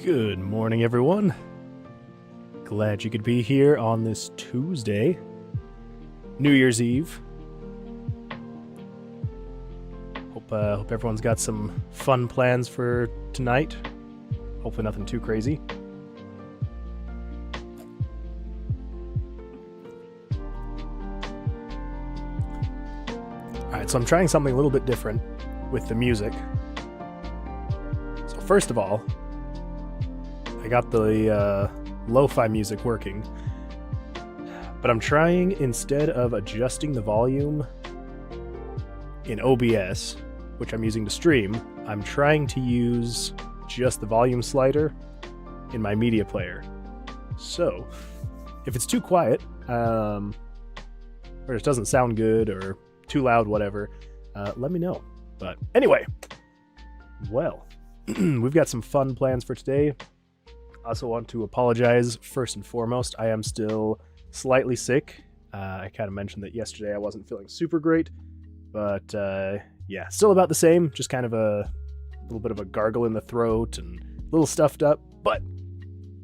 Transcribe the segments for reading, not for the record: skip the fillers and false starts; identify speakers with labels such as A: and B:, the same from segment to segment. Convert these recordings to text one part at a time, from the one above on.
A: Good morning, everyone. Glad you could be here on this Tuesday, New Year's Eve. Hope everyone's got some fun plans for tonight. Hopefully nothing too crazy. Alright, so I'm trying something a little bit different with the music. So first of all, I got the lo-fi music working, but I'm trying, instead of adjusting the volume in OBS, which I'm using to stream, I'm trying to use just the volume slider in my media player. So, if it's too quiet, or it doesn't sound good, or too loud, whatever, let me know. But anyway, well, we've got some fun plans for today. I also want to apologize first and foremost. I am still slightly sick. I kind of mentioned that yesterday I wasn't feeling super great, but yeah, still about the same. Just kind of a little bit of a gargle in the throat and a little stuffed up, but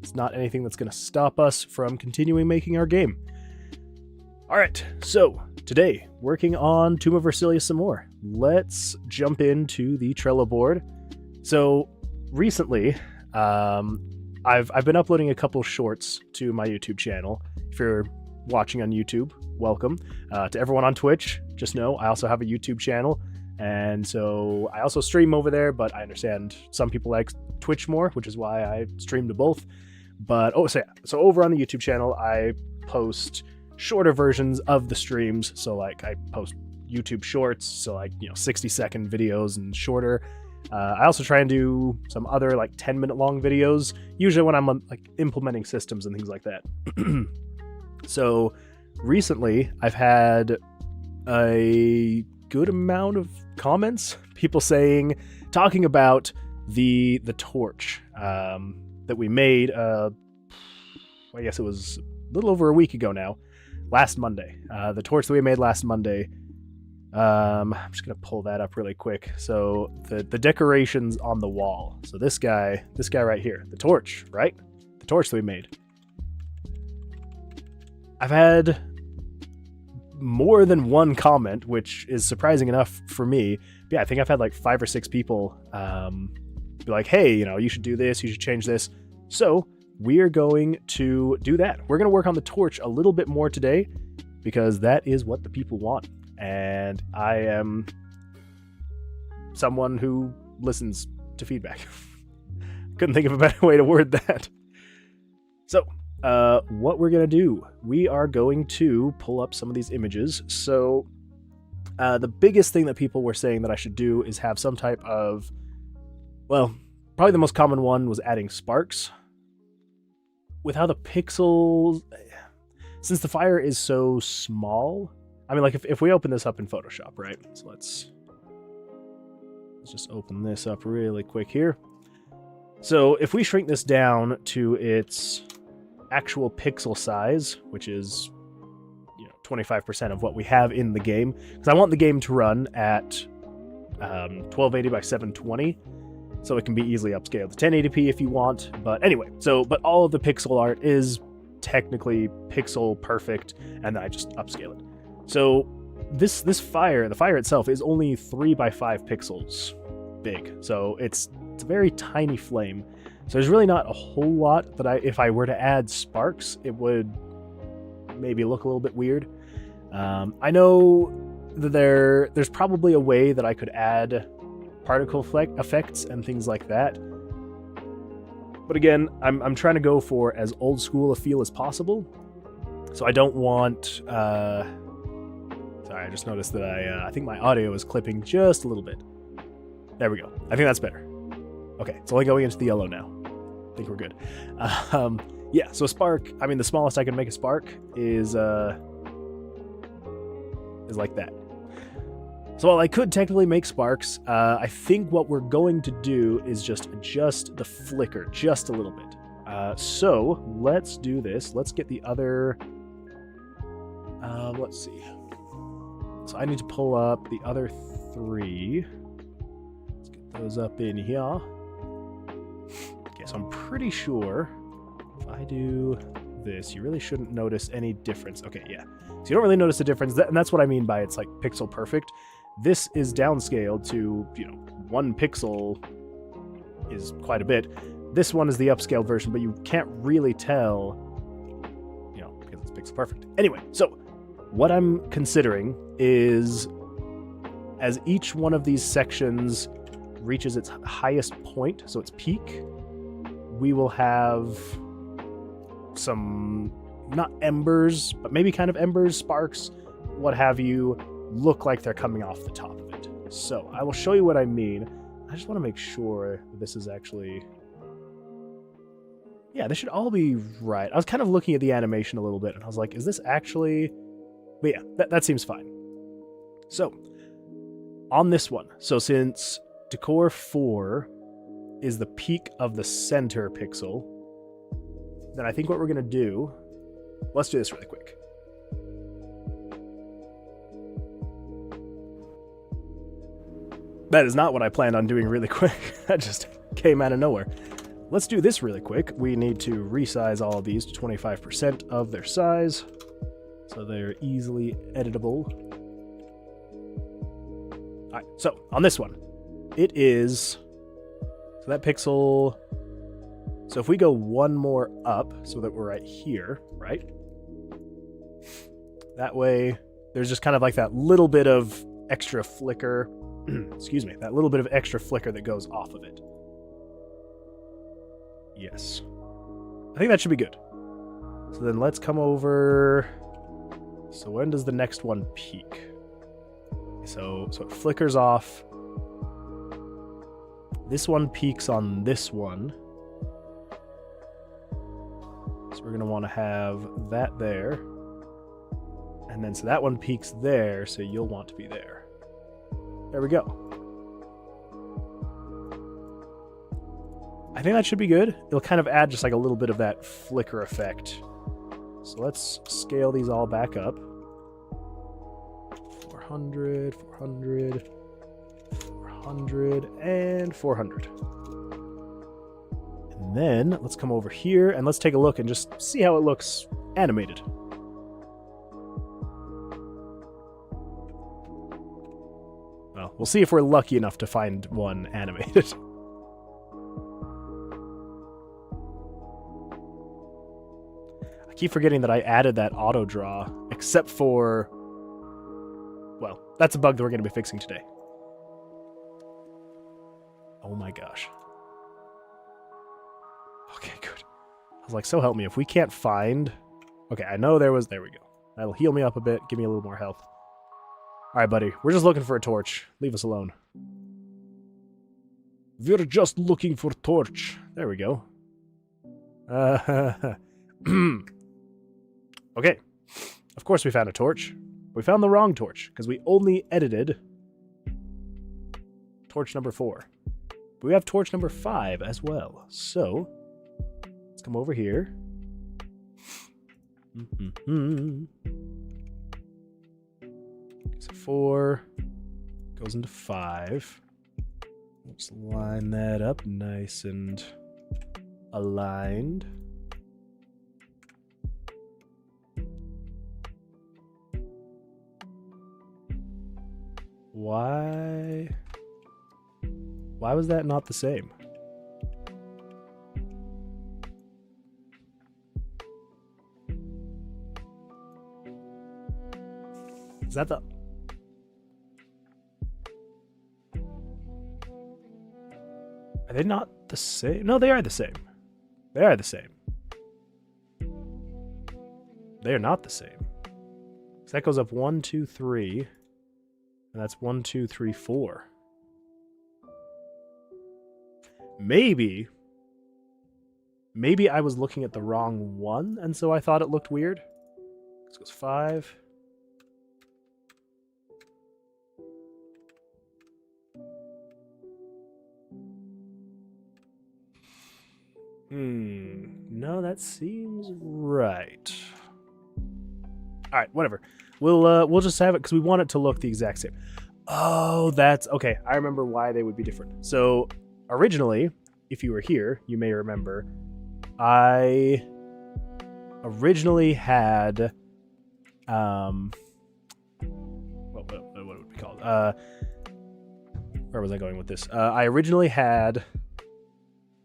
A: it's not anything that's going to stop us from continuing making our game. All right, so today, working on Tomb of Versilia some more. Let's jump into the Trello board. So recently, I've been uploading a couple shorts to my YouTube channel. If you're watching on YouTube, welcome. To everyone on Twitch, just know I also have a YouTube channel, and so I also stream over there, but I understand some people like Twitch more, which is why I stream to both. But so over on the YouTube channel, I post shorter versions of the streams. So like I post YouTube shorts, so like 60-second videos and shorter. I also try and do some other like 10-minute long videos, usually when I'm like implementing systems and things like that. So recently I've had a good amount of comments, people talking about the torch that we made, I guess it was a little over a week ago now, last Monday. The torch that we made last Monday. I'm just gonna pull that up really quick. So the decorations on the wall. So this guy right here, the torch, right? The torch that we made. I've had more than one comment, which is surprising enough for me. But yeah, I think I've had like 5 or 6 people be like, hey, you should do this, you should change this. So we are going to do that. We're gonna work on the torch a little bit more today because that is what the people want. And I am someone who listens to feedback. Couldn't think of a better way to word that. So, what we're going to do, we are going to pull up some of these images. So, the biggest thing that people were saying that I should do is have some type of, well, probably the most common one was adding sparks. With how the pixels, since the fire is so small, I mean, like, if we open this up in Photoshop, right? So let's just open this up really quick here. So if we shrink this down to its actual pixel size, which is 25% of what we have in the game, because I want the game to run at 1280 by 720, so it can be easily upscaled to 1080p if you want. But anyway, but all of the pixel art is technically pixel perfect, and then I just upscale it. So the fire itself is only 3 by 5 pixels big. So it's a very tiny flame. So there's really not a whole lot that if I were to add sparks, it would maybe look a little bit weird. I know that there's probably a way that I could add particle effects and things like that. But again, I'm trying to go for as old school a feel as possible. So I don't want... Sorry, I just noticed that I think my audio is clipping just a little bit. There we go. I think that's better. Okay, it's only going into the yellow now. I think we're good. Yeah, so a spark, I mean, the smallest I can make a spark is like that. So while I could technically make sparks, I think what we're going to do is just adjust the flicker just a little bit. So let's do this. Let's get the other... let's see. So I need to pull up the other 3. Let's get those up in here. Okay, so I'm pretty sure if I do this, you really shouldn't notice any difference. Okay, yeah. So you don't really notice a difference, and that's what I mean by it's like pixel perfect. This is downscaled to, 1 pixel is quite a bit. This one is the upscaled version, but you can't really tell, because it's pixel perfect. Anyway, so what I'm considering is as each one of these sections reaches its highest point, so its peak, we will have some, not embers, but maybe kind of embers, sparks, what have you, look like they're coming off the top of it. So I will show you what I mean. I just want to make sure this is actually... Yeah, this should all be right. I was kind of looking at the animation a little bit, and I was like, is this actually... But yeah, that seems fine. So, on this one, so since Decor 4 is the peak of the center pixel, then I think what we're going to do... Let's do this really quick. That is not what I planned on doing really quick. That just came out of nowhere. Let's do this really quick. We need to resize all of these to 25% of their size, so they're easily editable. All right, so on this one, it is... So that pixel... So if we go one more up, so that we're right here, right? That way, there's just kind of like that little bit of extra flicker... excuse me, that little bit of extra flicker that goes off of it. Yes. I think that should be good. So then let's come over... So when does the next one peak? So it flickers off. This one peaks on this one. So we're going to want to have that there. And then so that one peaks there, so you'll want to be there. There we go. I think that should be good. It'll kind of add just like a little bit of that flicker effect. So let's scale these all back up. 400, 400, 400, and 400. And then let's come over here and let's take a look and just see how it looks animated. Well, we'll see if we're lucky enough to find one animated. I keep forgetting that I added that auto draw, except for... Well, that's a bug that we're going to be fixing today. Oh my gosh. Okay, good. I was like, so help me, if we can't find... Okay, I know there was... There we go. That'll heal me up a bit, give me a little more health. Alright, buddy. We're just looking for a torch. Leave us alone. We're just looking for torch. There we go. Okay. Of course we found a torch. We found the wrong torch, because we only edited torch number 4. But we have torch number 5 as well. So, let's come over here. So 4 goes into 5. Let's line that up nice and aligned. Why was that not the same? Is that the... Are they not the same? No, they are the same. They are the same. They are not the same. So that goes up 1, 2, 3. And that's 1, 2, 3, 4. Maybe I was looking at the wrong one, and so I thought it looked weird. This goes 5. No, that seems right. All right, whatever. We'll just have it because we want it to look the exact same. Oh, that's okay. I remember why they would be different. So originally, if you were here, you may remember, I originally had what would it be called? Where was I going with this? I originally had.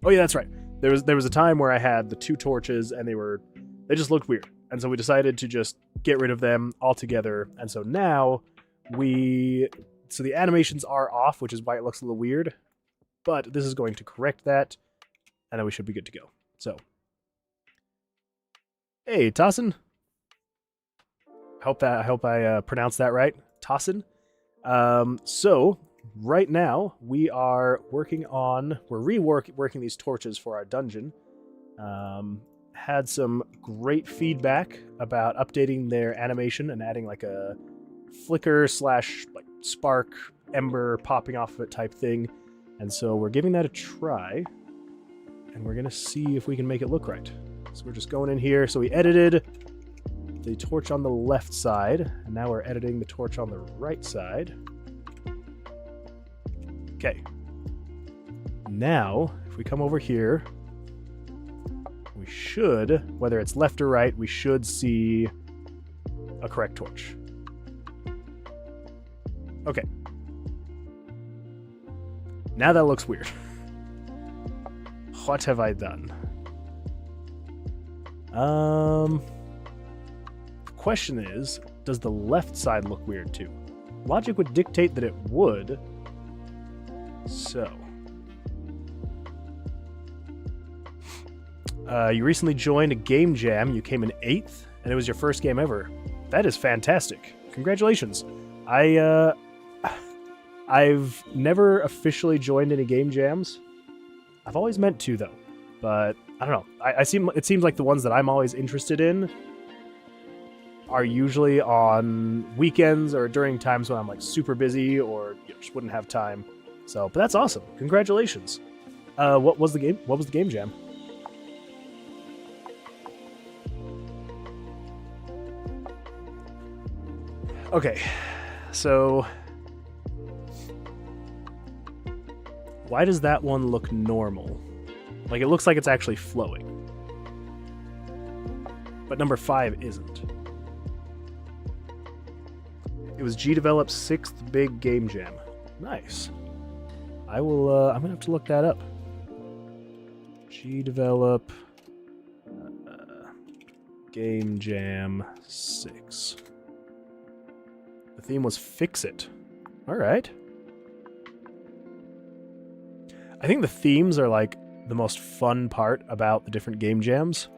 A: Oh yeah, that's right. There was a time where I had the 2 torches and they just looked weird, and so we decided to just get rid of them altogether. And so now the animations are off, which is why it looks a little weird. But this is going to correct that, and then we should be good to go. So, hey, Tossin. I hope I pronounced that right. Tossin. So right now we are we're reworking these torches for our dungeon. Had some great feedback about updating their animation and adding like a flicker / like spark ember popping off of it type thing. And so we're giving that a try, and we're gonna see if we can make it look right. So we're just going in here. So we edited the torch on the left side, and now we're editing the torch on the right side. Okay. Now, if we come over here, we should, whether it's left or right, we should see a correct torch. Okay. Now that looks weird. What have I done? The question is, does the left side look weird too? Logic would dictate that it would. So. You recently joined a game jam. You came in 8th, and it was your first game ever. That is fantastic. Congratulations. I've never officially joined any game jams. I've always meant to, though. But, I don't know. It seems like the ones that I'm always interested in are usually on weekends or during times when I'm like super busy or just wouldn't have time. So, but that's awesome. Congratulations. What was the game jam? Okay, so why does that one look normal? Like, it looks like it's actually flowing. But number 5 isn't. It was G-Develop's 6th big game jam. Nice. I'm gonna have to look that up. G-Develop Game Jam 6. The theme was Fix It. Alright. I think the themes are like the most fun part about the different game jams.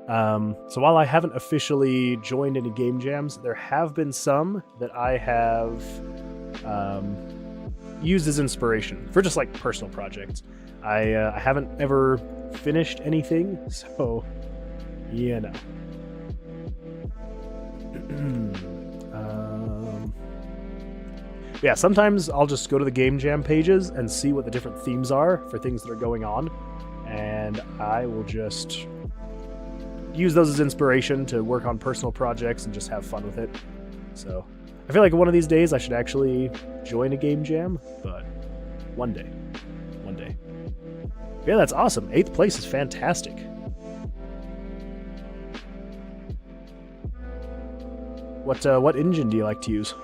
A: So while I haven't officially joined any game jams, there have been some that I have used as inspiration for just like personal projects. I haven't ever finished anything, so yeah, no. Yeah, sometimes I'll just go to the game jam pages and see what the different themes are for things that are going on, and I will just use those as inspiration to work on personal projects and just have fun with it. So I feel like one of these days I should actually join a game jam, but one day. Yeah, that's awesome. 8th place is fantastic. What engine do you like to use?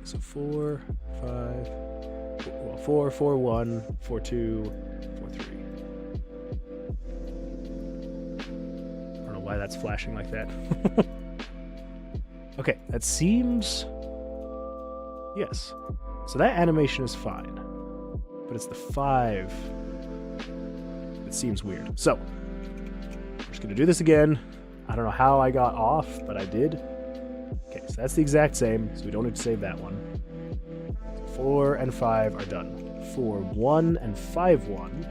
A: So 4, 5, 4, 4, 1, 4, 2, 4, 3. I don't know why that's flashing like that. Okay, that seems... Yes. So that animation is fine. But it's the 5 that seems weird. So, we're just going to do this again. I don't know how I got off, but I did. Okay, so that's the exact same, so we don't need to save that one. 4 and 5 are done. 4, 1 and 5, 1.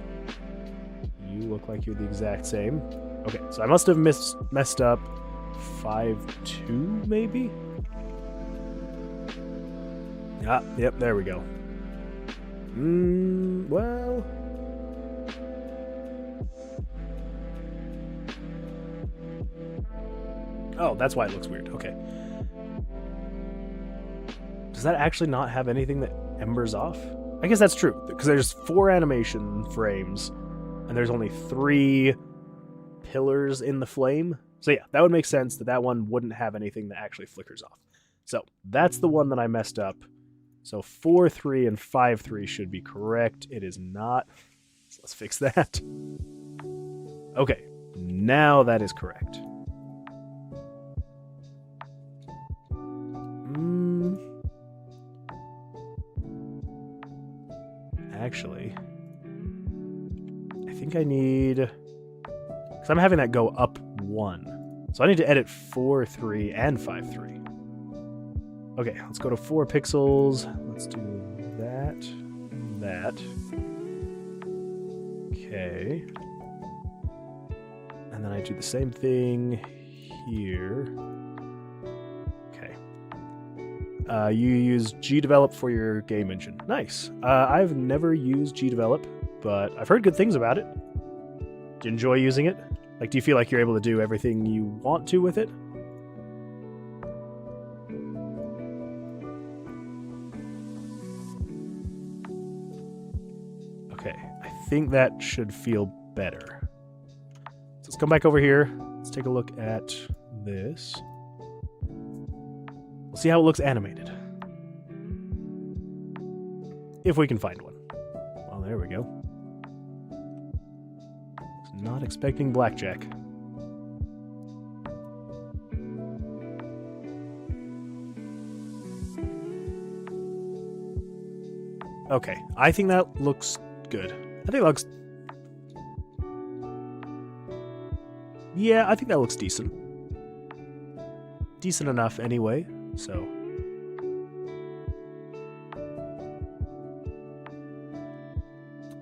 A: You look like you're the exact same. Okay, so I must have messed up 5, 2, maybe? Ah, yep, there we go. Well... Oh, that's why it looks weird. Okay. Does that actually not have anything that embers off? I guess that's true, because there's 4 animation frames, and there's only 3 pillars in the flame. So yeah, that would make sense that that one wouldn't have anything that actually flickers off. So that's the one that I messed up. So 4-3 and 5-3 should be correct. It is not. So let's fix that. Okay, now that is correct. Actually, I think I need... Because I'm having that go up 1. So I need to edit 4-3 and 5-3. Okay, let's go to 4 pixels. Let's do that. That. Okay. And then I do the same thing here. Okay. You use GDevelop for your game engine. Nice. I've never used GDevelop, but I've heard good things about it. Do you enjoy using it? Like, do you feel like you're able to do everything you want to with it? Okay, I think that should feel better. So let's come back over here. Let's take a look at this. We'll see how it looks animated. If we can find one. Well, there we go. Was not expecting Blackjack. Okay, I think that looks good. I think it looks... Yeah, I think that looks decent. Decent enough anyway, so...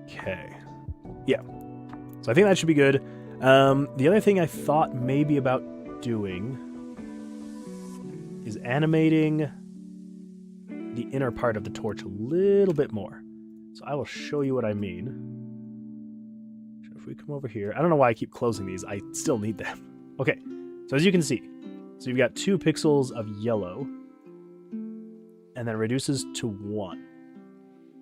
A: Okay. Yeah. So I think that should be good. The other thing I thought maybe about doing is animating the inner part of the torch a little bit more. So I will show you what I mean. So if we come over here, I don't know why I keep closing these. I still need them. Okay, so as you can see, so you've got 2 pixels of yellow, and then it reduces to 1.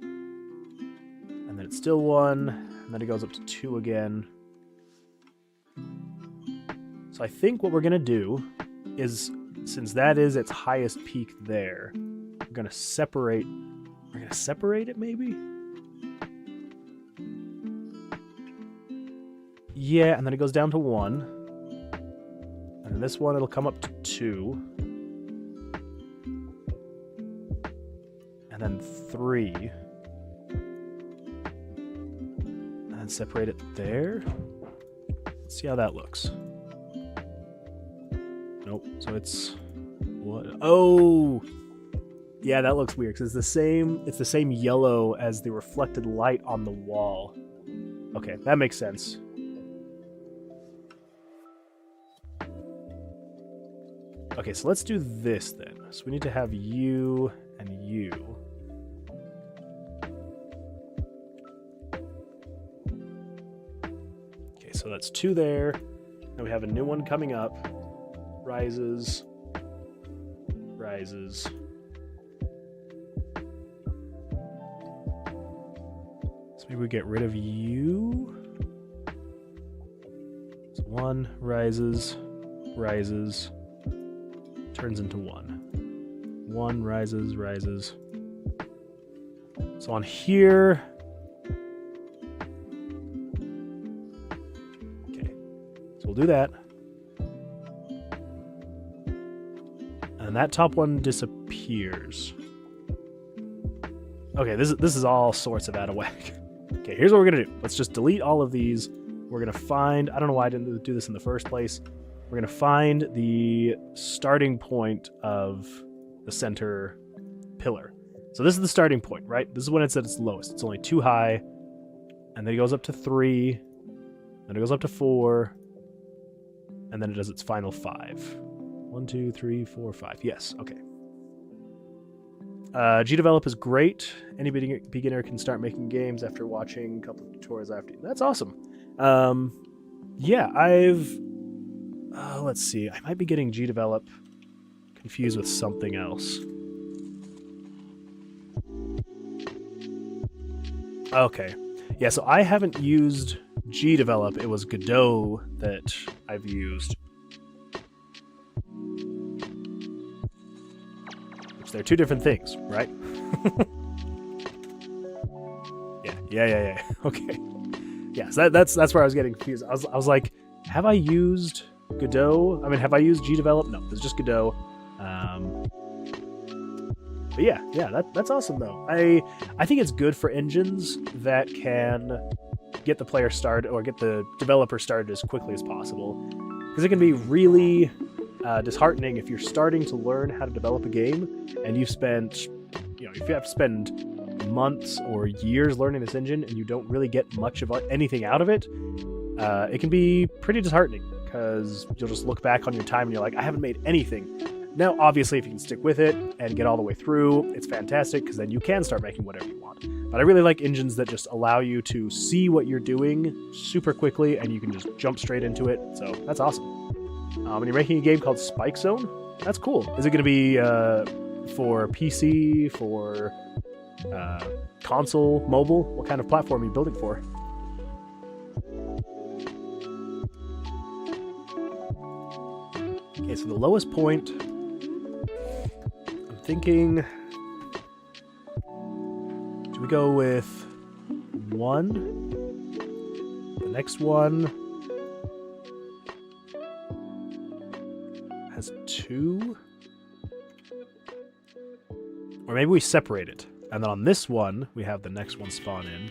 A: And then it's still 1, and then it goes up to 2 again. So I think what we're going to do is, since that is its highest peak there, we're going to separate it maybe? Yeah, and then it goes down to 1. And then this one, it'll come up to 2. And then 3. And then separate it there. Let's see how that looks. Nope, so it's... What? Oh! Yeah, that looks weird, because it's the same yellow as the reflected light on the wall. Okay, that makes sense. Okay, so let's do this then. So we need to have you and you. Okay, so that's 2 there. Now we have a new one coming up. Rises. Rises. So maybe we get rid of you. So 1 rises. Rises. Turns into 1. 1 rises, rises. So on here... Okay, so we'll do that. And that top one disappears. Okay, this is all sorts of out of whack. Okay, here's what we're going to do. Let's just delete all of these. We're going to find... I don't know why I didn't do this in the first place. We're going to find the starting point of the center pillar. So this is the starting point, right? This is when it's at its lowest. It's only 2 high, and then it goes up to 3, then it goes up to 4, and then it does its final 5. 1, 2, 3, 4, 5. Yes, okay. GDevelop is great. Any beginner can start making games after watching a couple of tutorials after. That's awesome. Yeah, let's see. I might be getting GDevelop confused with something else. Okay. Yeah, so I haven't used GDevelop. It was Godot that I've used. Which they're two different things, right? Yeah. Okay. Yeah, so that's where I was getting confused. I was like, have I used Godot? I mean, have I used GDevelop? No, it's just Godot. But yeah, that's awesome though. I think it's good for engines that can get the player started or get the developer started as quickly as possible, because it can be really disheartening if you're starting to learn how to develop a game and you've spent, if you have to spend months or years learning this engine and you don't really get much of anything out of it, it can be pretty disheartening, because you'll just look back on your time and you're like, I haven't made anything. Now, obviously, if you can stick with it and get all the way through, it's fantastic, because then you can start making whatever you want. But I really like engines that just allow you to see what you're doing super quickly, and you can just jump straight into it. So that's awesome. And you're making a game called Spike Zone? That's cool. Is it going to be for PC, for console, mobile? What kind of platform are you building for? Okay, so the lowest point, I'm thinking, do we go with 1? The next one has 2? Or maybe we separate it. And then on this one, we have the next one spawn in.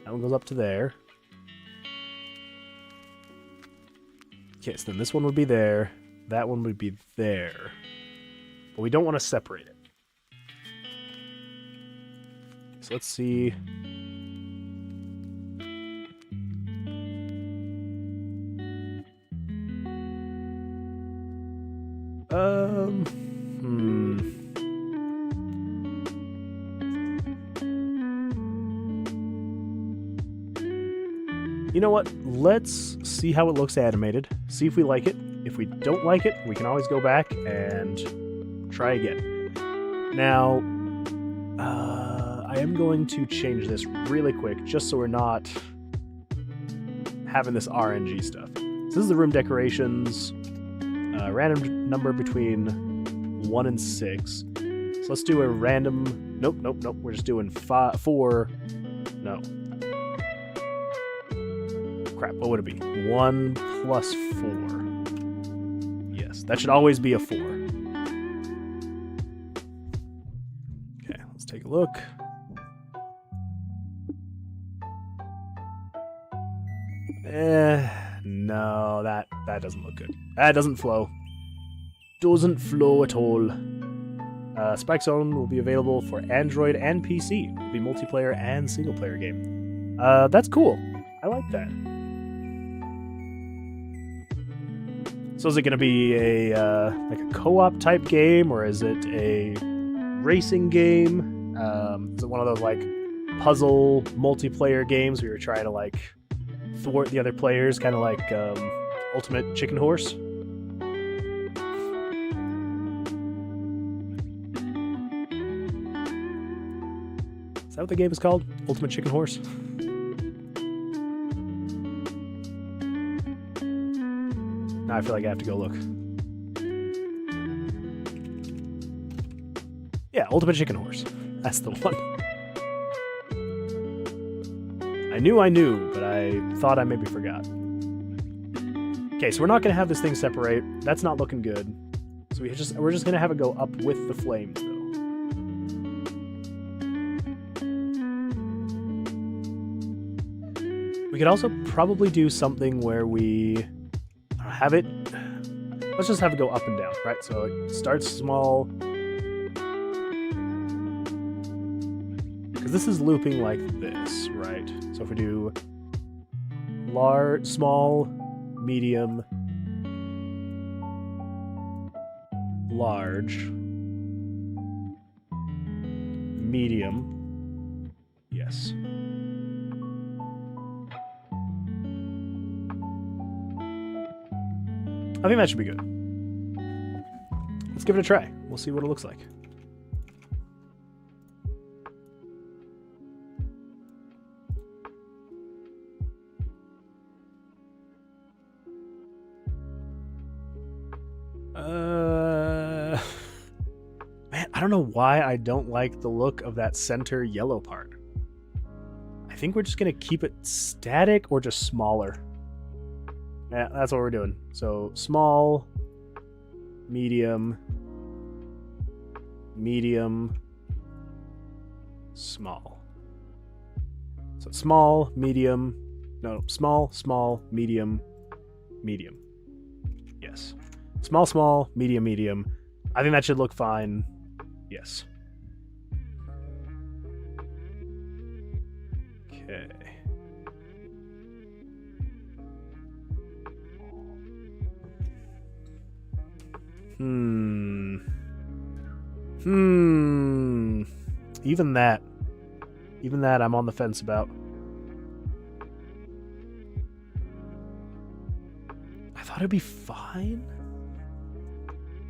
A: That one goes up to there. Okay, so then this one would be there. That one would be there. But we don't want to separate it. So let's see. You know what? Let's see how it looks animated. See if we like it. If we don't like it, we can always go back and try again. Now, I am going to change this really quick, just so we're not having this RNG stuff. So this is the room decorations. Random number between 1 and 6. So let's do a random... Nope. We're just doing 4... No. Crap, what would it be? 1 plus 4. Yes, that should always be a 4. Okay, let's take a look. No, that doesn't look good. That doesn't flow. Doesn't flow at all. Spike Zone will be available for Android and PC. It'll be multiplayer and single player game. That's cool. I like that. So is it going to be a like a co-op type game, or is it a racing game? Is it one of those like puzzle multiplayer games where you're trying to like thwart the other players, kind of like Ultimate Chicken Horse? Is that what the game is called? Ultimate Chicken Horse? Now I feel like I have to go look. Yeah, Ultimate Chicken Horse. That's the one. I knew, but I thought I maybe forgot. Okay, so we're not going to have this thing separate. That's not looking good. So we're just going to have it go up with the flames, though. We could also probably do something where we have it... Let's just have it go up and down, right? So it starts small. Because this is looping like this, right? So if we do large, small, medium, large, medium, yes. I think that should be good. Let's give it a try. We'll see what it looks like. Man, I don't know why I don't like the look of that center yellow part. I think we're just going to keep it static or just smaller. Yeah, that's what we're doing. So small, medium, medium, small. So small, medium, no, small, small, medium, medium. Yes. Small, small, medium, medium. I think that should look fine. Yes. Okay. Even that I'm on the fence about. I thought it'd be fine.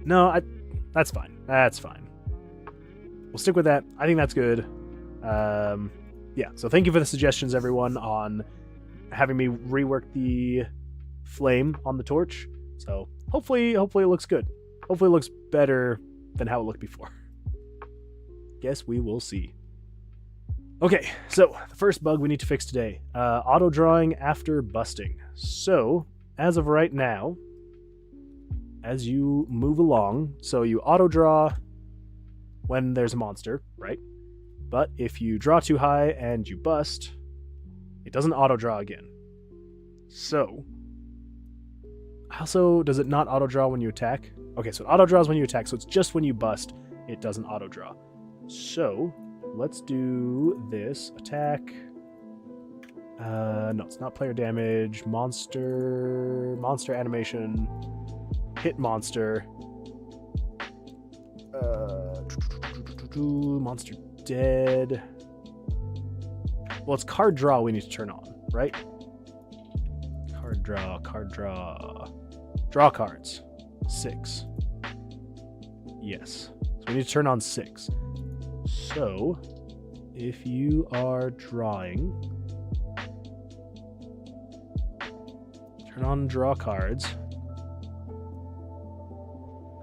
A: No, that's fine. That's fine. We'll stick with that. I think that's good. Yeah, so thank you for the suggestions, everyone, on having me rework the flame on the torch. So hopefully it looks good. Hopefully it looks better than how it looked before. Guess we will see. Okay, so the first bug we need to fix today. Auto drawing after busting. So, as of right now, as you move along, so you auto draw when there's a monster, right? But if you draw too high and you bust, it doesn't auto draw again. So, also, does it not auto draw when you attack? Okay, so it auto draws when you attack, so it's just when you bust, it doesn't auto draw. So, let's do this. Attack. No, it's not player damage. Monster animation. Hit monster. Monster dead. Well, it's card draw we need to turn on, right? Card draw. Draw cards. 6. Yes. So we need to turn on 6. So, if you are drawing, turn on draw cards.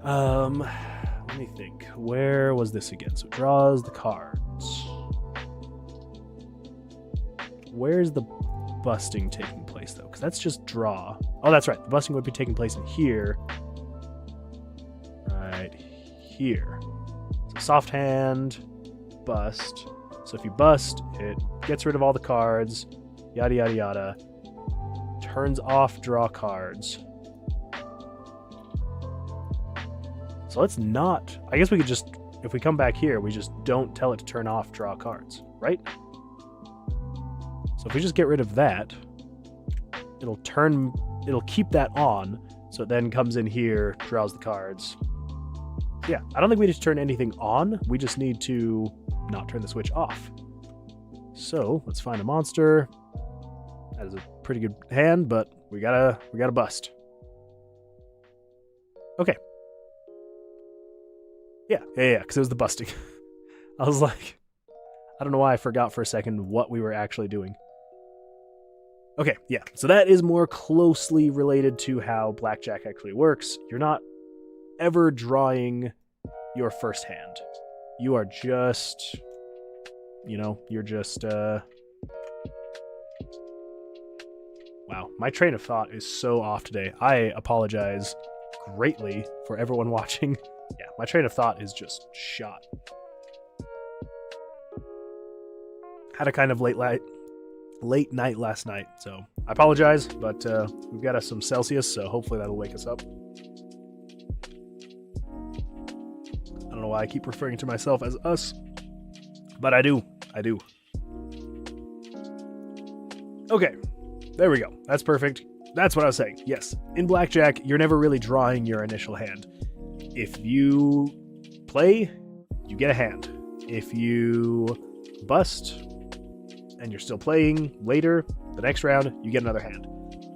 A: Let me think. Where was this again? So it draws the cards. Where's the busting taking place, though? Because that's just draw. Oh, that's right. The busting would be taking place in here. Right here. So soft hand, bust. So if you bust, it gets rid of all the cards. Yada, yada, yada. Turns off draw cards. So let's not... I guess we could just... If we come back here, we just don't tell it to turn off draw cards, right? So if we just get rid of that, it'll keep that on, so it then comes in here, draws the cards. Yeah, I don't think we need to turn anything on. We just need to not turn the switch off. So let's find a monster. That is a pretty good hand, but we gotta bust. Okay. Yeah, because it was the busting. I was like, I don't know why I forgot for a second what we were actually doing. Okay, yeah, so that is more closely related to how Blackjack actually works. You're not ever drawing your first hand. You are just, you're just, wow, my train of thought is so off today. I apologize greatly for everyone watching. Yeah, my train of thought is just shot. Had a kind of late night last night, so I apologize, but we've got us some Celsius, so hopefully that'll wake us up. I don't know why I keep referring to myself as us, but I do. Okay, there we go. That's perfect. That's what I was saying. Yes, in Blackjack, you're never really drawing your initial hand. If you play, you get a hand. If you bust and you're still playing later, the next round, you get another hand.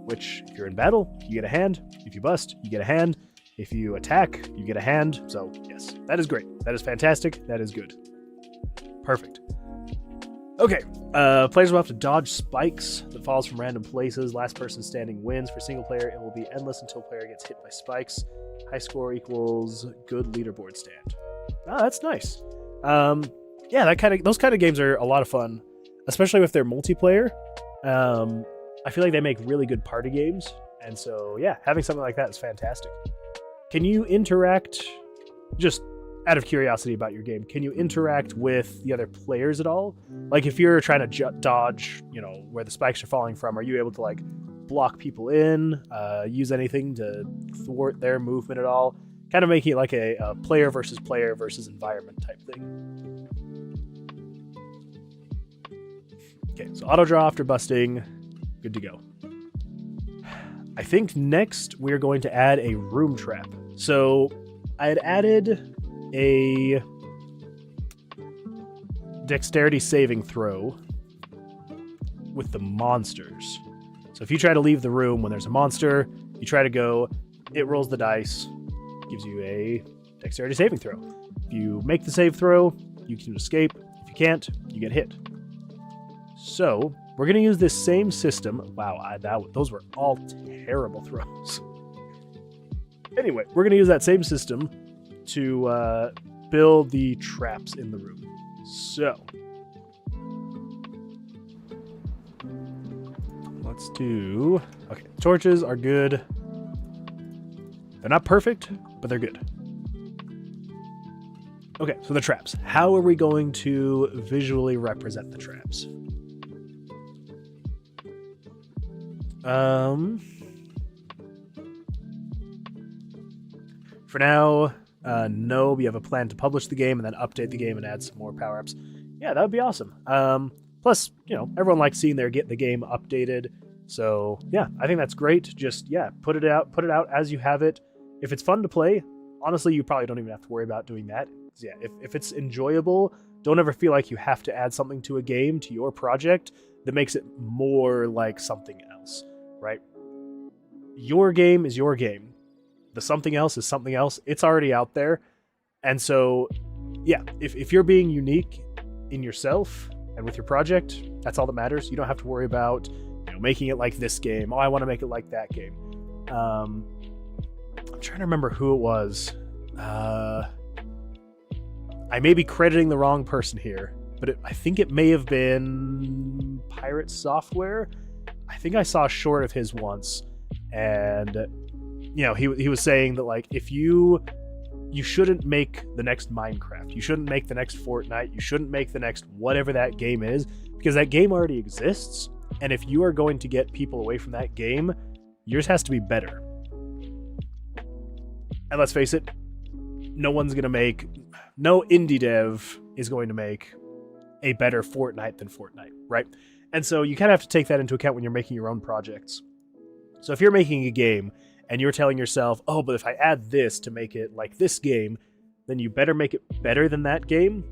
A: Which, if you're in battle, you get a hand. If you bust, you get a hand. If you attack, you get a hand. So, yes, that is great. That is fantastic. That is good. Perfect. Okay, players will have to dodge spikes that falls from random places. Last person standing wins. For single player, it will be endless until player gets hit by spikes. High score equals good leaderboard stand. Oh, that's nice. Yeah, those kind of games are a lot of fun, especially if they're multiplayer. I feel like they make really good party games, and so yeah, having something like that is fantastic. Can you interact, just out of curiosity about your game, can you interact with the other players at all? Like if you're trying to dodge, where the spikes are falling from, are you able to like block people in, use anything to thwart their movement at all? Kind of making it like a player versus environment type thing. Okay, so auto draw after busting, good to go. I think next we're going to add a room trap. So I had added a dexterity saving throw with the monsters. So if you try to leave the room when there's a monster, you try to go, it rolls the dice, gives you a dexterity saving throw. If you make the save throw, you can escape. If you can't, you get hit. So we're going to use this same system. Wow, those were all terrible throws. Anyway, we're going to use that same system to build the traps in the room. So let's do... Okay, torches are good. They're not perfect, but they're good. Okay, so the traps. How are we going to visually represent the traps? For now, no, we have a plan to publish the game and then update the game and add some more power-ups. Yeah, that would be awesome. Plus, everyone likes seeing the game updated. So yeah, I think that's great. Just, put it out as you have it. If it's fun to play, honestly, you probably don't even have to worry about doing that. Yeah, if it's enjoyable, don't ever feel like you have to add something to a game, to your project, that makes it more like something else, right? Your game is your game. The something else is something else. It's already out there. And so, yeah, if you're being unique in yourself and with your project, that's all that matters. You don't have to worry about making it like this game. Oh, I want to make it like that game. I'm trying to remember who it was. I may be crediting the wrong person here, but I think it may have been Pirate Software. I think I saw a short of his once, and he was saying that like if you shouldn't make the next Minecraft, you shouldn't make the next Fortnite, you shouldn't make the next whatever that game is, because that game already exists, and if you are going to get people away from that game, yours has to be better. And let's face it, no indie dev is going to make a better Fortnite than Fortnite, right? And so you kind of have to take that into account when you're making your own projects. So if you're making a game and you're telling yourself, oh, but if I add this to make it like this game, then you better make it better than that game.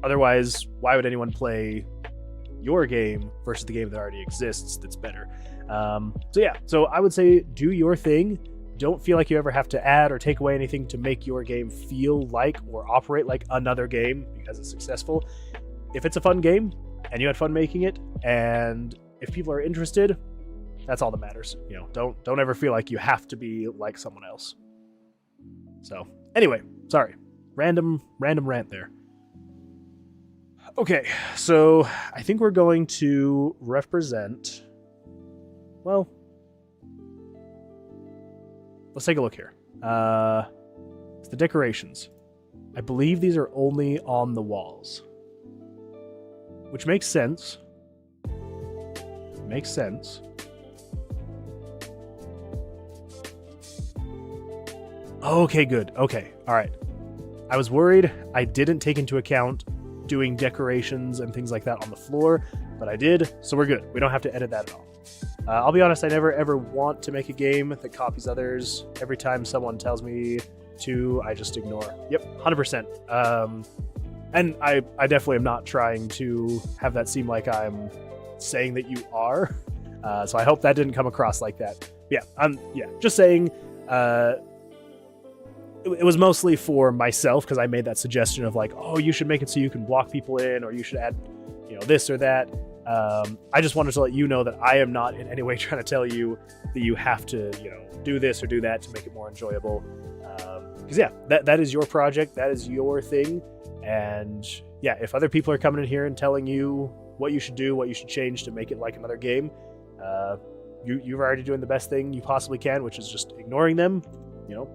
A: Otherwise, why would anyone play your game versus the game that already exists that's better? So I would say do your thing. Don't feel like you ever have to add or take away anything to make your game feel like or operate like another game because it's successful. If it's a fun game and you had fun making it, and if people are interested, that's all that matters. Don't ever feel like you have to be like someone else. So anyway, sorry, random rant there. Okay, so I think we're going to represent, well, let's take a look here. It's the decorations. I believe these are only on the walls, which makes sense. Makes sense. Okay, good. Okay, all right. I was worried I didn't take into account doing decorations and things like that on the floor, but I did, so we're good. We don't have to edit that at all. I'll be honest, I never ever want to make a game that copies others. Every time someone tells me to, I just ignore. Yep, 100%. And I definitely am not trying to have that seem like I'm saying that you are. So I hope that didn't come across like that. Just saying, it was mostly for myself because I made that suggestion of like, oh, you should make it so you can block people in, or you should add, this or that. I just wanted to let you know that I am not in any way trying to tell you that you have to, do this or do that to make it more enjoyable. Because yeah, that is your project, that is your thing, and yeah, if other people are coming in here and telling you what you should do, what you should change to make it like another game, you're already doing the best thing you possibly can, which is just ignoring them.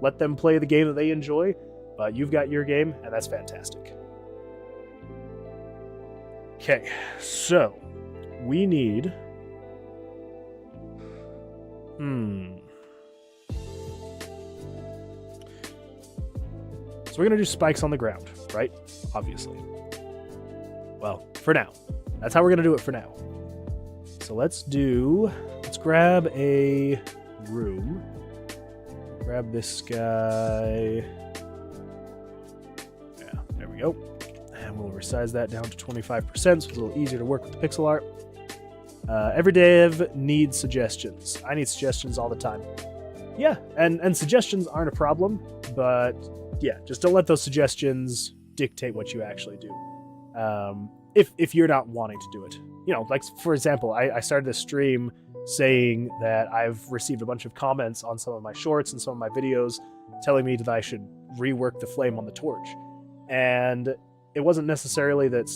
A: Let them play the game that they enjoy, but you've got your game, and that's fantastic. Okay, so we need... So we're going to do spikes on the ground, right? Obviously. Well, for now. That's how we're going to do it for now. So let's grab a room. Grab this guy. Yeah, there we go. And we'll resize that down to 25%, so it's a little easier to work with the pixel art. Every dev needs suggestions. I need suggestions all the time. Yeah, and suggestions aren't a problem, but yeah, just don't let those suggestions dictate what you actually do. If you're not wanting to do it. Like for example, I started this stream saying that I've received a bunch of comments on some of my shorts and some of my videos telling me that I should rework the flame on the torch. And it wasn't necessarily that,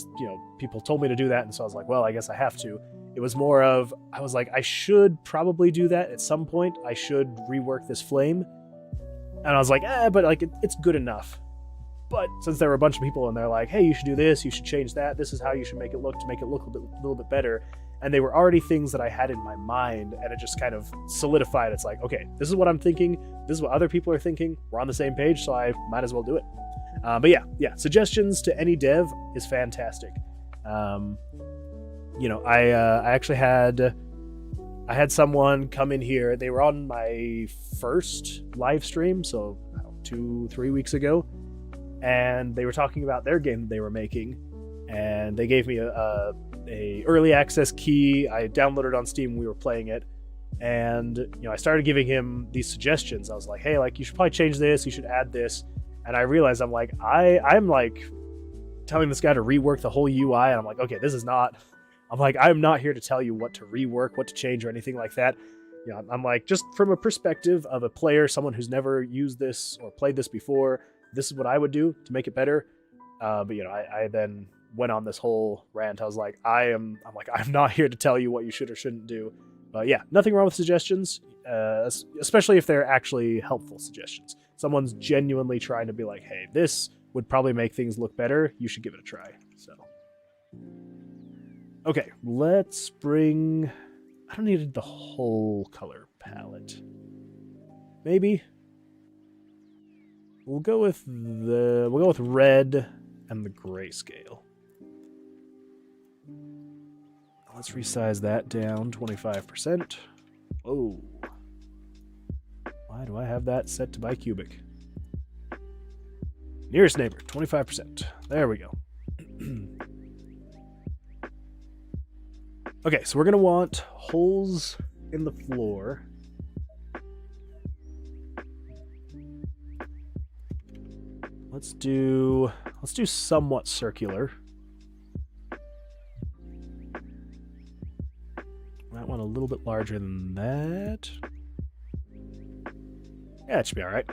A: people told me to do that, and so I was like, well, I guess I have to. It was more of, I was like, I should probably do that at some point. I should rework this flame. And I was like, but like it's good enough. But since there were a bunch of people and they're like, hey, you should do this, you should change that, this is how you should make it look to make it look a little bit better. And they were already things that I had in my mind, and it just kind of solidified. It's like, okay, this is what I'm thinking, this is what other people are thinking, we're on the same page, so I might as well do it. But yeah, suggestions to any dev is fantastic. I actually had someone come in here. They were on my first live stream, so 2-3 weeks ago, and they were talking about their game that they were making, and they gave me a early access key. I downloaded it on Steam. We were playing it, and I started giving him these suggestions. I was like, hey, like you should probably change this, you should add this, and I realized I'm like I'm like telling this guy to rework the whole UI, and I'm like, okay, this is not. I'm like, I'm not here to tell you what to rework, what to change, or anything like that. I'm like, just from a perspective of a player, someone who's never used this or played this before, this is what I would do to make it better. But I then went on this whole rant. I was like, I'm not here to tell you what you should or shouldn't do. But yeah, nothing wrong with suggestions, especially if they're actually helpful suggestions. Someone's genuinely trying to be like, hey, this would probably make things look better. You should give it a try. So. Okay, let's bring... I don't need the whole color palette. Maybe. We'll go with red and the grayscale. Let's resize that down 25%. Whoa. Why do I have that set to bicubic? Nearest neighbor, 25%. There we go. Okay, so we're going to want holes in the floor. Let's do somewhat circular. That one a little bit larger than that. Yeah, it should be all right.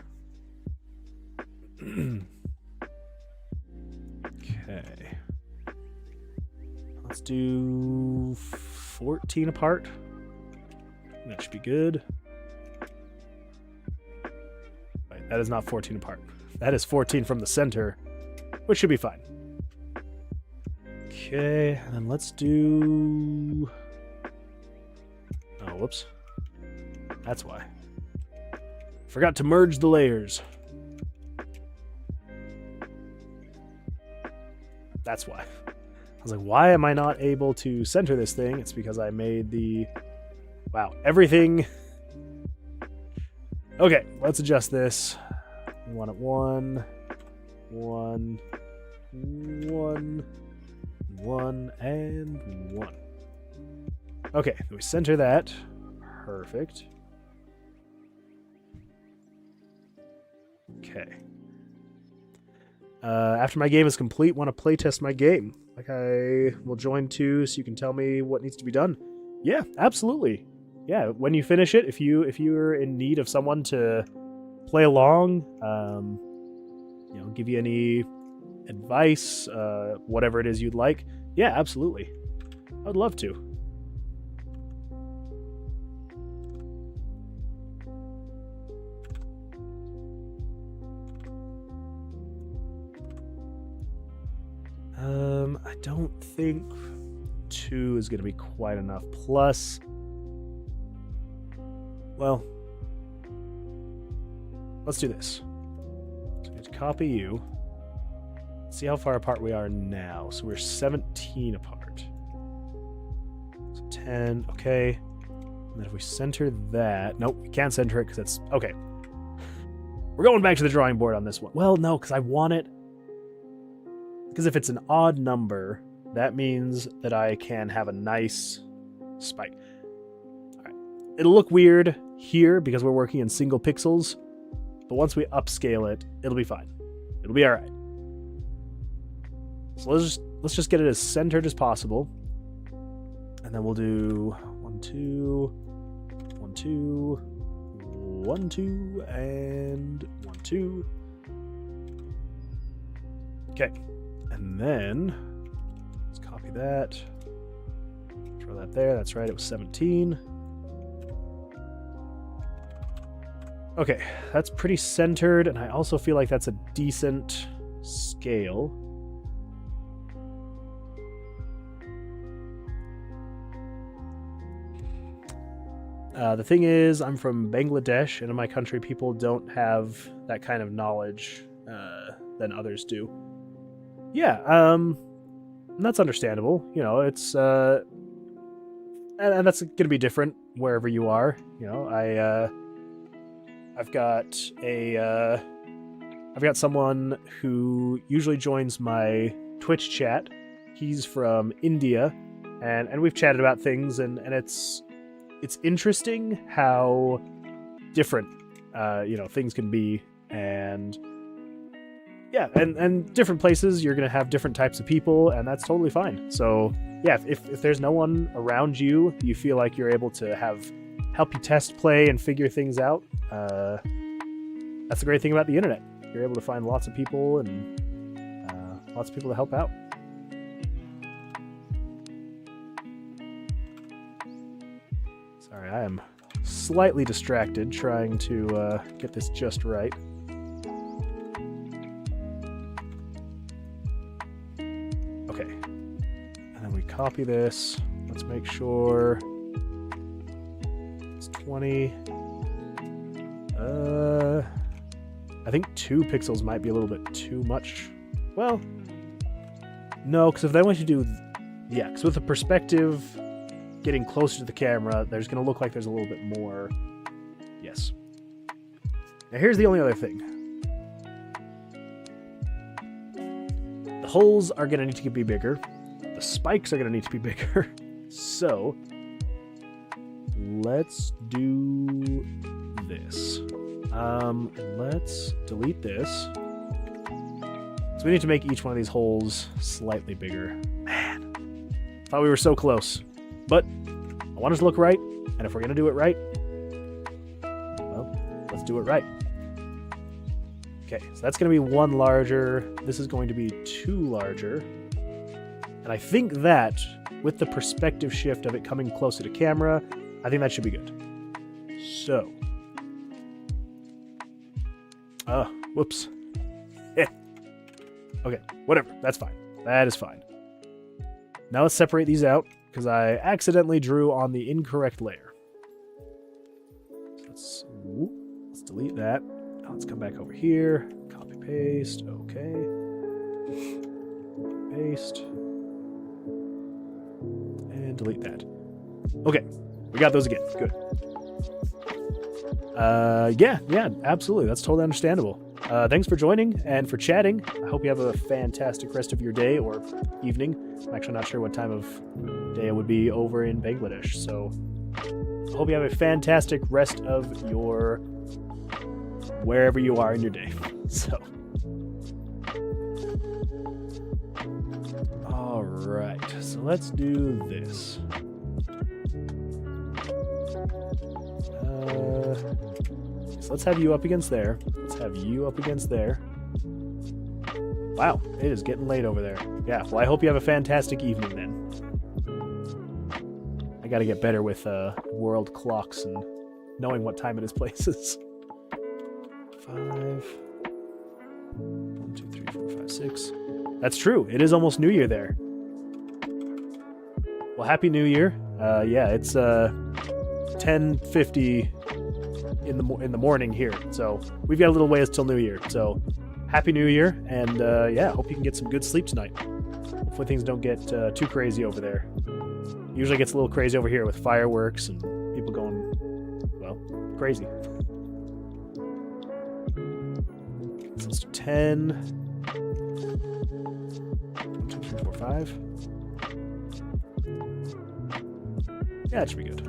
A: Okay. Let's do 14 apart. That should be good. Wait, that is not 14 apart. That is 14 from the center, which should be fine. Okay, and then let's do... Oh, whoops. That's why. Forgot to merge the layers. That's why. I was like, why am I not able to center this thing? It's because I made the... Wow, everything... Okay, let's adjust this. We want it 1, 1, 1, 1, and 1. Okay, we center that. Perfect. Okay. After my game is complete, want to playtest my game. Like, I will join too, so you can tell me what needs to be done. Yeah, absolutely. Yeah, when you finish it, if you're in need of someone to play along, give you any advice, whatever it is you'd like, yeah, absolutely. I'd love to. I don't think 2 is going to be quite enough. Plus, well, let's do this. So let's copy you. See how far apart we are now. So we're 17 apart. So 10, okay. And then if we center that... Nope, we can't center it because it's... Okay. We're going back to the drawing board on this one. Well, no, because I want it... Because if it's an odd number, that means that I can have a nice spike. All right. It'll look weird here because we're working in single pixels, but once we upscale it, it'll be fine. It'll be all right. So let's just get it as centered as possible, and then we'll do 1, 2, 1, 2, 1, 2, and 1, 2. Okay. And then, let's copy that, throw that there, that's right, it was 17. Okay, that's pretty centered, and I also feel like that's a decent scale. The thing is, I'm from Bangladesh, and in my country, people don't have that kind of knowledge than others do. Yeah, that's understandable. You know, it's and that's going to be different wherever you are. You know, I've got someone who usually joins my Twitch chat. He's from India, and we've chatted about things, and it's interesting how different things can be, and yeah, and different places, you're going to have different types of people, and that's totally fine. So, yeah, if there's no one around you, you feel like you're able to help you test, play, and figure things out, that's the great thing about the internet. You're able to find lots of people and lots of people to help out. Sorry, I am slightly distracted trying to get this just right. Okay, and then we copy this. Let's make sure it's 20. I think 2 pixels might be a little bit too much. Well, no, because if they want you to do, yeah, because with the perspective getting closer to the camera, there's going to look like there's a little bit more. Yes. Now here's the only other thing. The holes are going to need to be bigger. The spikes are going to need to be bigger. So let's do this. Let's delete this. So we need to make each one of these holes slightly bigger. Man, thought we were so close. But I want it to look right, and if we're going to do it right, well, let's do it right. Okay, so that's going to be 1 larger. This is going to be 2 larger. And I think that, with the perspective shift of it coming closer to camera, I think that should be good. So. Whoops. Okay, whatever. That's fine. That is fine. Now let's separate these out, because I accidentally drew on the incorrect layer. So let's delete that. Now let's come back over here. Copy, paste. Okay. Paste. And delete that. Okay. We got those again. Good. Yeah, absolutely. That's totally understandable. Thanks for joining and for chatting. I hope you have a fantastic rest of your day or evening. I'm actually not sure what time of day it would be over in Bangladesh. So I hope you have a fantastic rest of your wherever you are in your day. So Alright, so let's do this. So let's have you up against there. Let's have you up against there. Wow, it is getting late over there. Yeah, well, I hope you have a fantastic evening then. I gotta get better with world clocks and knowing what time it is places. 5. 1, 2, 3, 4, 5, 6. That's true. It is almost New Year there. Well, Happy New Year. Yeah, it's 10:50 in the morning here, so we've got a little ways till New Year. So, Happy New Year, and yeah, hope you can get some good sleep tonight. Hopefully things don't get too crazy over there. Usually gets a little crazy over here with fireworks and people going, well, crazy. So let's do 10. 1, 2, 3, 4, 5. Yeah, it should be good.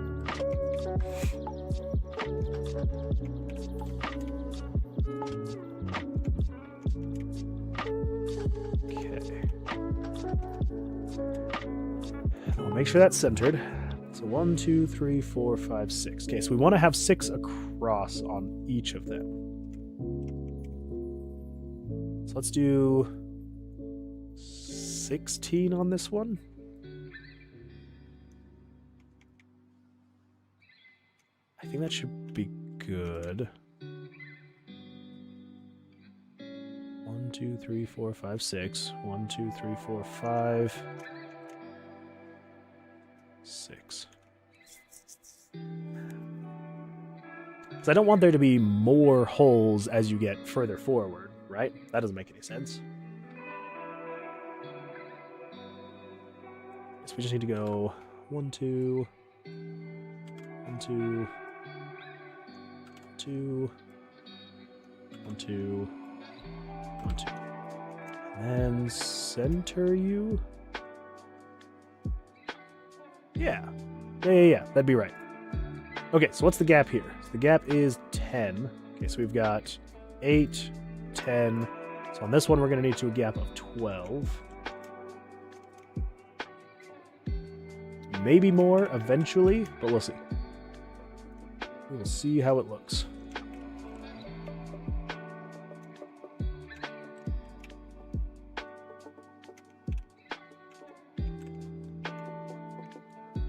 A: Okay. I'll make sure that's centered. So 1, 2, 3, 4, 5, 6. Okay, so we want to have 6 across on each of them. So let's do 16 on this one. I think that should be good. 1, 2, 3, 4, 5, 6. 1, 2, 3, 4, 5, 6. Because I don't want there to be more holes as you get further forward, right? That doesn't make any sense. So we just need to go 1, 2, 1, 2, 2, 1, 2, 1, 2. And then center you. Yeah. Yeah. That'd be right. Okay, so what's the gap here? So the gap is 10. Okay, so we've got 8, 10. So on this one, we're going to need to a gap of 12. Maybe more eventually, but we'll see. We'll see how it looks.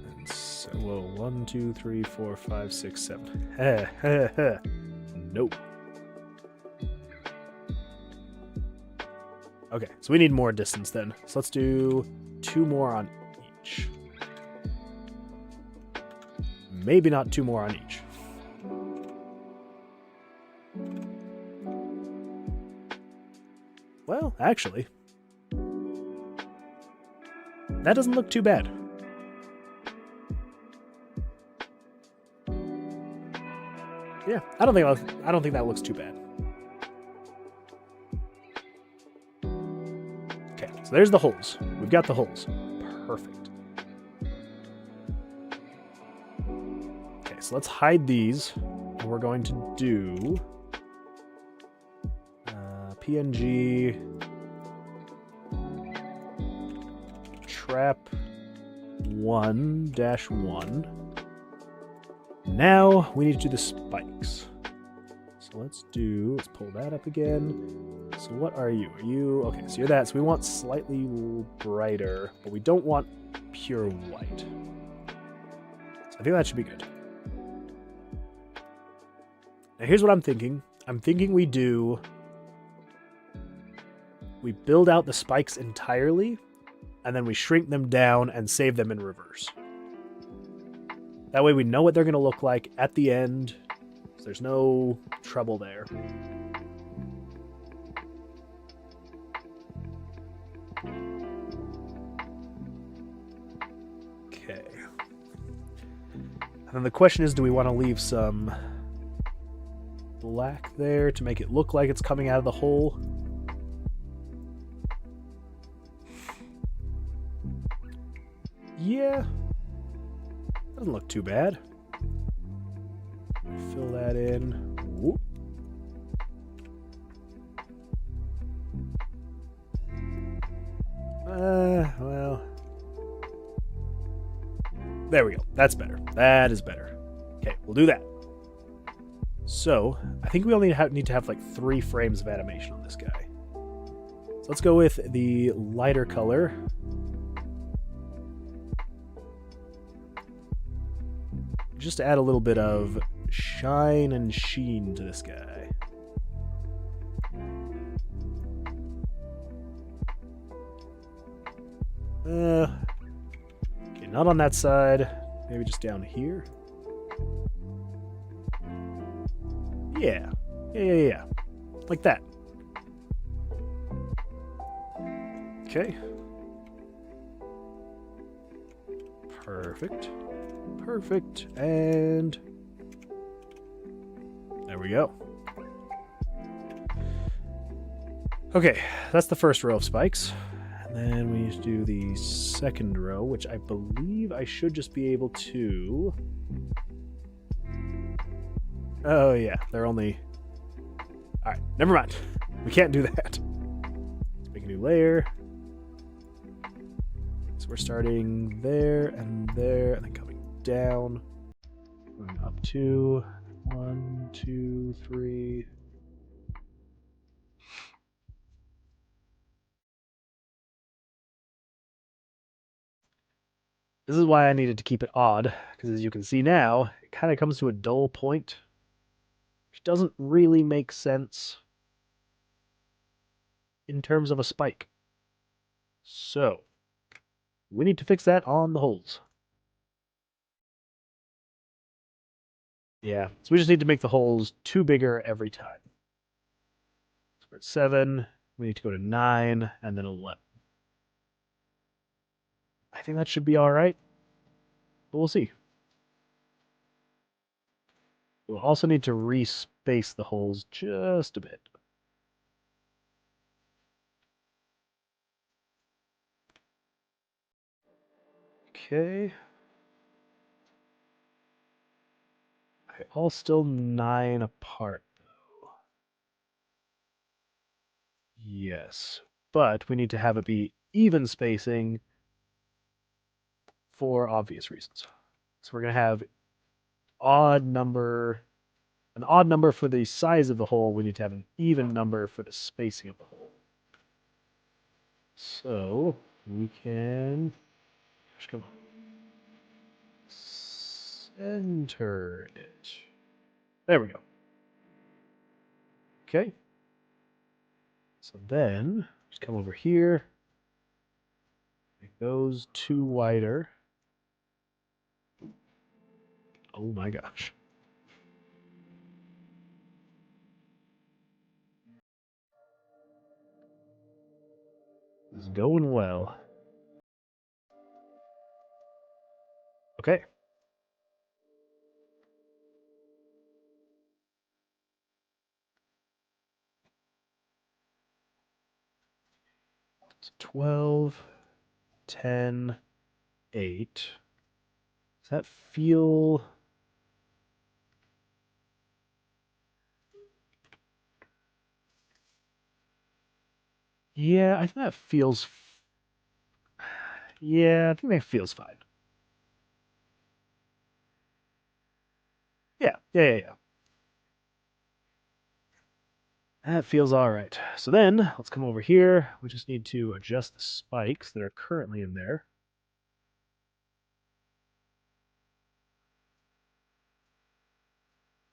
A: And so, whoa, 1, 2, 3, 4, 5, 6, 7. Nope. Okay, so we need more distance then. So let's do 2 more on each. Maybe not 2 more on each. Well, actually, that doesn't look too bad. Yeah, I don't think that looks too bad. Okay, so there's the holes. We've got the holes. Perfect. Okay, so let's hide these. And we're going to do PNG trap 1-1. Now we need to do the spikes. So let's pull that up again. So what are you? Are you, okay, so you're that. So we want slightly brighter, but we don't want pure white. So I think that should be good. Now here's what I'm thinking. I'm thinking we build out the spikes entirely, and then we shrink them down and save them in reverse. That way we know what they're going to look like at the end, so there's no trouble there. Okay. And then the question is, do we want to leave some black there to make it look like it's coming out of the hole? Yeah, doesn't look too bad. Fill that in. Whoop. Well, There we go. That's better. That is better. Okay, we'll do that. So, I think we only need to have like 3 frames of animation on this guy. So let's go with the lighter color. Just to add a little bit of shine and sheen to this guy. Okay, not on that side. Maybe just down here. Yeah. Yeah. Like that. Okay. Perfect. Perfect. And there we go. Okay, that's the first row of spikes. And then we need to do the second row, which I believe I should just be able to... Oh yeah, they're only... Alright, never mind. We can't do that. Let's make a new layer. So we're starting there, and then coming down. Going up 2. 1, 2, 3... This is why I needed to keep it odd, because as you can see now, it kind of comes to a dull point, which doesn't really make sense in terms of a spike. So, we need to fix that on the holes. Yeah, so we just need to make the holes 2 bigger every time. So we're at 7, we need to go to 9, and then 11. I think that should be alright, but we'll see. We'll also need to respace the holes just a bit. Okay. Okay, all still 9 apart, though. Yes, but we need to have it be even spacing for obvious reasons. So we're going to have an odd number for the size of the hole. We need to have an even number for the spacing of the hole. So we can, come on, center it. There we go. Okay. So then just come over here, make those 2 wider. Oh my gosh. This is going well. Okay. So 12, 10, 8. Does that feel... Yeah, I think that feels... Yeah, I think that feels fine. Yeah. That feels all right. So then, let's come over here. We just need to adjust the spikes that are currently in there.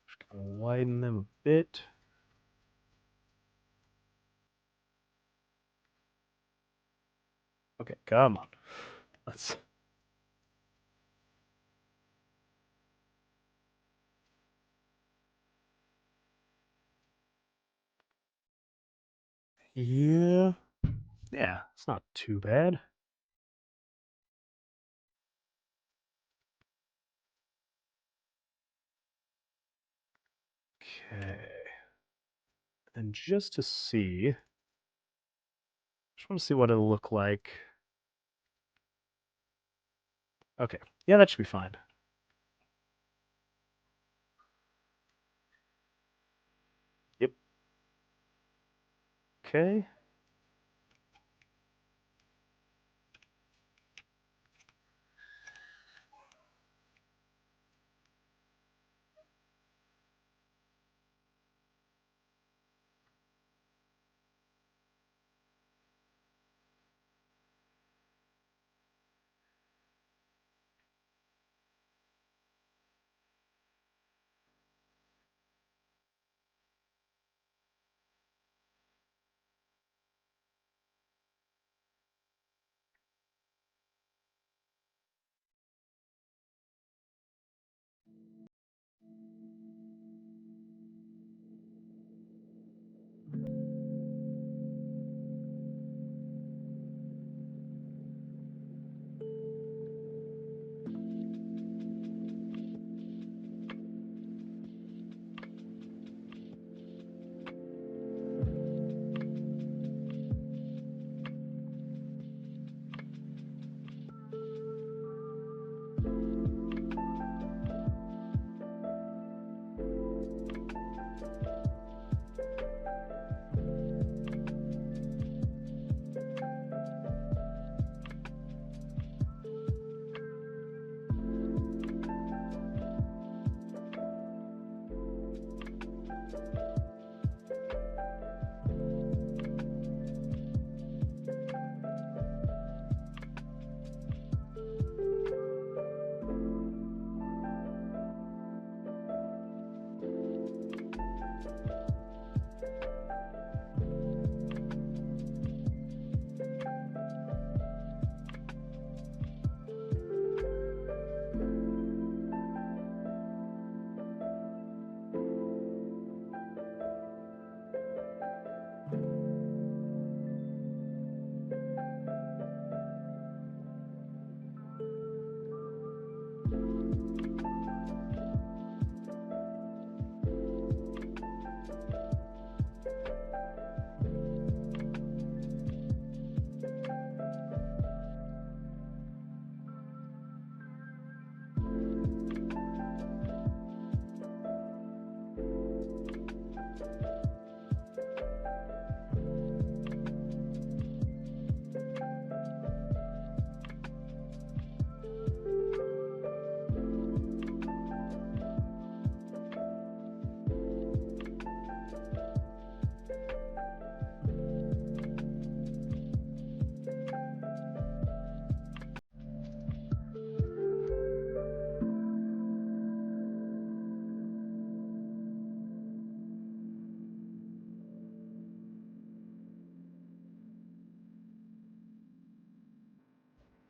A: Just kind of widen them a bit. Okay, come on. Let's... Yeah. Yeah, it's not too bad. Okay. And just to see, just want to see what it'll look like. Okay, yeah, that should be fine. Yep. Okay.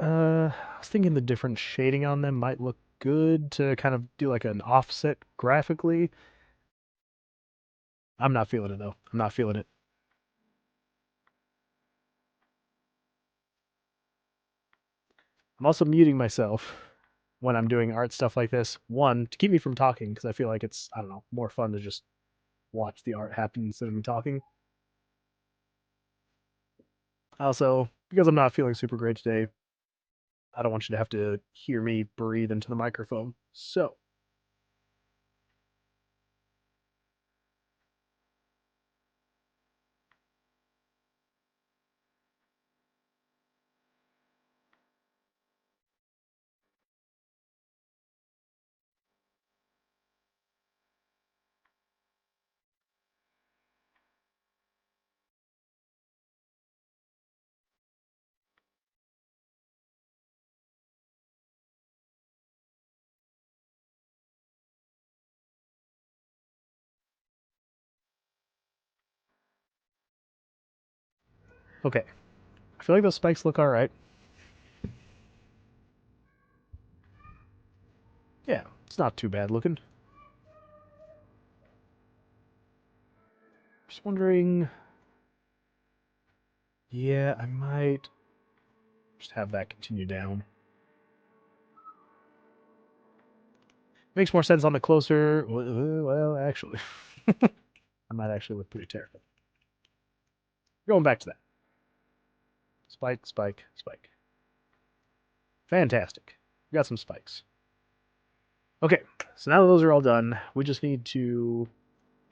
A: I was thinking the different shading on them might look good to kind of do like an offset graphically. I'm not feeling it though. I'm not feeling it. I'm also muting myself when I'm doing art stuff like this. One, to keep me from talking, because I feel like it's, I don't know, more fun to just watch the art happen instead of me talking. Also, because I'm not feeling super great today, I don't want you to have to hear me breathe into the microphone. So, okay. I feel like those spikes look alright. Yeah, it's not too bad looking. Just wondering. Yeah, I might just have that continue down. Makes more sense on the closer. Well, actually, I might actually look pretty terrible. Going back to that. Spike, spike, spike. Fantastic. We got some spikes. Okay, so now that those are all done, we just need to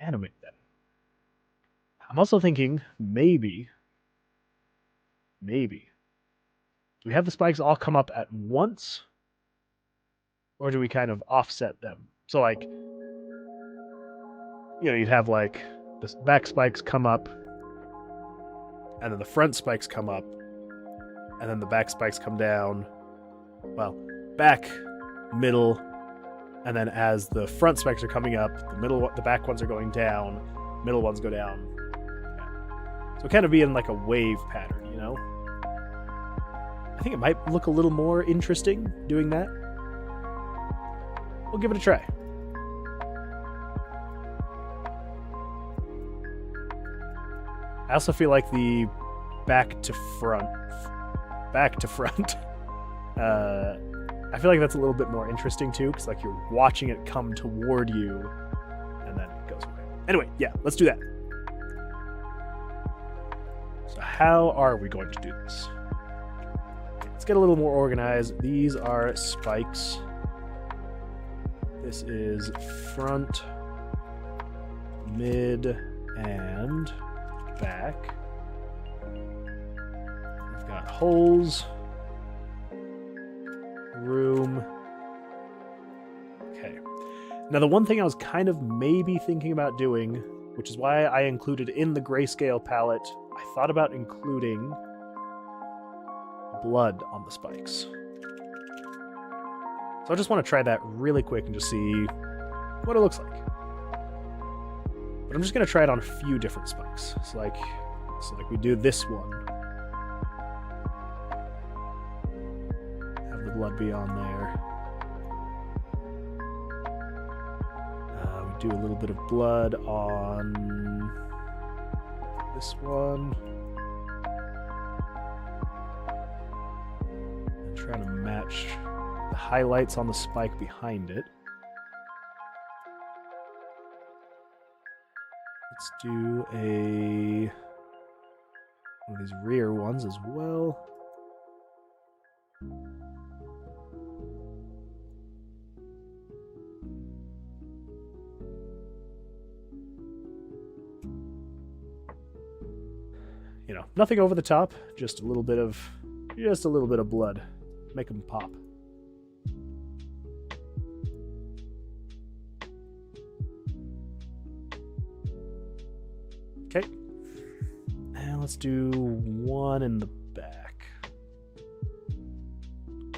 A: animate them. I'm also thinking maybe do we have the spikes all come up at once, or do we kind of offset them? So like, you'd have like the back spikes come up, and then the front spikes come up, and then the back spikes come down. Well, back, middle, and then as the front spikes are coming up, the back ones are going down, middle ones go down. Yeah. So kind of be in like a wave pattern, you know? I think it might look a little more interesting doing that. We'll give it a try. I also feel like the back to front, I feel like that's a little bit more interesting too, because like you're watching it come toward you, and then it goes away. Anyway, yeah, let's do that. So how are we going to do this? Let's get a little more organized. These are spikes. This is front, mid, and back. We've got holes, room. Okay. Now the one thing I was kind of maybe thinking about doing, which is why I included in the grayscale palette, I thought about including blood on the spikes. So I just want to try that really quick and just see what it looks like. But I'm just going to try it on a few different spikes. So like we do this one. Have the blood be on there. We do a little bit of blood on this one. And trying to match the highlights on the spike behind it. Let's do one of these rear ones as well. Nothing over the top, just a little bit of blood. Make them pop. Okay. And let's do one in the back.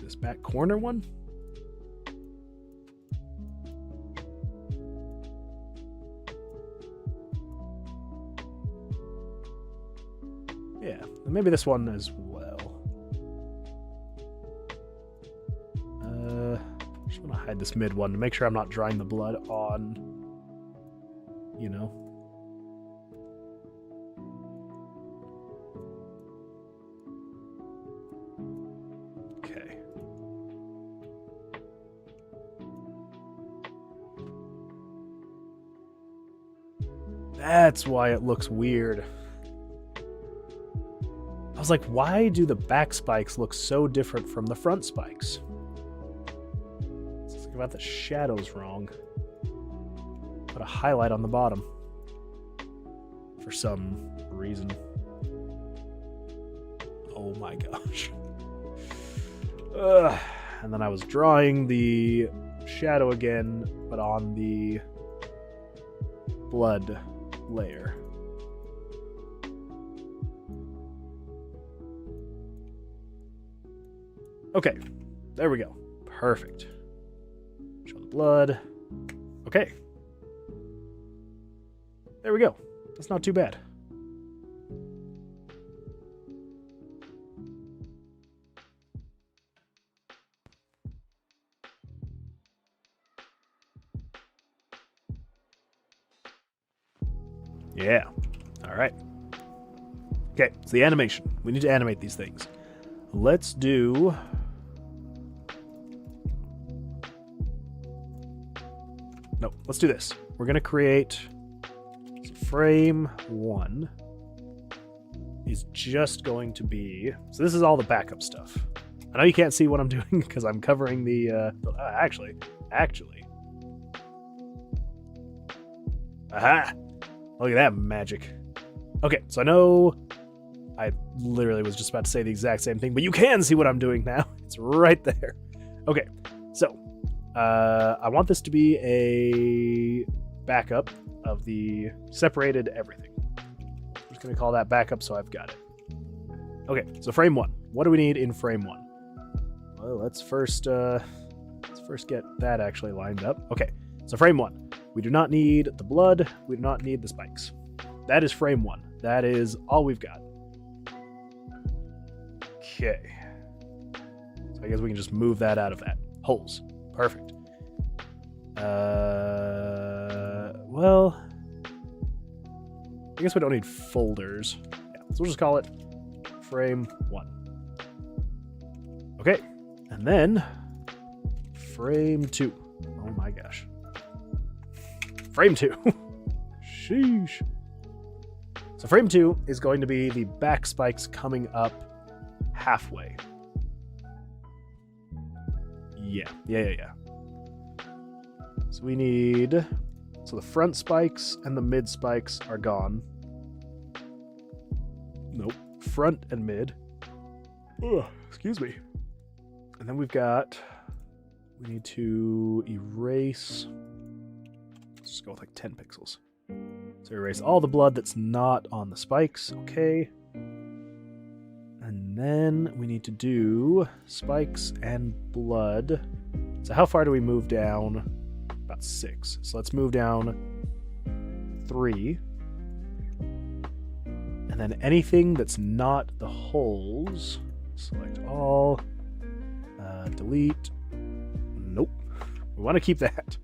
A: This back corner one. Yeah, and maybe this one as well. hide this mid one to make sure I'm not drawing the blood on, you know. Okay. That's why it looks weird. I was like, why do the back spikes look so different from the front spikes? Something about the shadows wrong. Put a highlight on the bottom for some reason. Oh my gosh. And then I was drawing the shadow again, but on the blood layer. Okay, there we go. Perfect. Show the blood. Okay. There we go. That's not too bad. Yeah. All right. Okay, it's the animation. We need to animate these things. Let's do... No, let's do this. We're going to create frame 1 is just going to be... So this is all the backup stuff. I know you can't see what I'm doing because I'm covering the... actually. Aha! Look at that magic. Okay, so I know I literally was just about to say the exact same thing, but you can see what I'm doing now. It's right there. Okay, so I want this to be a backup of the separated everything. I'm just going to call that backup so I've got it. Okay, so frame 1. What do we need in frame 1? Well, let's first get that actually lined up. Okay, so frame 1. We do not need the blood. We do not need the spikes. That is frame 1. That is all we've got. Okay. So I guess we can just move that out of that. Holes. Perfect. Well, I guess we don't need folders. Yeah, so we'll just call it frame 1. Okay. And then frame 2. Oh my gosh. Frame 2. Sheesh. So frame 2 is going to be the back spikes coming up halfway. Yeah. So we need... So the front spikes and the mid spikes are gone. Nope. Front and mid. Ugh, excuse me. And then we've got... We need to erase... Let's just go with like 10 pixels. So erase all the blood that's not on the spikes. Okay. And then we need to do spikes and blood. So how far do we move down? About 6. So let's move down 3. And then anything that's not the holes, select all, delete. Nope. We want to keep that.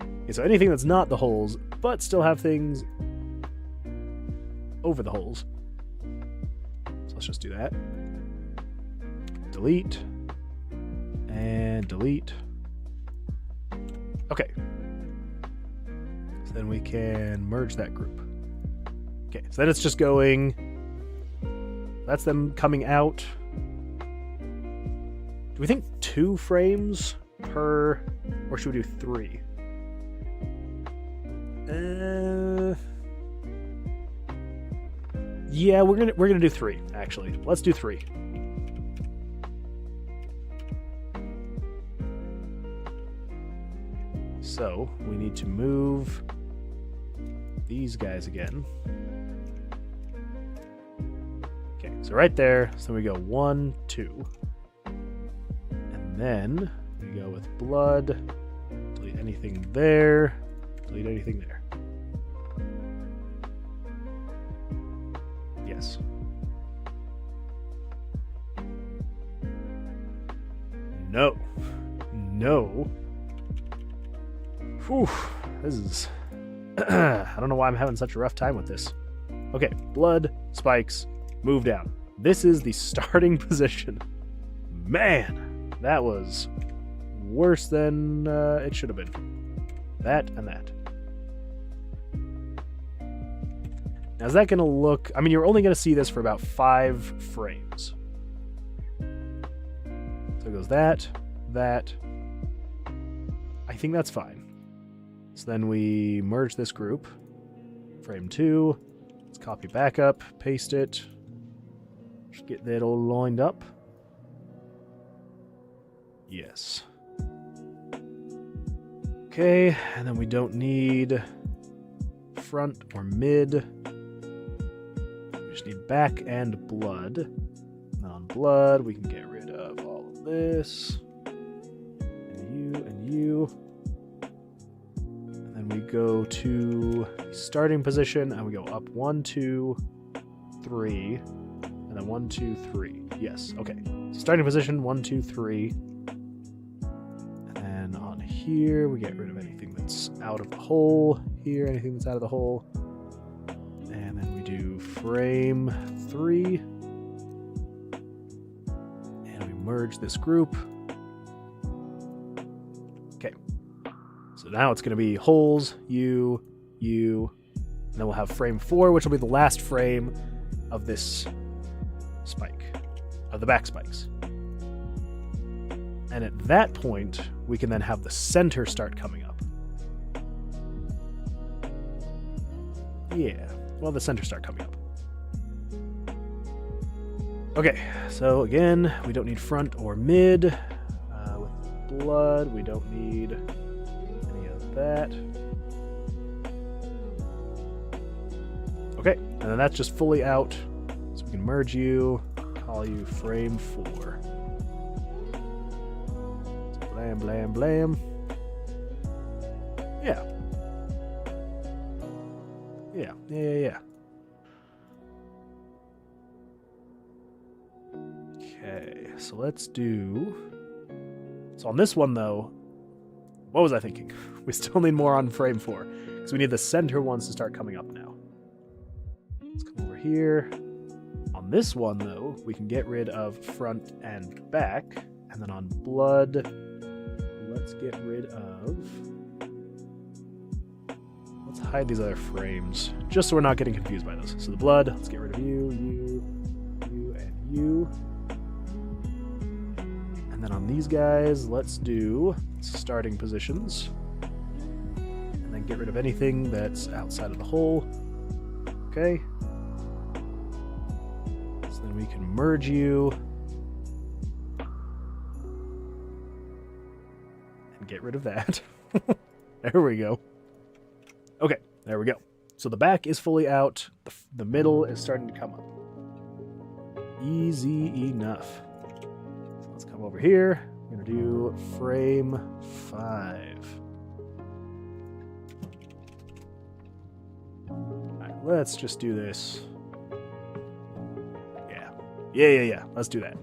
A: Okay, so anything that's not the holes, but still have things over the holes. So let's just do that. Delete. And delete. Okay. So then we can merge that group. Okay, so then it's just going... That's them coming out. Do we think 2 frames per... Or should we do 3? Yeah, we're gonna do 3, actually. Let's do 3. So we need to move these guys again. Okay, so right there. So we go 1, 2. And then we go with blood. Delete anything there. Delete anything there. Yes. No. No. Whew, this is... I don't know why I'm having such a rough time with this. Okay, blood, spikes, move down. This is the starting position. Man, that was worse than it should have been. That and that. Now, is that going to look... I mean, you're only going to see this for about 5 frames. So it goes that, that. I think that's fine. So then we merge this group. Frame 2. Let's copy back up, paste it. Just get that all lined up. Yes. Okay, and then we don't need front or mid. We just need back and blood. And on blood, we can get rid of all of this. And you. And then we go to starting position, and we go up 1, 2, 3. And then 1, 2, 3. Yes, okay. So starting position, 1, 2, 3. Here we get rid of anything that's out of the hole. Here, anything that's out of the hole. And then we do frame 3. And we merge this group. Okay. So now it's going to be holes, you, and then we'll have frame 4, which will be the last frame of this spike, of the back spikes. And at that point, we can then have the center start coming up. Yeah, well, the center start coming up. Okay, so again, we don't need front or mid. With blood, we don't need any of that. Okay, and then that's just fully out. So we can merge you, call you frame 4. Blam, blam, blam. Yeah. Yeah. Okay, so let's do... So on this one, though, what was I thinking? We still need more on frame 4, because we need the center ones to start coming up now. Let's come over here. On this one, though, we can get rid of front and back, and then on blood... Let's get rid of... Let's hide these other frames, just so we're not getting confused by those. So the blood, let's get rid of you, and you. And then on these guys, let's do starting positions. And then get rid of anything that's outside of the hole. Okay. So then we can merge you. Get rid of that. There we go. Okay, there we go. So the back is fully out. The middle is starting to come up. Easy enough. So let's come over here. We're going to do frame 5. Alright, let's just do this. Yeah. Let's do that.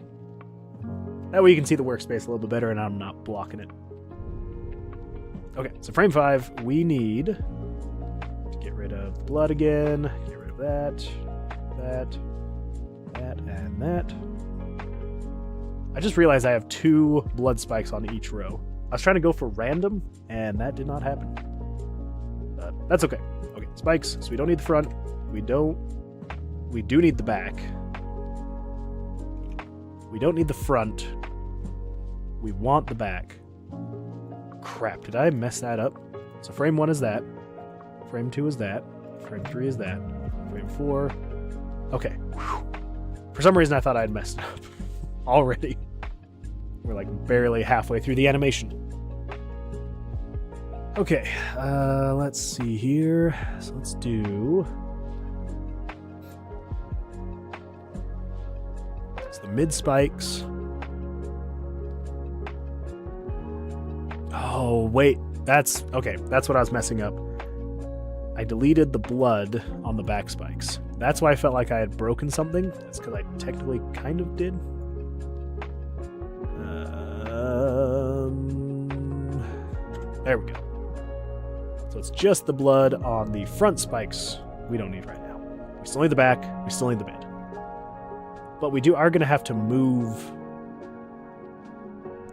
A: That way you can see the workspace a little bit better and I'm not blocking it. Okay, so frame 5, we need to get rid of the blood again, get rid of that, and that. I just realized I have 2 blood spikes on each row. I was trying to go for random, and that did not happen. That's okay. Okay, spikes, so we don't need the front. We do need the back. We don't need the front. We want the back. Crap, did I mess that up? So frame 1 is that. Frame 2 is that. Frame 3 is that. Frame 4. Okay. Whew. For some reason I thought I'd messed it up already. We're like barely halfway through the animation. Okay, let's see here. So let's do... It's the mid spikes. Oh, wait. That's... Okay, that's what I was messing up. I deleted the blood on the back spikes. That's why I felt like I had broken something. That's because I technically kind of did. There we go. So it's just the blood on the front spikes we don't need right now. We still need the back, we still need the mid. But we are going to have to move...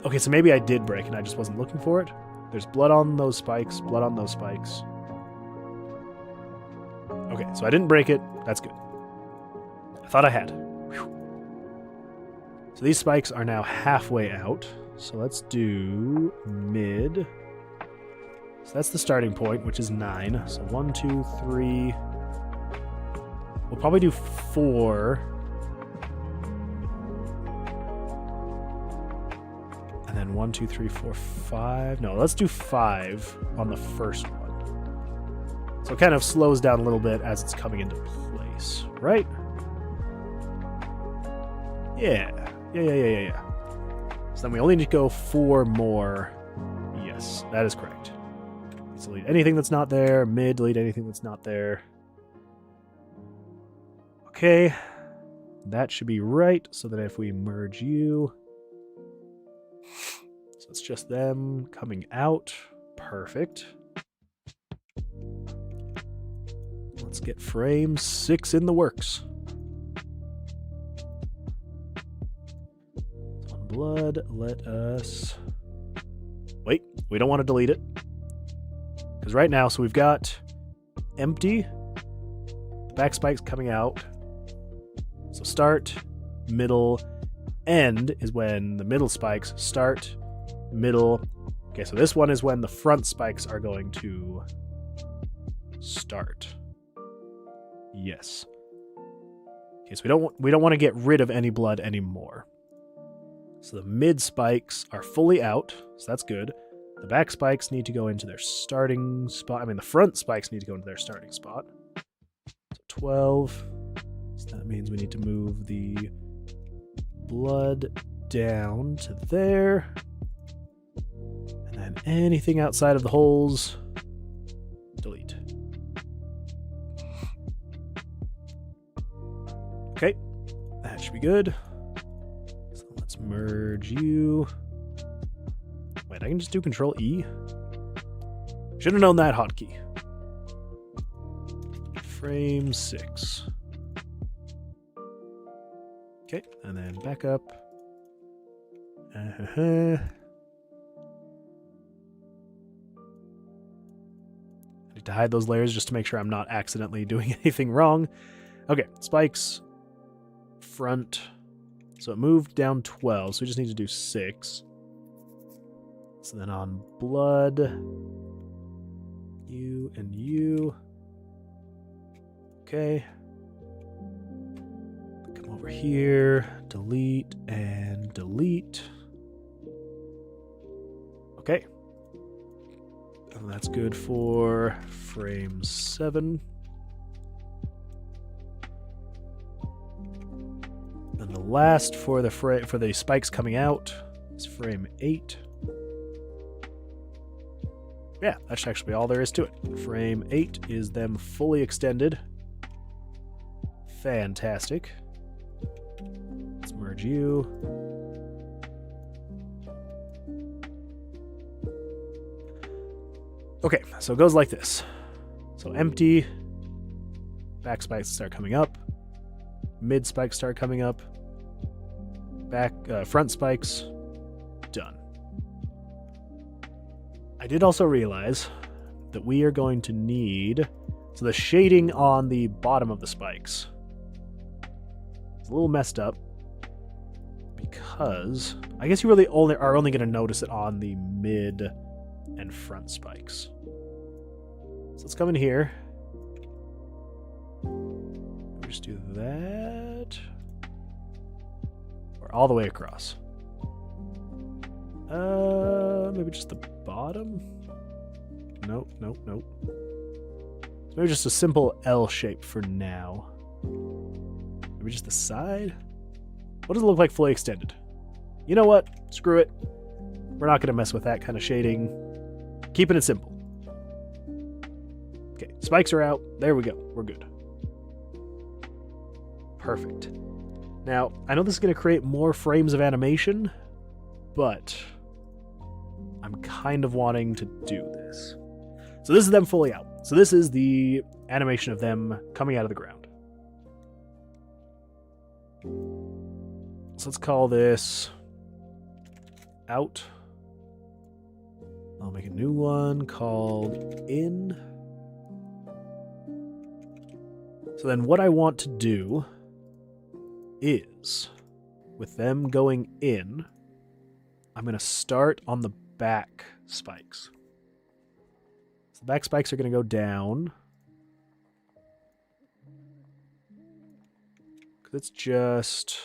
A: Okay, so maybe I did break and I just wasn't looking for it. There's blood on those spikes, blood on those spikes. Okay, so I didn't break it. That's good. I thought I had. Whew. So these spikes are now halfway out. So let's do mid. So that's the starting point, which is 9. So 1, 2, 3. We'll probably do 4. And then 1, 2, 3, 4, 5. No, let's do 5 on the first one. So it kind of slows down a little bit as it's coming into place, right? Yeah. So then we only need to go 4 more. Yes, that is correct. Let's delete anything that's not there. Mid, delete anything that's not there. Okay. That should be right, so that if we merge you... So it's just them coming out. Perfect. Let's get frame 6 in the works. On blood, let us... Wait, we don't want to delete it. Because right now, so we've got empty, back spikes coming out. So start, middle, end is when the middle spikes start, middle. Okay, so this one is when the front spikes are going to start. Yes. Okay, so we don't want to get rid of any blood anymore. So the mid spikes are fully out, so that's good. The back spikes need to go into their starting spot. I mean, the front spikes need to go into their starting spot. So 12. So that means we need to move the blood down to there. And then anything outside of the holes, delete. Okay, that should be good. So let's merge you. Wait, I can just do Control E? Should have known that hotkey. Frame 6. Okay, and then back up. I need to hide those layers just to make sure I'm not accidentally doing anything wrong. Okay, spikes, front. So it moved down 12, so we just need to do 6. So then on blood, you and you. Okay. Come over here, delete and delete. Okay. And that's good for frame 7. And the last for the spikes coming out is frame 8. Yeah, that's actually all there is to it. Frame 8 is them fully extended. Fantastic. Let's merge you. Okay, so it goes like this. So empty, back spikes start coming up, mid spikes start coming up, back front spikes, done. I did also realize that we are going to need, so the shading on the bottom of the spikes is a little messed up because I guess you really are only going to notice it on the mid and front spikes. So let's come in here. We'll just do that. Or all the way across. Maybe just the bottom? Nope. So maybe just a simple L shape for now. Maybe just the side? What does it look like fully extended? You know what? Screw it. We're not going to mess with that kind of shading. Keeping it simple. Okay, spikes are out. There we go. We're good. Perfect. Now, I know this is going to create more frames of animation, but I'm kind of wanting to do this. So So this is them fully out. So this is the animation of them coming out of the ground. So let's call this out. I'll make a new one called in. So then what I want to do is, with them going in, I'm going to start on the back spikes. So the back spikes are going to go down. Because it's just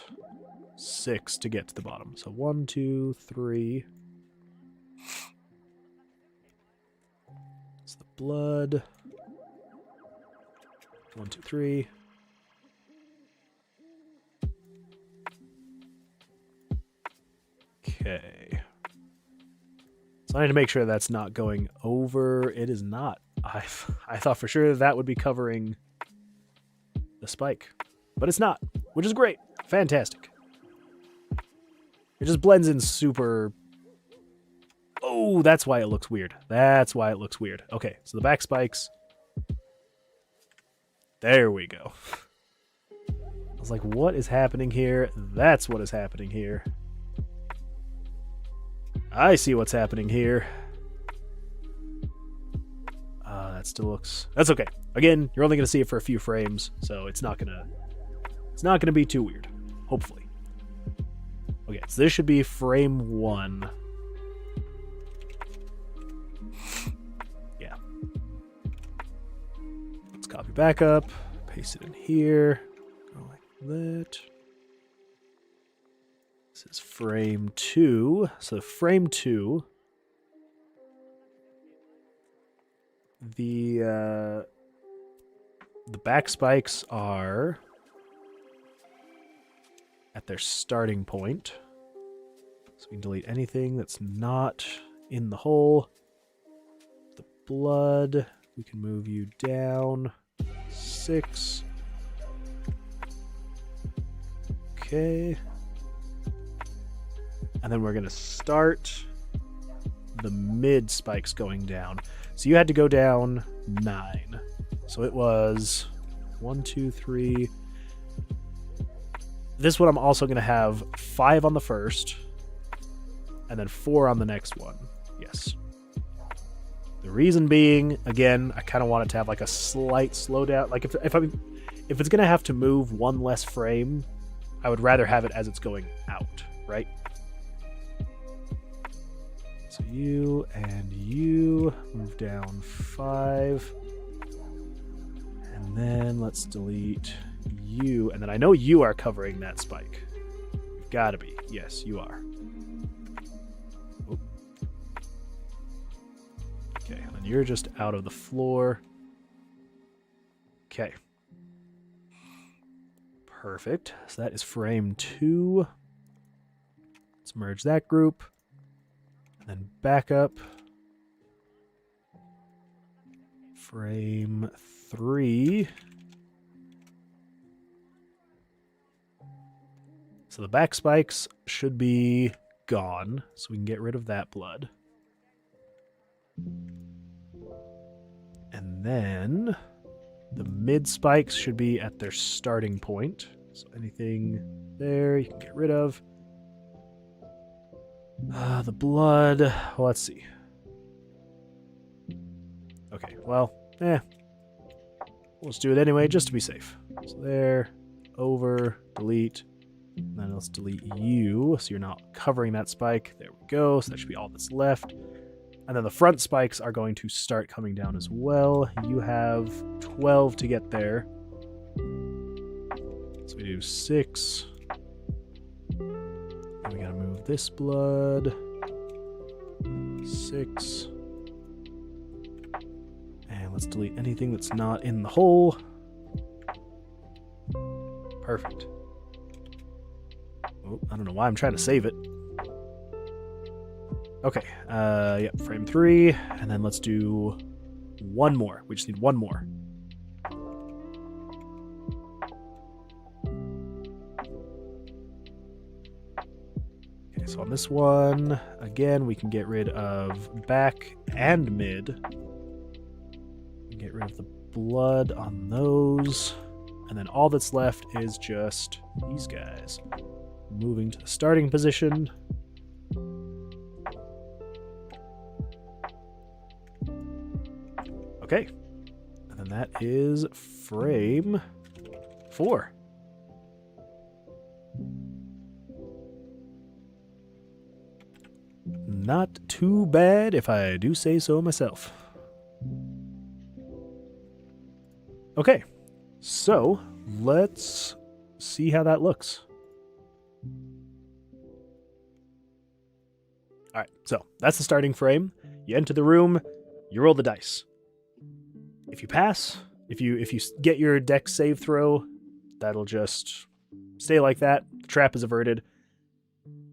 A: 6 to get to the bottom. So 1, 2, 3. It's the blood. 1, 2, 3. Okay. So I need to make sure that's not going over. It is not. I thought for sure that would be covering the spike. But it's not, which is great. Fantastic. It just blends in super... Oh, that's why it looks weird. That's why it looks weird. Okay, so the back spikes. There we go. I was like, what is happening here? That's what is happening here. I see what's happening here. That still looks... That's okay. Again, you're only going to see it for a few frames, so it's not gonna be too weird. Hopefully. Okay, so this should be frame 1. Yeah. Let's copy back up. Paste it in here. Go like that. This is frame 2. So frame 2. The back spikes are at their starting point. So we can delete anything that's not in the hole. The blood, we can move you down 6. Okay. And then we're going to start the mid spikes going down. So you had to go down 9. So it was 1, 2, 3. This one I'm also going to have 5 on the first, and then 4 on the next one. Yes. The reason being, again, I kind of want it to have like a slight slowdown. Like if it's going to have to move one less frame, I would rather have it as it's going out, right? So you and you move down 5. And then let's delete you. And then I know you are covering that spike. You've got to be. Yes, you are. Oop. Okay, and then you're just out of the floor. Okay. Perfect. So that is frame 2. Let's merge that group. And then back up. Frame 3. So the back spikes should be gone, so we can get rid of that blood. And then the mid spikes should be at their starting point. So anything there you can get rid of. The blood, well, let's see. Okay, well, let's do it anyway, just to be safe. So there, over, delete, and then let's delete you, so you're not covering that spike. There we go, so that should be all that's left. And then the front spikes are going to start coming down as well. You have 12 to get there. So we do 6. And we gotta move this blood. 6. And let's delete anything that's not in the hole. Perfect. Oh, I don't know why I'm trying to save it. Okay, yep, frame 3, and then let's do one more. We just need one more. Okay, so on this one, again, we can get rid of back and mid. rid of the blood on those. And then all that's left is just these guys. Moving to the starting position. Okay. And then that is frame 4. Not too bad, if I do say so myself. Okay, so let's see how that looks. All right, so that's the starting frame. You enter the room, you roll the dice. If you pass, if you get your dex save throw, that'll just stay like that. The trap is averted.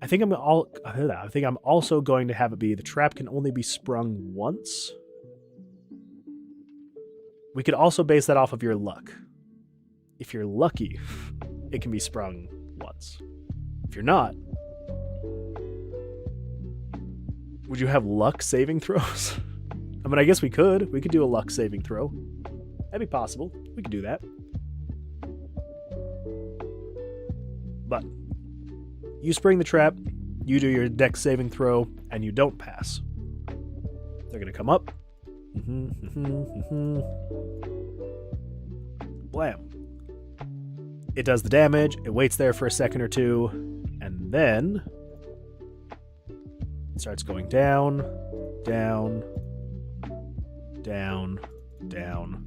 A: I think I'm also going to have it be the trap can only be sprung once. We could also base that off of your luck. If you're lucky, it can be sprung once. If you're not, would you have luck saving throws? I mean, I guess we could. We could do a luck saving throw. That'd be possible. We could do that. But you spring the trap, you do your dex saving throw, and you don't pass. They're going to come up. Blam. It does the damage, it waits there for a second or two, and then it starts going down, down, down, down.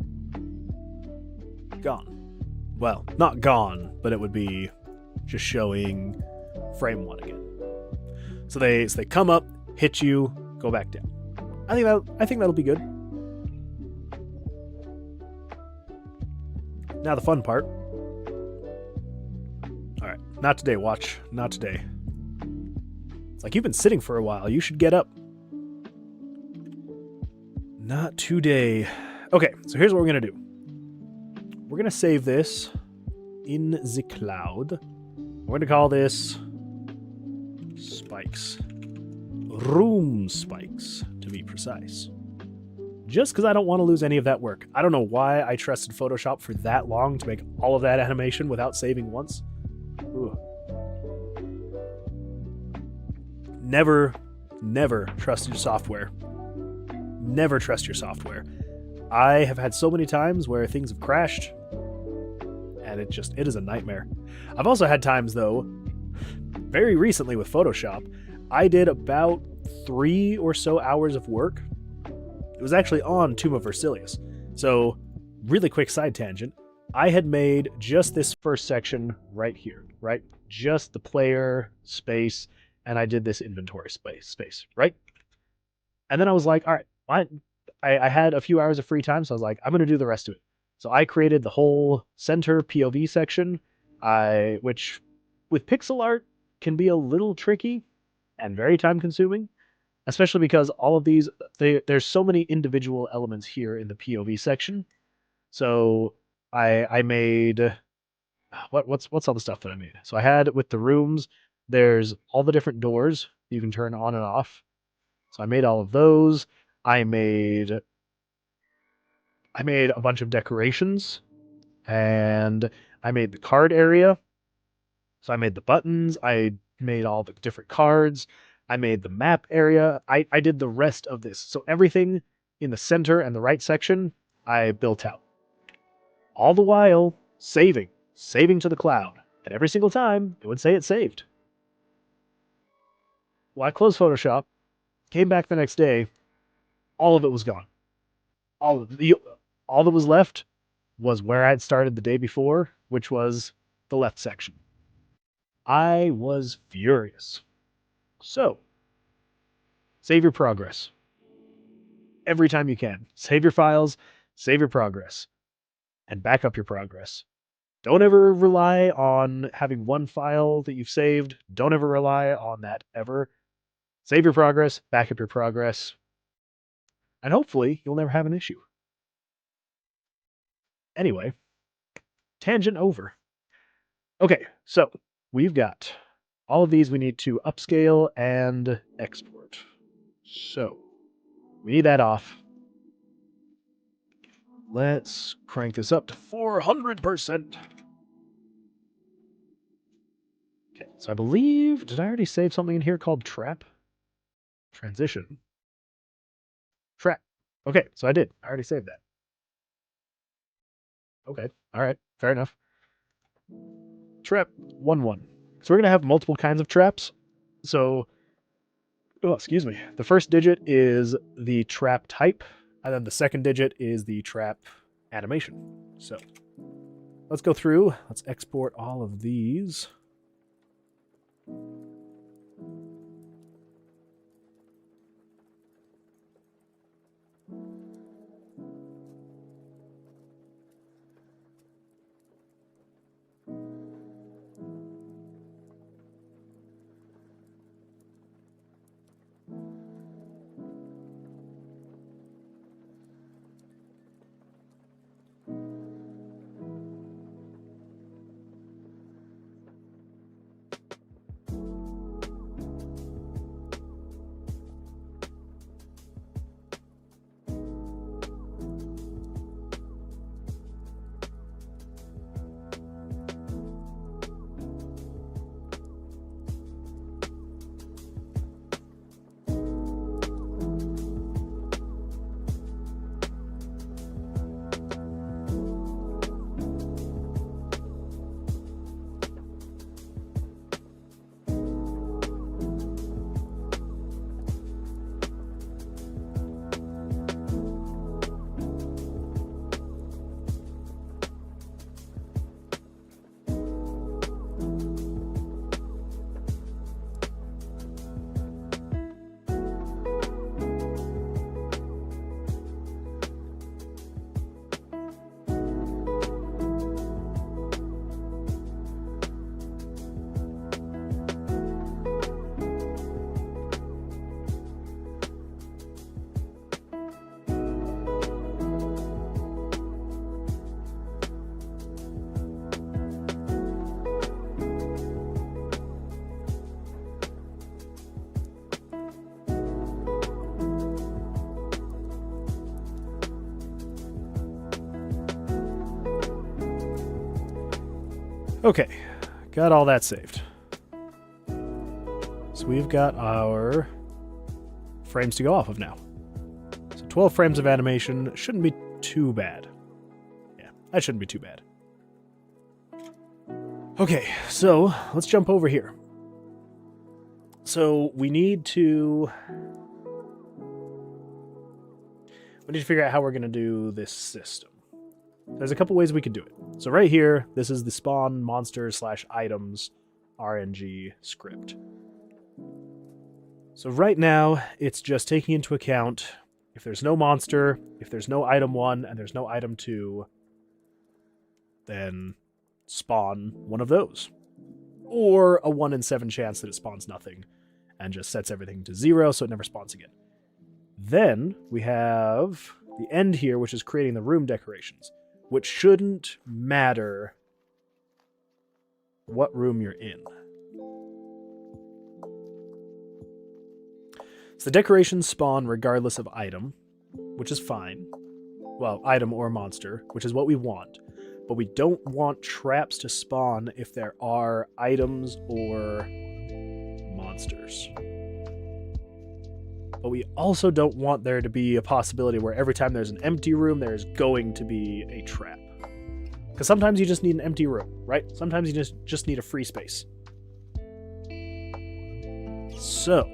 A: Gone. Well, not gone, but it would be just showing frame 1 again. So they come up, hit you, go back down. I think that'll be good. Now the fun part. All right, not today, watch. Not today. It's like you've been sitting for a while. You should get up. Not today. Okay, so here's what we're gonna do. We're gonna save this in the cloud. We're gonna call this spikes. Room spikes, to be precise. Just because I don't want to lose any of that work. I don't know why I trusted Photoshop for that long to make all of that animation without saving once. Ooh. Never trust your software. Never trust your software. I have had so many times where things have crashed, and it is a nightmare. I've also had times, though, very recently with Photoshop, I did about 3 or so hours of work. It was actually on Tomb of Versilius. So, really quick side tangent. I had made just this first section right here, right? Just the player space, and I did this inventory space, right? And then I was like, all right, I had a few hours of free time, so I was like, I'm going to do the rest of it. So I created the whole center POV section, which with pixel art can be a little tricky and very time consuming. Especially because all of these, there's so many individual elements here in the POV section. So I made, what's all the stuff that I made? So I had with the rooms, there's all the different doors you can turn on and off. So I made all of those. I made a bunch of decorations, and I made the card area. So I made the buttons. I made all the different cards. I made the map area. I did the rest of this. So everything in the center and the right section, I built out. All the while, saving to the cloud. And every single time, it would say it saved. Well, I closed Photoshop, came back the next day, all of it was gone. All that was left was where I had started the day before, which was the left section. I was furious. So, save your progress. Every time you can. Save your files, save your progress, and back up your progress. Don't ever rely on having one file that you've saved. Don't ever rely on that ever. Save your progress, back up your progress, and hopefully you'll never have an issue. Anyway, tangent over. Okay, so we've got all of these we need to upscale and export. So we need that off. let's crank this up to 400%. Okay, so I believe, did I already save something in here called trap? Transition. Trap. Okay, so I did. I already saved that. Okay, all right, fair enough. Trap 1-1. So we're going to have multiple kinds of traps. So, oh, excuse me. The first digit is the trap type, and then the second digit is the trap animation. So, let's go through. Let's export all of these. Okay, got all that saved. So we've got our frames to go off of now. So 12 frames of animation shouldn't be too bad. Yeah, that shouldn't be too bad. Okay, so let's jump over here. So we need to figure out how we're going to do this system. There's a couple ways we could do it. So right here, this is the spawn monsters / items RNG script. So right now, it's just taking into account if there's no monster, if there's no item 1, and there's no item 2, then spawn one of those. Or a 1 in 7 chance that it spawns nothing and just sets everything to 0 so it never spawns again. Then we have the end here, which is creating the room decorations, which shouldn't matter what room you're in. So the decorations spawn regardless of item, which is fine. Well, item or monster, which is what we want. But we don't want traps to spawn if there are items or monsters. But we also don't want there to be a possibility where every time there's an empty room, there's going to be a trap. Because sometimes you just need an empty room, right? Sometimes you just need a free space. So,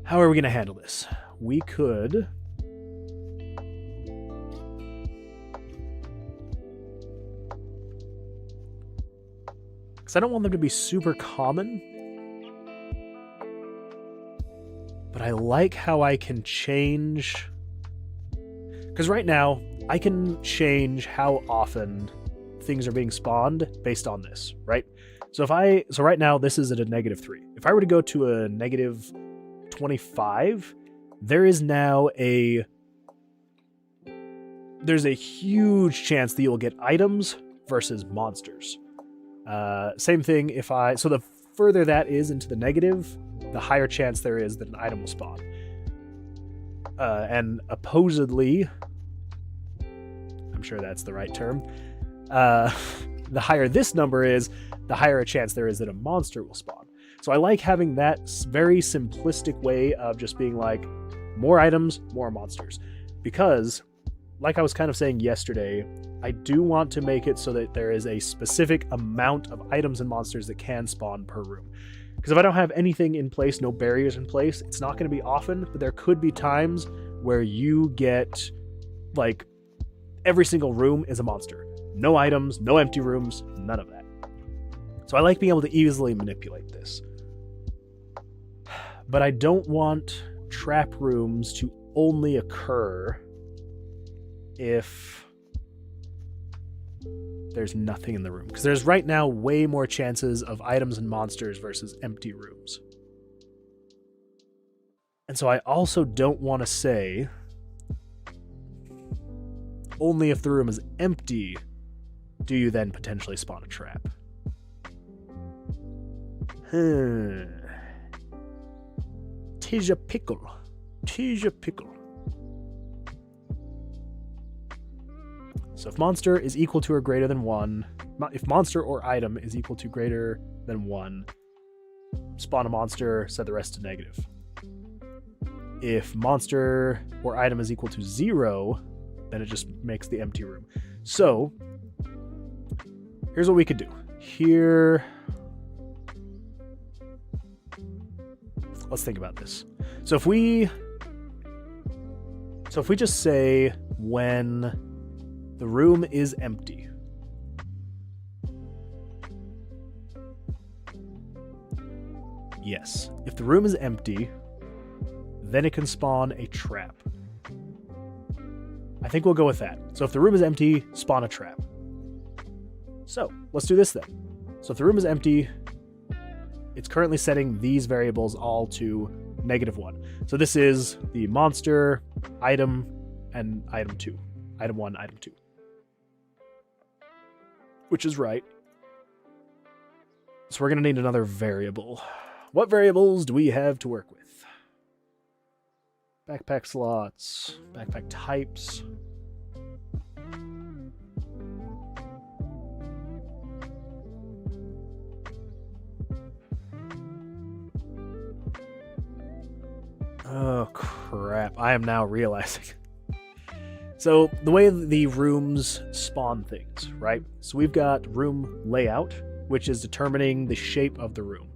A: how are we going to handle this? We could... because I don't want them to be super common. But I like how I can change... because right now, I can change how often things are being spawned based on this, right? So right now, this is at a -3. If I were to go to a -25, there is now there's a huge chance that you'll get items versus monsters. Same thing so the further that is into the negative, the higher chance there is that an item will spawn. And supposedly, I'm sure that's the right term, the higher this number is, the higher a chance there is that a monster will spawn. So I like having that very simplistic way of just being like, more items, more monsters. Because, like I was kind of saying yesterday, I do want to make it so that there is a specific amount of items and monsters that can spawn per room. Because if I don't have anything in place, no barriers in place, it's not going to be often, but there could be times where you get, like, every single room is a monster. No items, no empty rooms, none of that. So I like being able to easily manipulate this. But I don't want trap rooms to only occur if there's nothing in the room. Because there's right now way more chances of items and monsters versus empty rooms. And so I also don't want to say only if the room is empty do you then potentially spawn a trap. Tis a pickle. Tis a pickle. So if monster is equal to or greater than 1, if monster or item is equal to greater than 1, spawn a monster, set the rest to negative. If monster or item is equal to 0, then it just makes the empty room. So here's what we could do. Here, let's think about this. So if we just say when the room is empty, yes, if the room is empty, then it can spawn a trap. I think we'll go with that. So if the room is empty, spawn a trap. So let's do this then. So if the room is empty, it's currently setting these variables all to -1. So this is the monster, item, and item 2. Item 1, item 2. Which is right. So we're going to need another variable. What variables do we have to work with? Backpack slots, backpack types. Oh, crap. I am now realizing. So, the way the rooms spawn things, right? So we've got room layout, which is determining the shape of the room.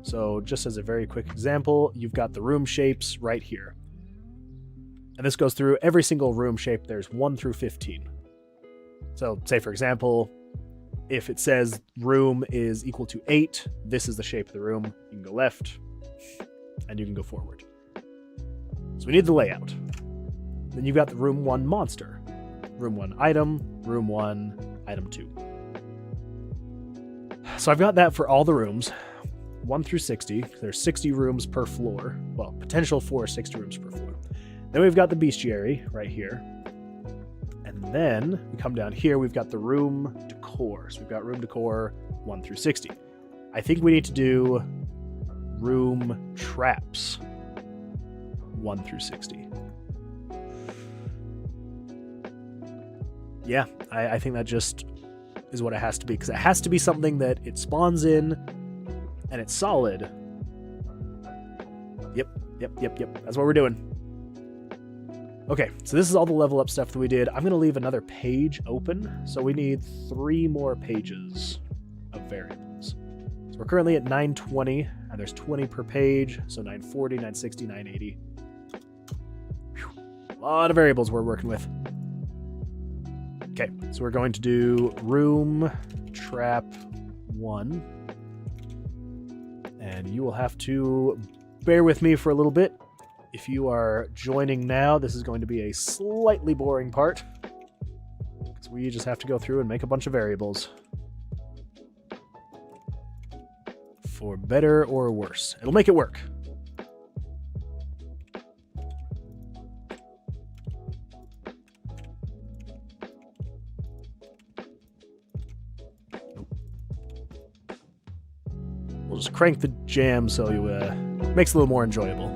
A: So, just as a very quick example, you've got the room shapes right here. And this goes through every single room shape. There's 1 through 15. So, say for example, if it says room is equal to 8, this is the shape of the room. You can go left, and you can go forward. So we need the layout. Then you've got the room 1 monster, room 1 item, room 1 item 2. So I've got that for all the rooms, 1 through 60. There's 60 rooms per floor. Well, potential for 60 rooms per floor. Then we've got the bestiary right here. And then we come down here, we've got the room decor. So we've got room decor 1 through 60. I think we need to do room traps 1 through 60. Yeah, I think that just is what it has to be, because it has to be something that it spawns in and it's solid. Yep. That's what we're doing. Okay, so this is all the level up stuff that we did. I'm going to leave another page open, so we need 3 more pages of variables. So we're currently at 920, and there's 20 per page, so 940, 960, 980. Whew. A lot of variables we're working with. Okay, so we're going to do room trap 1. And you will have to bear with me for a little bit. If you are joining now, this is going to be a slightly boring part, because we just have to go through and make a bunch of variables. For better or worse. It'll make it work. We'll just crank the jam so you makes it a little more enjoyable.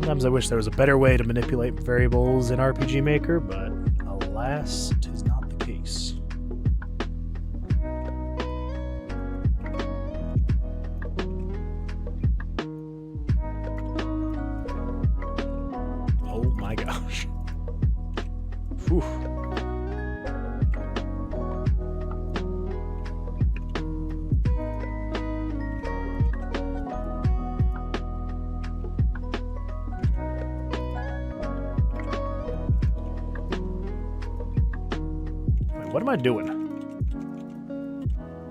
A: Sometimes I wish there was a better way to manipulate variables in RPG Maker, but alas, it is not the case. Oh my gosh. Whew. What am I doing?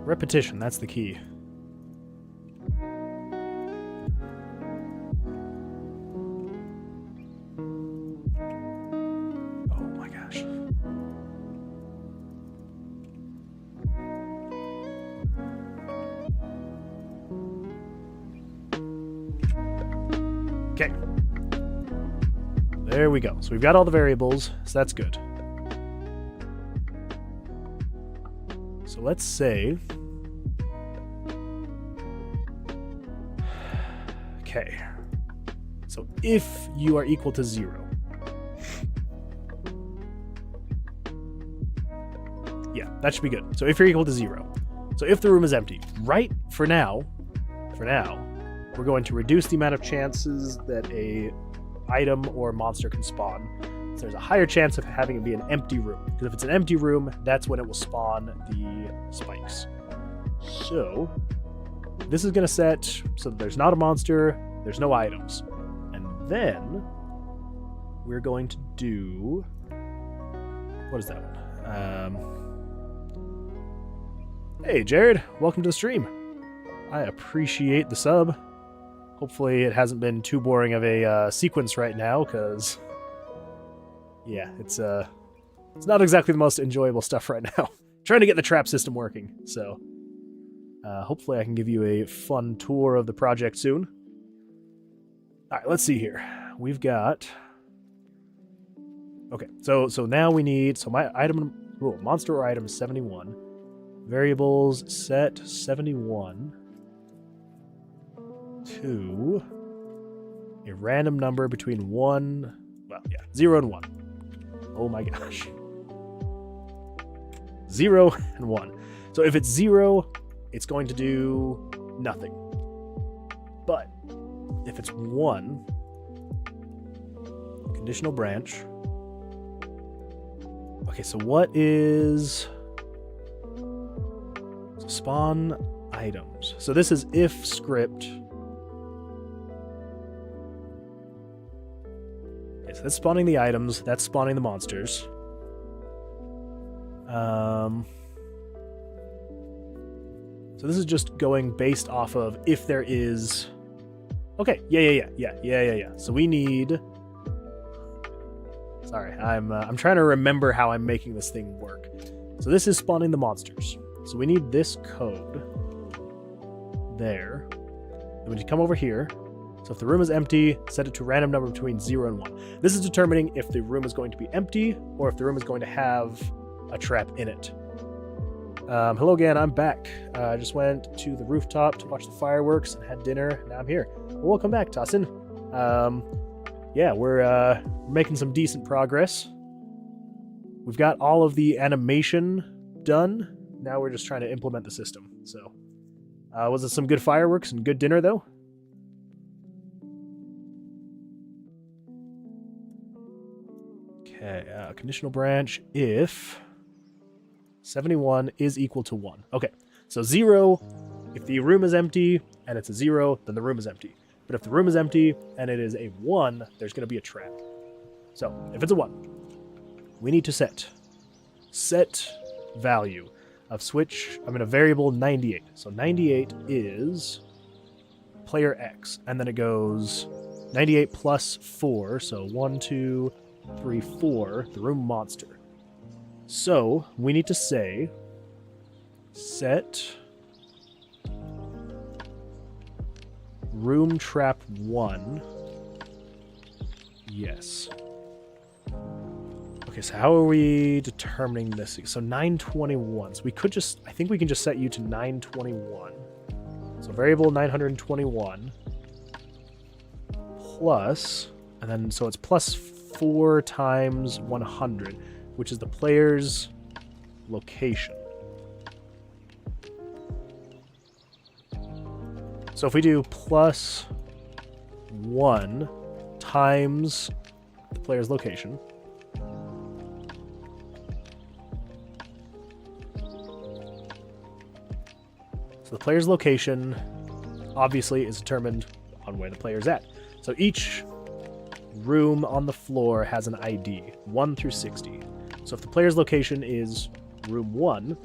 A: Repetition, that's the key. Oh my gosh. Okay. There we go. So we've got all the variables, so that's good. So let's say, okay, so if you are equal to 0, yeah, that should be good. So if you're equal to 0, so if the room is empty, right, for now, we're going to reduce the amount of chances that a item or monster can spawn. So there's a higher chance of having it be an empty room, because if it's an empty room, that's when it will spawn the spikes. So this is going to set so that there's not a monster, there's no items. And then we're going to do, what is that one? Hey Jared, welcome to the stream. I appreciate the sub. Hopefully it hasn't been too boring of a sequence right now, because yeah, it's not exactly the most enjoyable stuff right now. Trying to get the trap system working, so hopefully I can give you a fun tour of the project soon. All right, let's see here. We've got, okay, so now we need, so my item, monster or item is 71. Variables set 71 to a random number between 0 and 1. Oh my gosh. 0 and 1. So if it's 0, it's going to do nothing. But if it's 1, conditional branch. Okay, so what is, so spawn items. So this is if script. So that's spawning the items, that's spawning the monsters. So this is just going based off of if there is. Okay, yeah. So we need. Sorry, I'm trying to remember how I'm making this thing work. So this is spawning the monsters. So we need this code there. And when you come over here. So if the room is empty, set it to a random number between 0 and 1. This is determining if the room is going to be empty or if the room is going to have a trap in it. Hello again, I'm back. I just went to the rooftop to watch the fireworks and had dinner. Now I'm here. Well, welcome back, Tassin. Yeah, we're making some decent progress. We've got all of the animation done. Now we're just trying to implement the system. So, was it some good fireworks and good dinner, though? Okay, conditional branch if 71 is equal to 1. Okay, so 0, if the room is empty and it's a 0, then the room is empty. But if the room is empty and it is a 1, there's going to be a trap. So, if it's a 1, we need to set value of switch, a variable 98. So 98 is player X, and then it goes 98 plus 4, so 1, 2, 3, 4, the room monster. So we need to say set room trap 1. Yes. Okay, so how are we determining this? So 921. So we could just, I think we can just set you to 921. So variable 921 plus And then, so it's plus 4 times 100, which is the player's location. So if we do plus 1 times the player's location, so the player's location obviously is determined on where the player's at. So each room on the floor has an ID, 1 through 60. So if the player's location is room 1,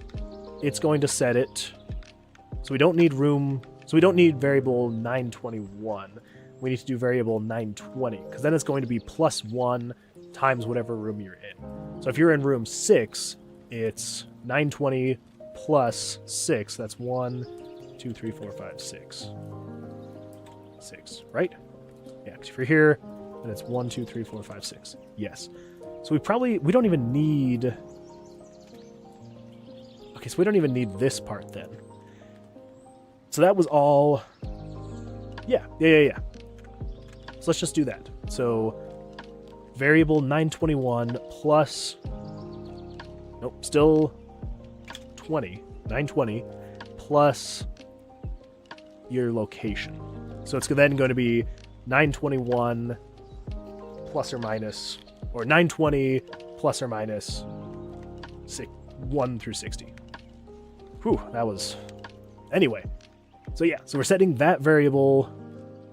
A: it's going to set it. So we don't need variable 921. We need to do variable 920, because then it's going to be plus 1 times whatever room you're in. So if you're in room 6, it's 920 plus 6. That's 1, 2, 3, 4, 5, 6. 6, right? Yeah, because if you're here, then it's 1, 2, 3, 4, 5, 6. Yes. So we don't even need... Okay, so we don't even need this part then. So that was all... Yeah. So let's just do that. So variable 921 plus... Nope, still 20. 920 plus your location. So it's then going to be 921 plus or minus... Or 920 plus or minus 1 through 60. Whew, that was... Anyway. So yeah, so we're setting that variable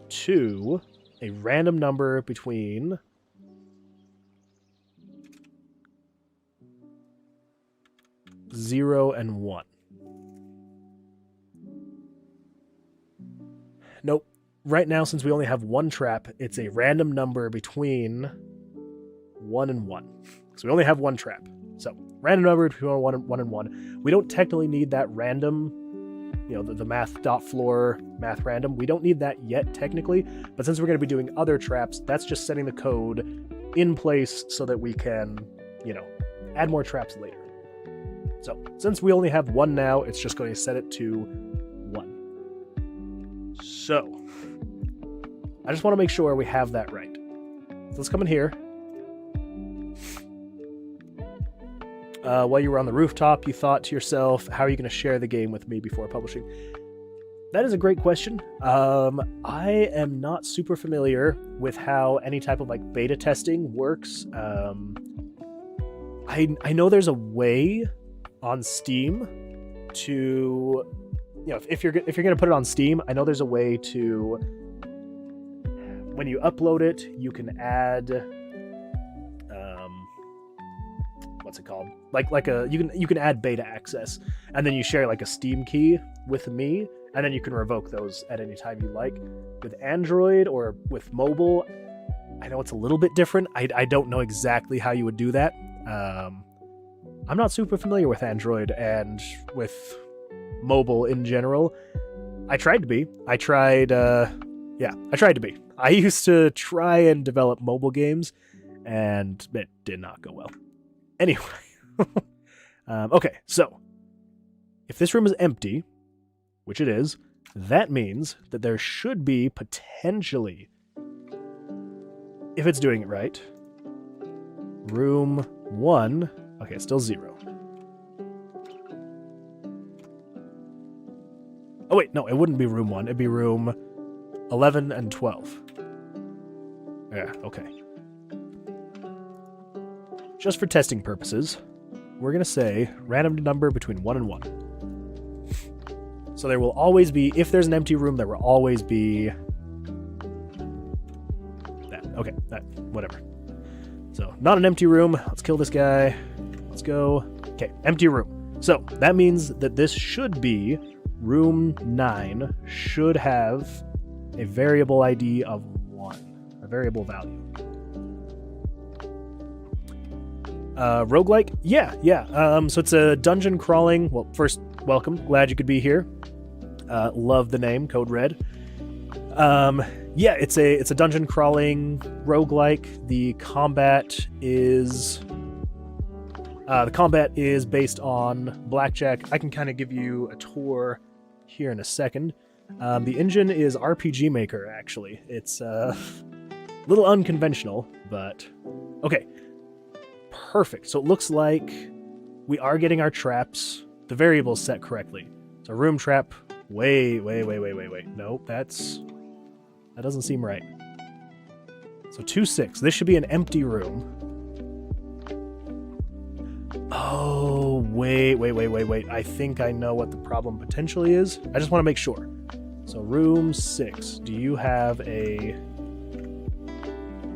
A: to a random number between 0 and 1. Nope. Right now, since we only have one trap, it's a random number between 1 and 1. So we only have one trap. So random number between 1 and 1. We don't technically need that random, the math.floor math random. We don't need that yet technically, but since we're going to be doing other traps, that's just setting the code in place so that we can, add more traps later. So since we only have one now, it's just going to set it to 1. So I just want to make sure we have that right. So let's come in here. While you were on the rooftop, you thought to yourself, how are you going to share the game with me before publishing? That is a great question. I am not super familiar with how any type of beta testing works. I know there's a way on Steam to, if you're going to put it on Steam, I know there's a way to, when you upload it, you can add... what's it called? You can add beta access, and then you share a Steam key with me, and then you can revoke those at any time you like. With Android or with mobile, I know it's a little bit different. I don't know exactly how you would do that. I'm not super familiar with Android and with mobile in general. I tried to be. I tried to be. I used to try and develop mobile games, and it did not go well. Anyway, okay, so if this room is empty, which it is, that means that there should be potentially, if it's doing it right, room 1, okay, it's still 0. Oh wait, no, it wouldn't be room 1, it'd be room 11 and 12. Yeah, okay. Just for testing purposes, we're going to say random number between 1 and 1. So there will always be, if there's an empty room, there will always be that. Okay, that, whatever. So not an empty room. Let's kill this guy. Let's go. Okay, empty room. So that means that this should be room 9 should have a variable ID of 1, a variable value. Roguelike? Yeah. So it's a dungeon crawling. Well, first, welcome. Glad you could be here. Love the name, Code Red. Yeah, it's a dungeon crawling roguelike. The combat is based on Blackjack. I can kind of give you a tour here in a second. The engine is RPG Maker, actually. It's A little unconventional, but okay. Perfect. So it looks like we are getting our traps, the variables set correctly. So room trap, wait. No, that doesn't seem right. So 2-6. This should be an empty room. Oh, wait. I think I know what the problem potentially is. I just want to make sure. So room 6. Do you have a...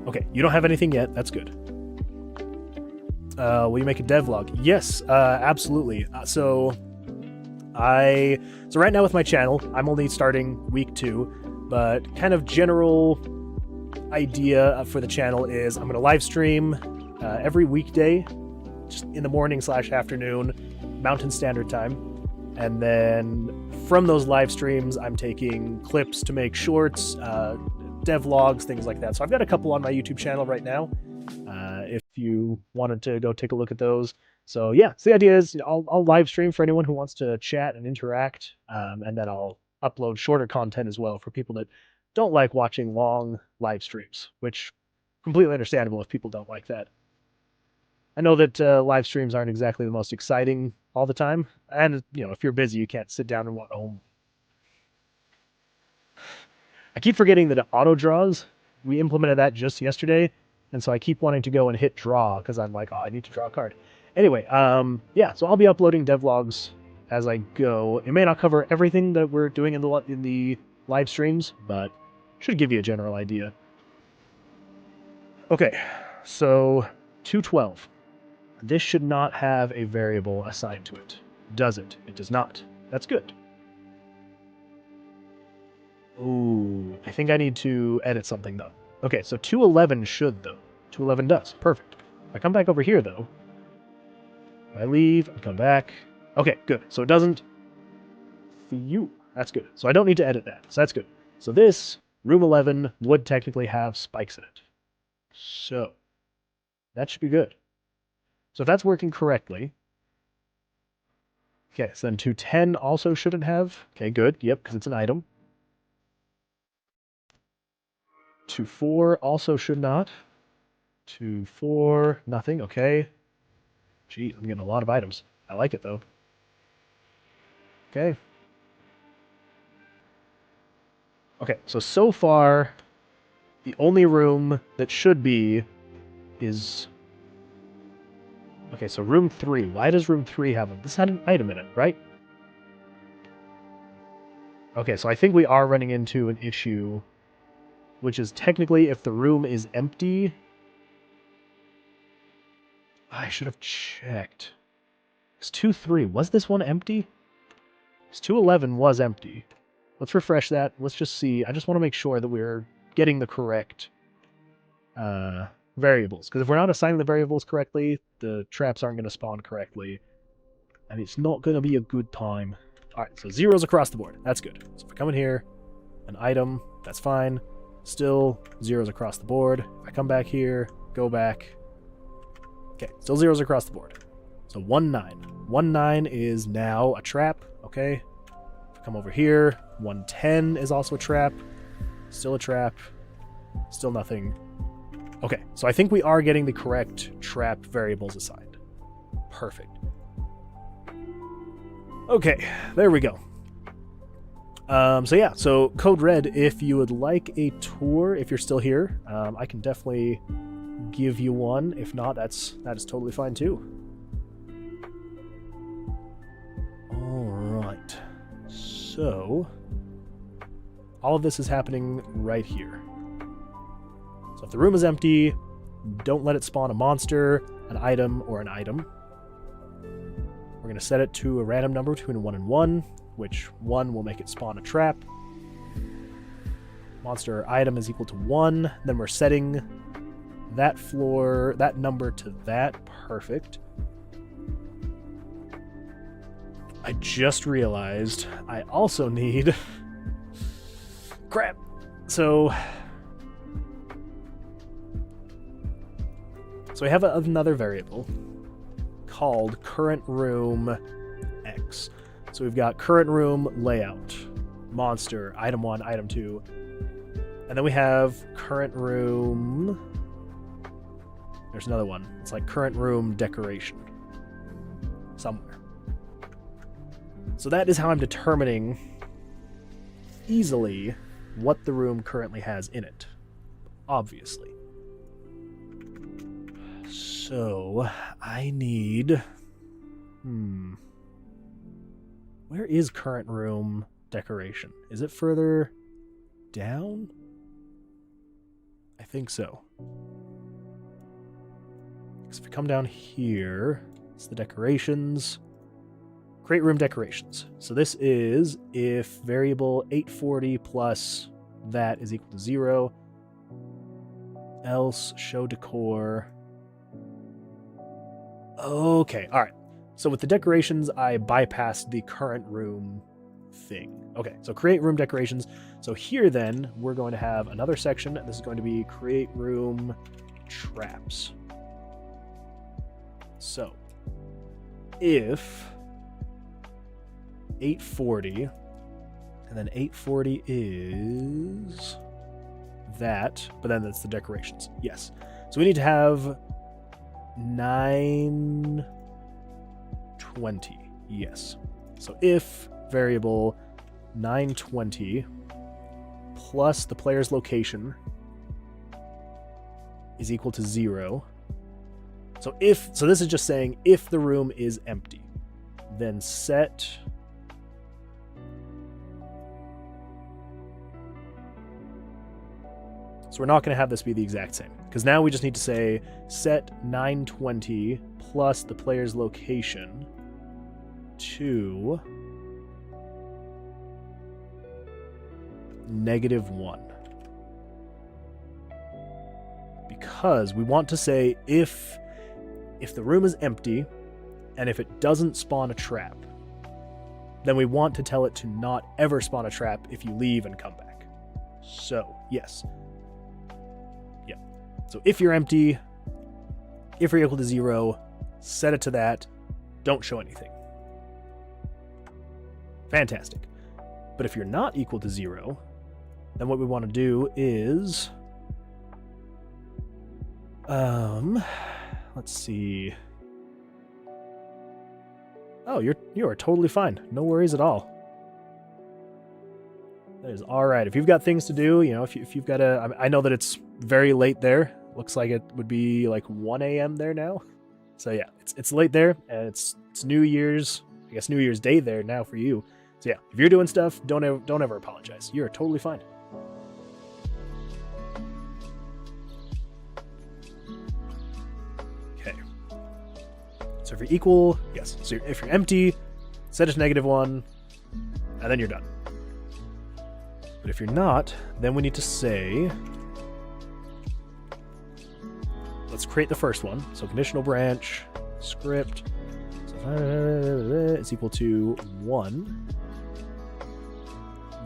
A: Okay, you don't have anything yet. That's good. Will you make a devlog? Yes, absolutely. So right now with my channel, I'm only starting week 2, but kind of general idea for the channel is I'm going to live stream every weekday, just in the morning/afternoon, Mountain Standard Time. And then from those live streams, I'm taking clips to make shorts, devlogs, things like that. So I've got a couple on my YouTube channel right now. If you wanted to go take a look at those. So yeah, so the idea is I'll live stream for anyone who wants to chat and interact, and then I'll upload shorter content as well for people that don't like watching long live streams, which completely understandable if people don't like that. I know that live streams aren't exactly the most exciting all the time, and if you're busy, you can't sit down and watch. Oh, I keep forgetting that auto draws. We implemented that just yesterday. And so I keep wanting to go and hit draw because I'm like, oh, I need to draw a card. Anyway, yeah, so I'll be uploading devlogs as I go. It may not cover everything that we're doing in the live streams, but should give you a general idea. Okay, so 212. This should not have a variable assigned to it. Does it? It does not. That's good. Ooh, I think I need to edit something though. Okay, so 211 should, though. 211 does. Perfect. If I come back over here, though, I leave, I come back. Okay, good. So it doesn't... Phew. That's good. So I don't need to edit that. So that's good. So this, room 11, would technically have spikes in it. So that should be good. So if that's working correctly... Okay, so then 210 also shouldn't have. Okay, good. Yep, because it's an item. 2-4 also should not. 2-4, nothing. Okay. Gee, I'm getting a lot of items. I like it, though. Okay. Okay, so far, the only room that should be is... Okay, so room 3. Why does room 3 have this had an item in it, right? Okay, so I think we are running into an issue, which is technically if the room is empty... I should have checked. It's 2-3. Was this one empty? It's 211 was empty. Let's refresh that. Let's just see. I just want to make sure that we're getting the correct variables. Because if we're not assigning the variables correctly, the traps aren't going to spawn correctly. And it's not going to be a good time. Alright, so zeros across the board. That's good. So if I come in here, an item, that's fine. Still zeros across the board. If I come back here, go back. Okay, still zeros across the board. So 1-9. 1-9 is now a trap. Okay. If I come over here, 110 is also a trap. Still a trap. Still nothing. Okay, so I think we are getting the correct trap variables assigned. Perfect. Okay, there we go. So yeah, so Code Red, if you would like a tour, if you're still here, I can definitely give you one. If not, that is totally fine too. Alright. So all of this is happening right here. So if the room is empty, don't let it spawn a monster, an item, or an item. We're going to set it to a random number between 1 and 1, which 1 will make it spawn a trap. Monster or item is equal to 1. Then we're setting that floor, that number to that. Perfect. I just realized I also need... Crap! So we have another variable called current room X. So we've got current room layout, monster, item 1, item 2. And then we have current room. There's another one. It's like current room decoration. Somewhere. So that is how I'm determining easily what the room currently has in it. Obviously. So, I need... Where is current room decoration? Is it further down? I think so. Because if we come down here, it's the decorations. Create room decorations. So this is if variable 840 plus that is equal to 0. Else show decor. Okay, alright. So with the decorations, I bypassed the current room thing. Okay, so create room decorations. So here then, we're going to have another section. This is going to be create room traps. So, if 840, and then 840 is that, but then that's the decorations. Yes. So we need to have 920. Yes. So if variable 920 plus the player's location is equal to 0. So this is just saying if the room is empty, then set So we're not going to have this be the exact same, because now we just need to say set 920 plus the player's location to -1. Because we want to say if the room is empty and if it doesn't spawn a trap, then we want to tell it to not ever spawn a trap if you leave and come back. So, yes. Yep. So if you're empty, if you're equal to 0, set it to that. Don't show anything. Fantastic. But if you're not equal to 0, then what we want to do is... let's see. Oh, you are totally fine. No worries at all. That is all right. If you've got things to do, you know, if you've got to... I know that it's very late there. Looks like it would be like 1 a.m. there now. So yeah, it's late there, and it's New Year's, I guess New Year's Day there now for you. So yeah, if you're doing stuff, don't ever apologize. You're totally fine. Okay. So if you're equal, yes. So if you're empty, set it to -1, and then you're done. But if you're not, then we need to say... Let's create the first one. So conditional branch, script, is equal to 1.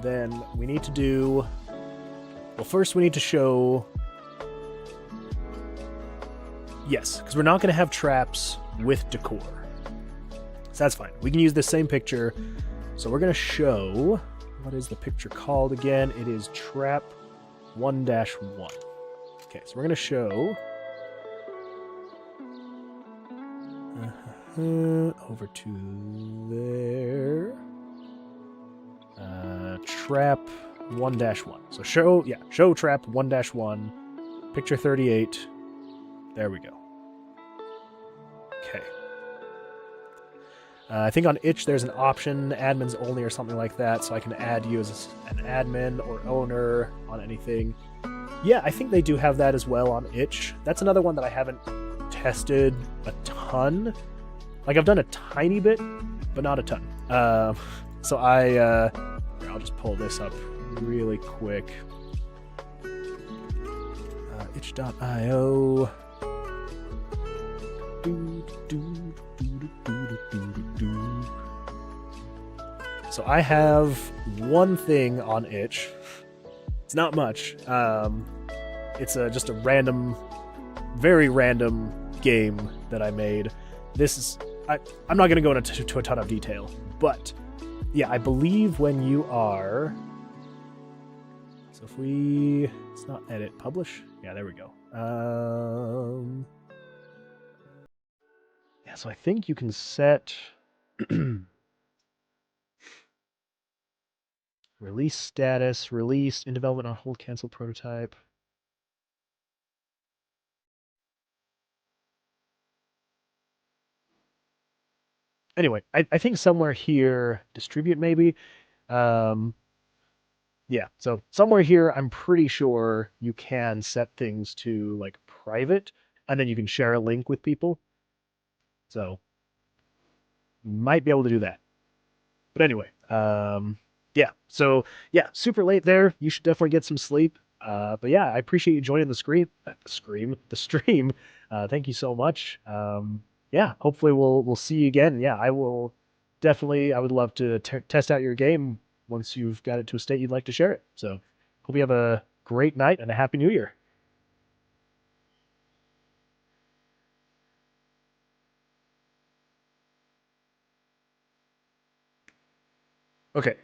A: Then we need to do... Well, first we need to show... Yes, because we're not going to have traps with decor. So that's fine. We can use this same picture. So we're going to show... What is the picture called again? It is trap 1-1. Okay, so we're going to show... over to there. Trap 1-1. So show trap 1-1. Picture 38. There we go. Okay. I think on itch there's an option, admins only or something like that, so I can add you as an admin or owner on anything. Yeah, I think they do have that as well on itch. That's another one that I haven't tested a ton. Like, I've done a tiny bit, but not a ton. So I'll just pull this up really quick. Itch.io. So I have one thing on itch. It's not much. It's just a random, very random game that I made. This is... I'm not going to go into a ton of detail, but yeah, I believe when you are So if we, it's not edit, publish. Yeah, there we go. Yeah, so I think you can set release status, release, in development on hold, cancel prototype. Anyway, I think somewhere here, distribute maybe. Yeah, so somewhere here, I'm pretty sure you can set things to like private, and then you can share a link with people. So might be able to do that. But anyway, yeah. So yeah, super late there. You should definitely get some sleep. But yeah, I appreciate you joining the stream. Thank you so much. Yeah, hopefully we'll see you again. Yeah, I will definitely. I would love to test out your game once you've got it to a state you'd like to share it. So hope you have a great night and a happy New Year. Okay,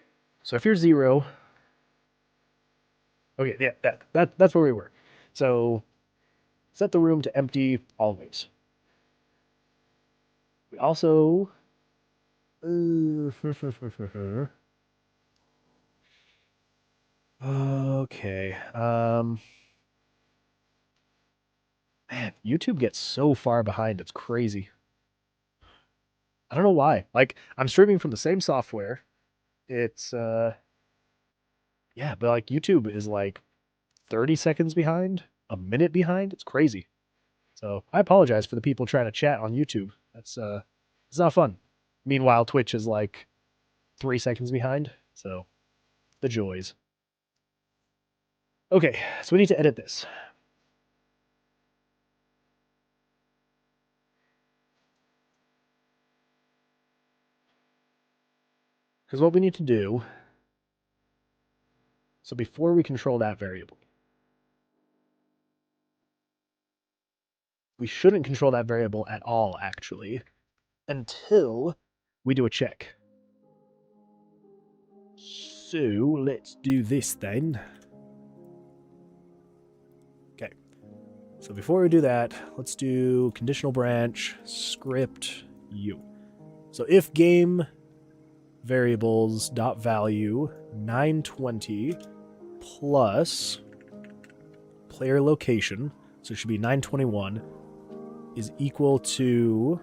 A: so if you're 0, okay, yeah, that's where we were. So set the room to empty always. We also okay. Man, YouTube gets so far behind. It's crazy. I don't know why. Like, I'm streaming from the same software. It's yeah, but like YouTube is like 30 seconds behind, a minute behind. It's crazy. So I apologize for the people trying to chat on YouTube. That's it's not fun. Meanwhile, Twitch is like 3 seconds behind. So the joys. Okay, so we need to edit this. Because what we need to do, so before we control that variable, we shouldn't control that variable at all, actually, until we do a check. So let's do this then. Okay. So before we do that, let's do conditional branch script u. So if game variables dot value 920 plus player location, so it should be 921, is equal to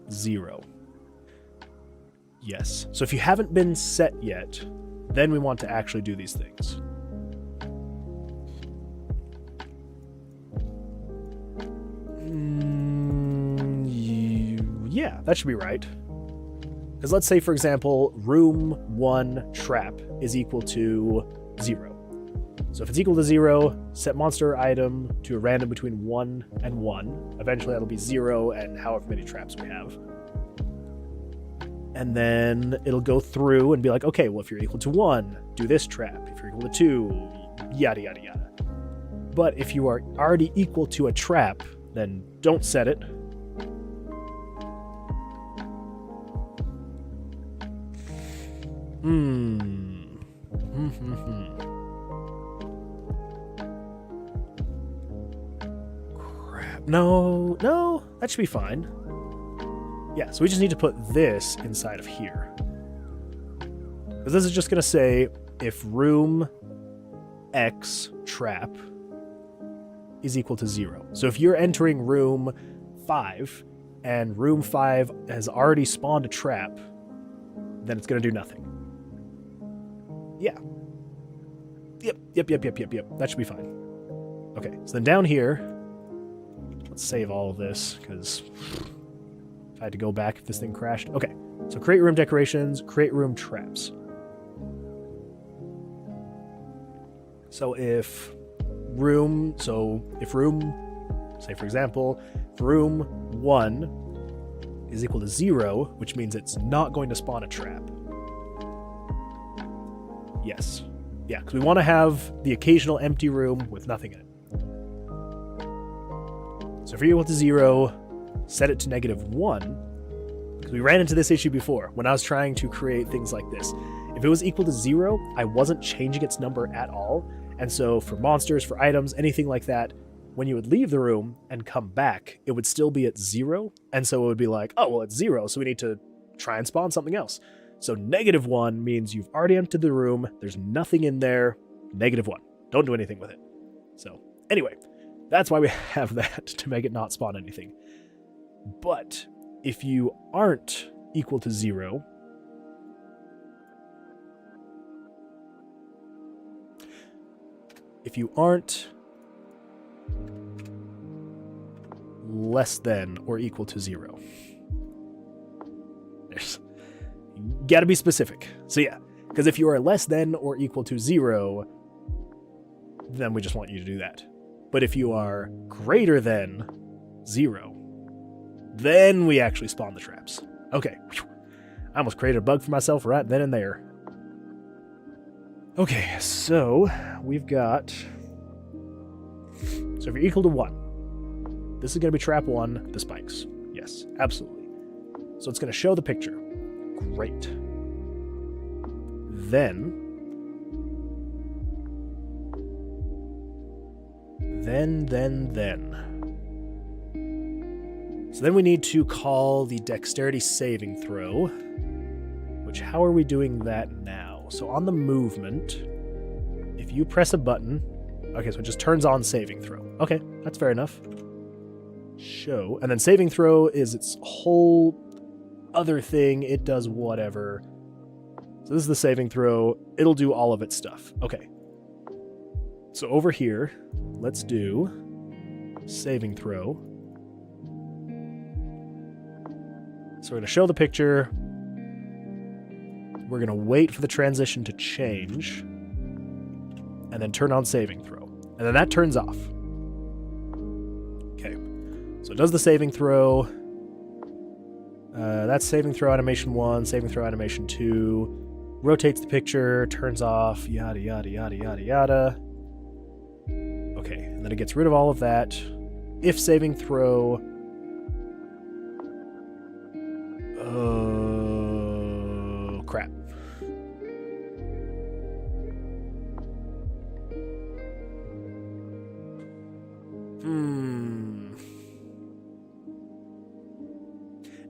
A: 0. Yes. So if you haven't been set yet, then we want to actually do these things. Yeah, that should be right. Because let's say, for example, room 1 trap is equal to 0. So if it's equal to 0, set monster item to a random between 1 and 1. Eventually that'll be 0 and however many traps we have. And then it'll go through and be like, okay, well, if you're equal to 1, do this trap. If you're equal to 2, yada, yada, yada. But if you are already equal to a trap, then don't set it. Crap. No, that should be fine. Yeah, so we just need to put this inside of here. Because this is just going to say if room X trap is equal to 0. So if you're entering room 5 and room 5 has already spawned a trap, then it's going to do nothing. Yeah. Yep. That should be fine. Okay, so then down here, let's save all of this, because if I had to go back if this thing crashed. Okay, so create room decorations, create room traps. So if room, say for example, if room 1 is equal to 0, which means it's not going to spawn a trap. Yes. Yeah, because we want to have the occasional empty room with nothing in it. So if you're equal to 0, set it to -1. Because we ran into this issue before when I was trying to create things like this. If If it was equal to 0, I wasn't changing its number at all. And so for monsters, for items, anything like that, when you would leave the room and come back, it would still be at 0. And so it would be like, oh, well, it's 0, so we need to try and spawn something else. So -1 means you've already emptied the room, there's nothing in there, -1. Don't do anything with it. So anyway, that's why we have that, to make it not spawn anything. But if you aren't equal to 0, if you aren't less than or equal to 0, you gotta be specific. So yeah, because if you are less than or equal to 0, then we just want you to do that. But if you are greater than 0, then we actually spawn the traps. Okay. I almost created a bug for myself right then and there. Okay, so we've got... So if you're equal to 1, this is going to be trap 1, the spikes. Yes, absolutely. So it's going to show the picture. Great. Then... So then we need to call the dexterity saving throw, which, how are we doing that now? So on the movement, if you press a button, okay, so it just turns on saving throw. Okay, that's fair enough. Show, and then saving throw is its whole other thing. It does whatever. So this is the saving throw. It'll do all of its stuff. Okay. So over here, let's do saving throw. So we're going to show the picture. We're going to wait for the transition to change. And then turn on saving throw. And then that turns off. Okay. So it does the saving throw. That's saving throw animation 1, saving throw animation 2. Rotates the picture, turns off, yada, yada, yada, yada, yada. Okay, and then it gets rid of all of that. If saving throw... Oh, crap.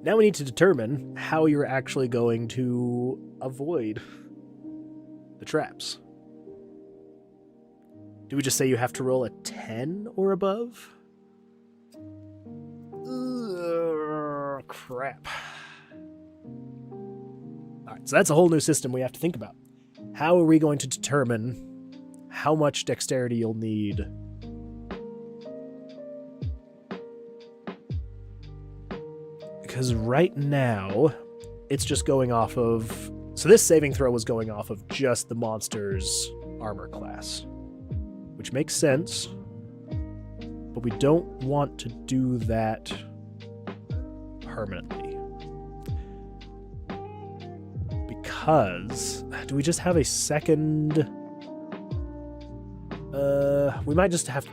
A: Now we need to determine how you're actually going to avoid the traps. Do we just say you have to roll a 10 or above? Ugh, crap. Alright, so that's a whole new system we have to think about. How are we going to determine how much dexterity you'll need? Because right now, it's just going off of... So this saving throw was going off of just the monster's armor class. Which makes sense. But we don't want to do that permanently. Because... Do we just have a second... we might just have...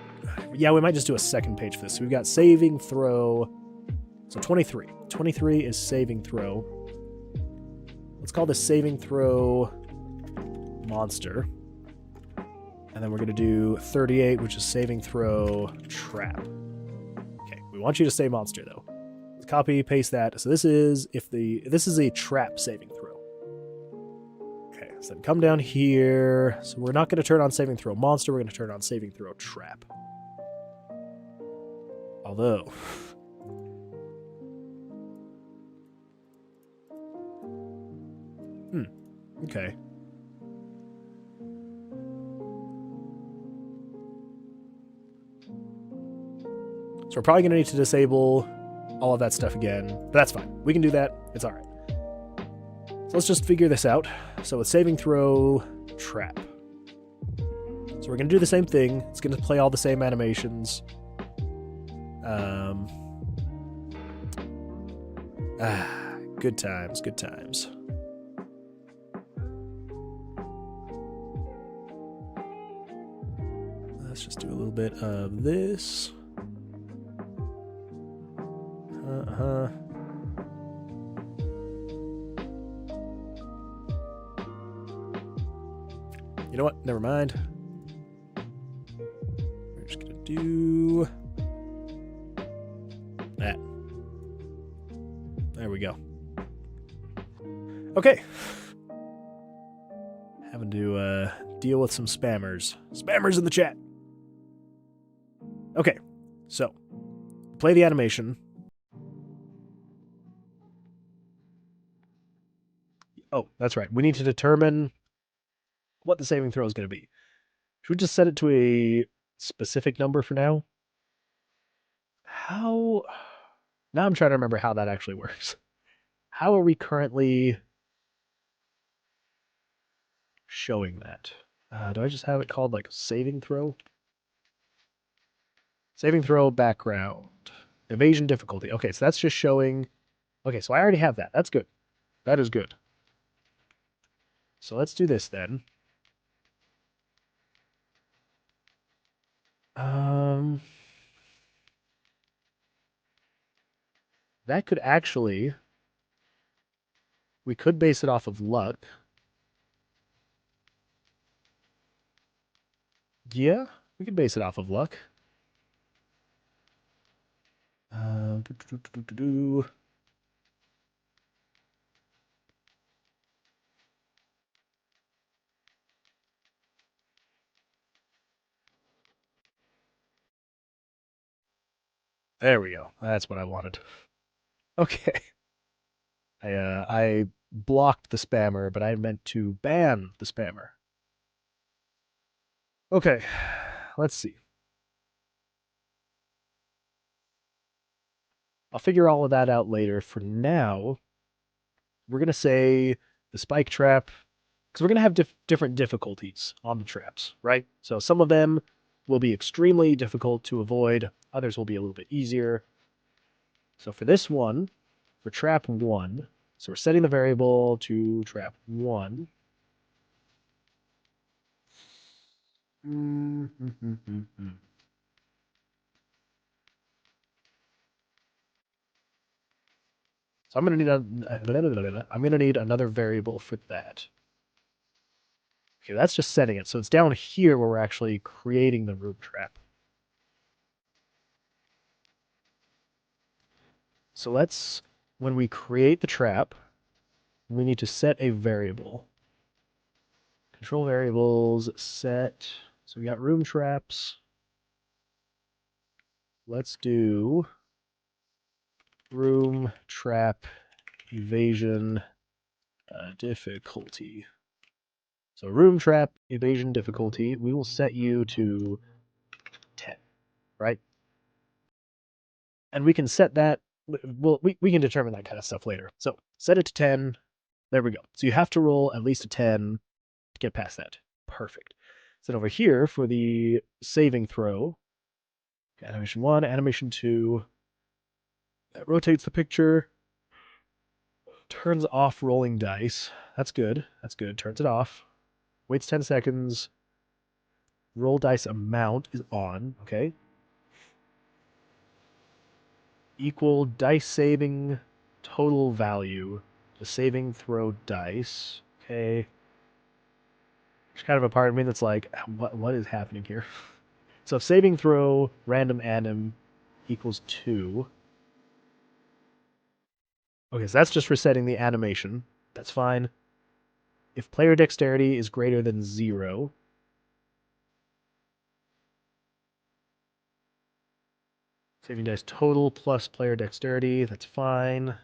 A: Yeah, we might just do a second page for this. So we've got saving throw... So 23. 23 is saving throw. Let's call this saving throw monster. And then we're going to do 38, which is saving throw trap. Okay, we want you to say monster though. Let's copy, paste that. So this is this is a trap saving throw. Okay, so then come down here. So we're not going to turn on saving throw monster, we're going to turn on saving throw trap. Although... Okay. So we're probably going to need to disable all of that stuff again. But that's fine. We can do that. It's alright. So let's just figure this out. So with saving throw, trap. So we're going to do the same thing. It's going to play all the same animations. Good times, good times. Let's just do a little bit of this. You know what? Never mind. We're just gonna do that. There we go. Okay. Having to deal with some spammers. Spammers in the chat. Okay, so play the animation. Oh, that's right. We need to determine what the saving throw is going to be. Should we just set it to a specific number for now? How? Now I'm trying to remember how that actually works. How are we currently showing that? Do I just have it called like saving throw? Saving throw background. Evasion difficulty. Okay, so that's just showing. Okay, so I already have that. That's good. That is good. So let's do this then. That could actually, we could base it off of luck. Yeah, we could base it off of luck. Uh, do, do, do, do, do. There we go. That's what I wanted. Okay. I blocked the spammer, but I meant to ban the spammer. Okay, let's see. I'll figure all of that out later. For now, we're going to say the spike trap, because we're going to have different difficulties on the traps, right? So some of them will be extremely difficult to avoid. Others will be a little bit easier. So for this one, for trap 1, so we're setting the variable to trap 1. So I'm going to need another variable for that. Okay, that's just setting it. So it's down here where we're actually creating the room trap. So let's, when we create the trap, we need to set a variable. Control variables, set. So we got room traps. Let's do room trap evasion difficulty. So room trap evasion difficulty, we will set you to 10, right? And we can set that, well, we can determine that kind of stuff later. So set it to 10. There we go. So you have to roll at least a 10 to get past that. Perfect. Then over here for the saving throw, animation 1, animation 2, that rotates the picture, turns off rolling dice. That's good. That's good. Turns it off. Waits 10 seconds. Roll dice amount is on. Okay. Equal dice saving total value. The saving throw dice. Okay. There's kind of a part of me that's like, what is happening here? So if saving throw random anim equals 2. Okay, so that's just resetting the animation. That's fine. If player dexterity is greater than 0, saving dice total plus player dexterity, that's fine.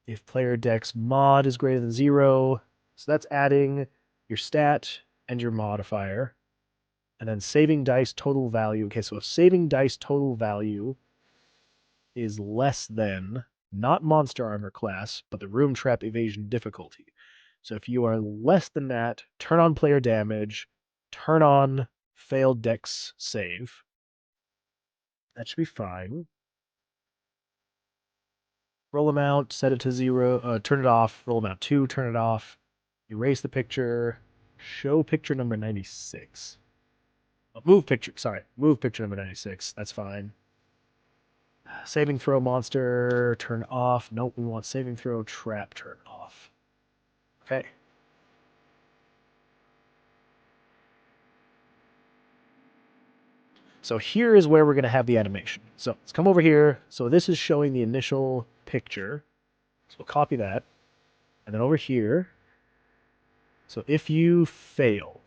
A: If player dex mod is greater than 0, so that's adding your stat and your modifier. And then saving dice total value. Okay, so if saving dice total value is less than, not monster armor class, but the room trap evasion difficulty. So if you are less than that, turn on player damage, turn on failed dex save. That should be fine. Roll amount, set it to 0, turn it off, roll amount 2, turn it off, erase the picture, show picture number 96. Oh, move picture number 96, that's fine. Saving throw monster, turn off. Nope, we want saving throw trap, turn off. Okay. So here is where we're going to have the animation. So let's come over here. So this is showing the initial picture. So we'll copy that. And then over here. So if you fail.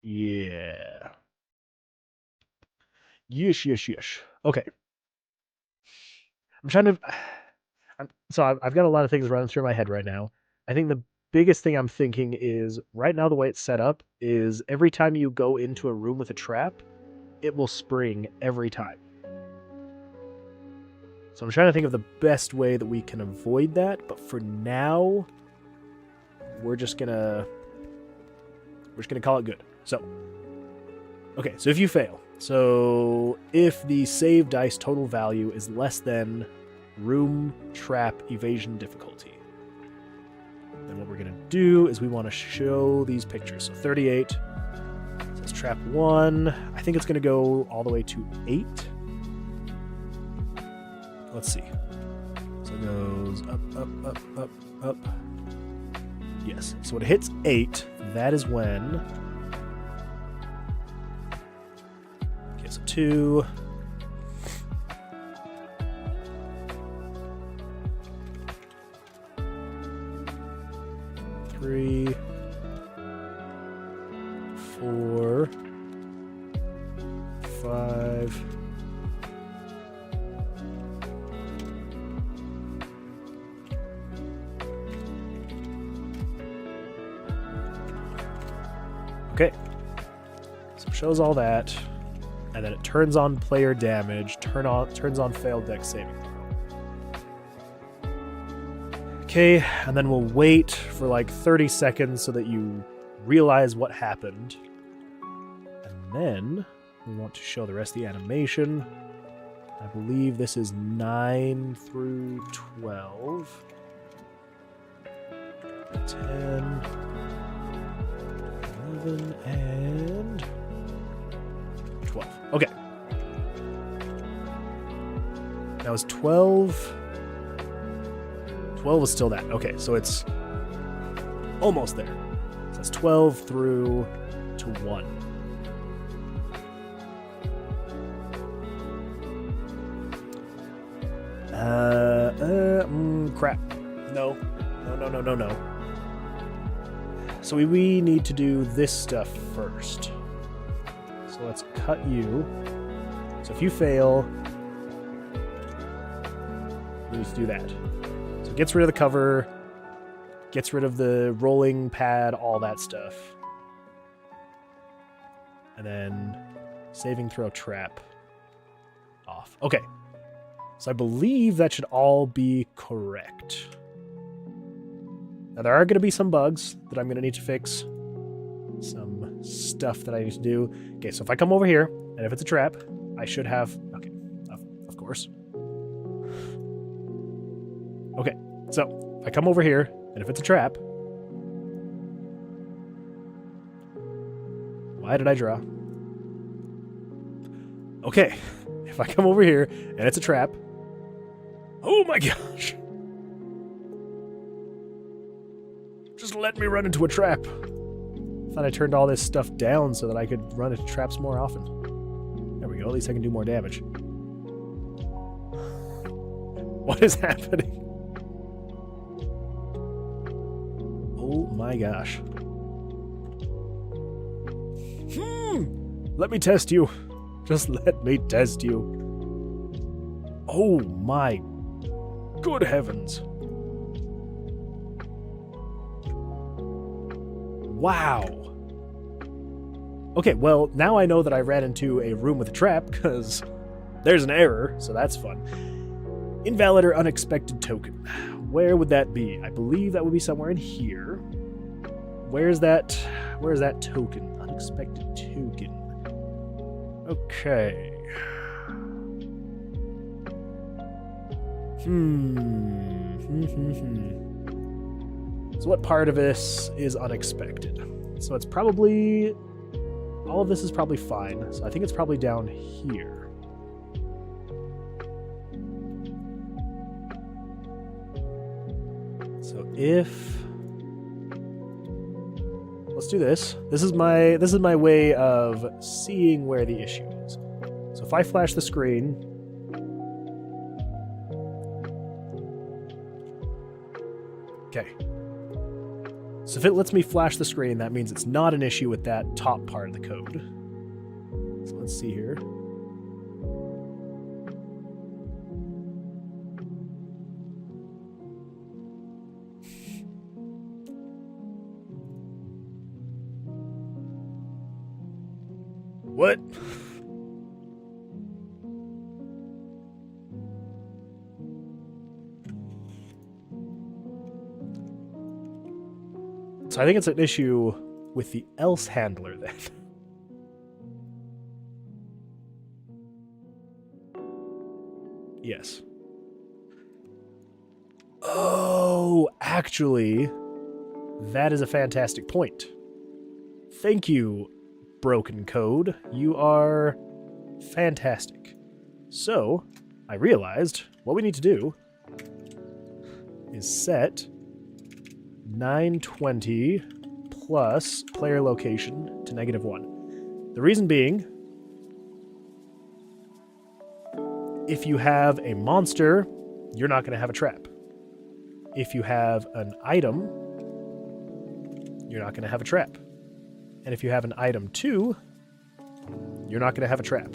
A: Yeah. Yes. Okay. I'm trying to. I've got a lot of things running through my head right now. I think the biggest thing I'm thinking is right now the way it's set up is every time you go into a room with a trap, it will spring every time. So I'm trying to think of the best way that we can avoid that, but for now, we're just gonna call it good. So, okay, so if you fail, so if the save dice total value is less than room trap evasion difficulty, then what we're gonna do is we want to show these pictures. So 38 says trap 1. I think it's gonna go all the way to 8. Let's see. So it goes up. Yes. So when it hits 8, that is when. Okay, so 2. 3. 4. 5. Okay, so it shows all that, and then it turns on player damage, turns on failed deck saving throw. Okay, and then we'll wait for like 30 seconds so that you realize what happened. And then we want to show the rest of the animation. I believe this is 9 through 12. 10. 11 and 12. Okay. That was 12. 12 is still that. Okay, so it's almost there. So that's 12 through to 1. Crap. No. So we need to do this stuff first. So let's cut you. So if you fail, we need to do that. So it gets rid of the cover, gets rid of the rolling pad, all that stuff. And then saving throw trap off. Okay. So I believe that should all be correct. Now, there are going to be some bugs that I'm going to need to fix. Some stuff that I need to do. Okay, so if I come over here, and if it's a trap, I should have... Okay, of course. Okay, so if I come over here, and if it's a trap... Why did I draw? Okay, if I come over here, and it's a trap... Oh my gosh! Just let me run into a trap. Thought I turned all this stuff down so that I could run into traps more often. There we go. At least I can do more damage. What is happening? Oh my gosh. Let me test you. Just let me test you. Oh my good heavens. Wow. Okay, well, now I know that I ran into a room with a trap, because there's an error, so that's fun. Invalid or unexpected token. Where would that be? I believe that would be somewhere in here. Where's that token? Unexpected token. Okay. So what part of this is unexpected? So it's probably... all of this is probably fine. So I think it's probably down here. So if... Let's do this. This is my way of seeing where the issue is. So if I flash the screen... Okay. So if it lets me flash the screen, that means it's not an issue with that top part of the code. So let's see here. What? So I think it's an issue with the else handler then. Yes. Oh, actually, that is a fantastic point. Thank you, broken code. You are fantastic. So, I realized what we need to do is set 920 plus player location to -1. The reason being, if you have a monster, you're not going to have a trap. If you have an item, you're not going to have a trap. And if you have an item too, you're not going to have a trap.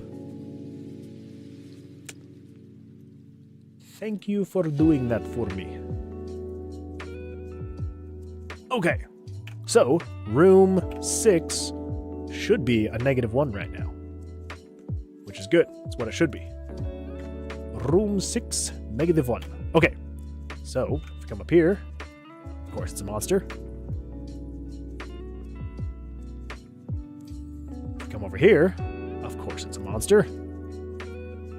A: Thank you for doing that for me. Okay, so room 6 should be a -1 right now, which is good. It's what it should be. Room 6, -1. Okay, so if we come up here, of course it's a monster. If we come over here, of course it's a monster.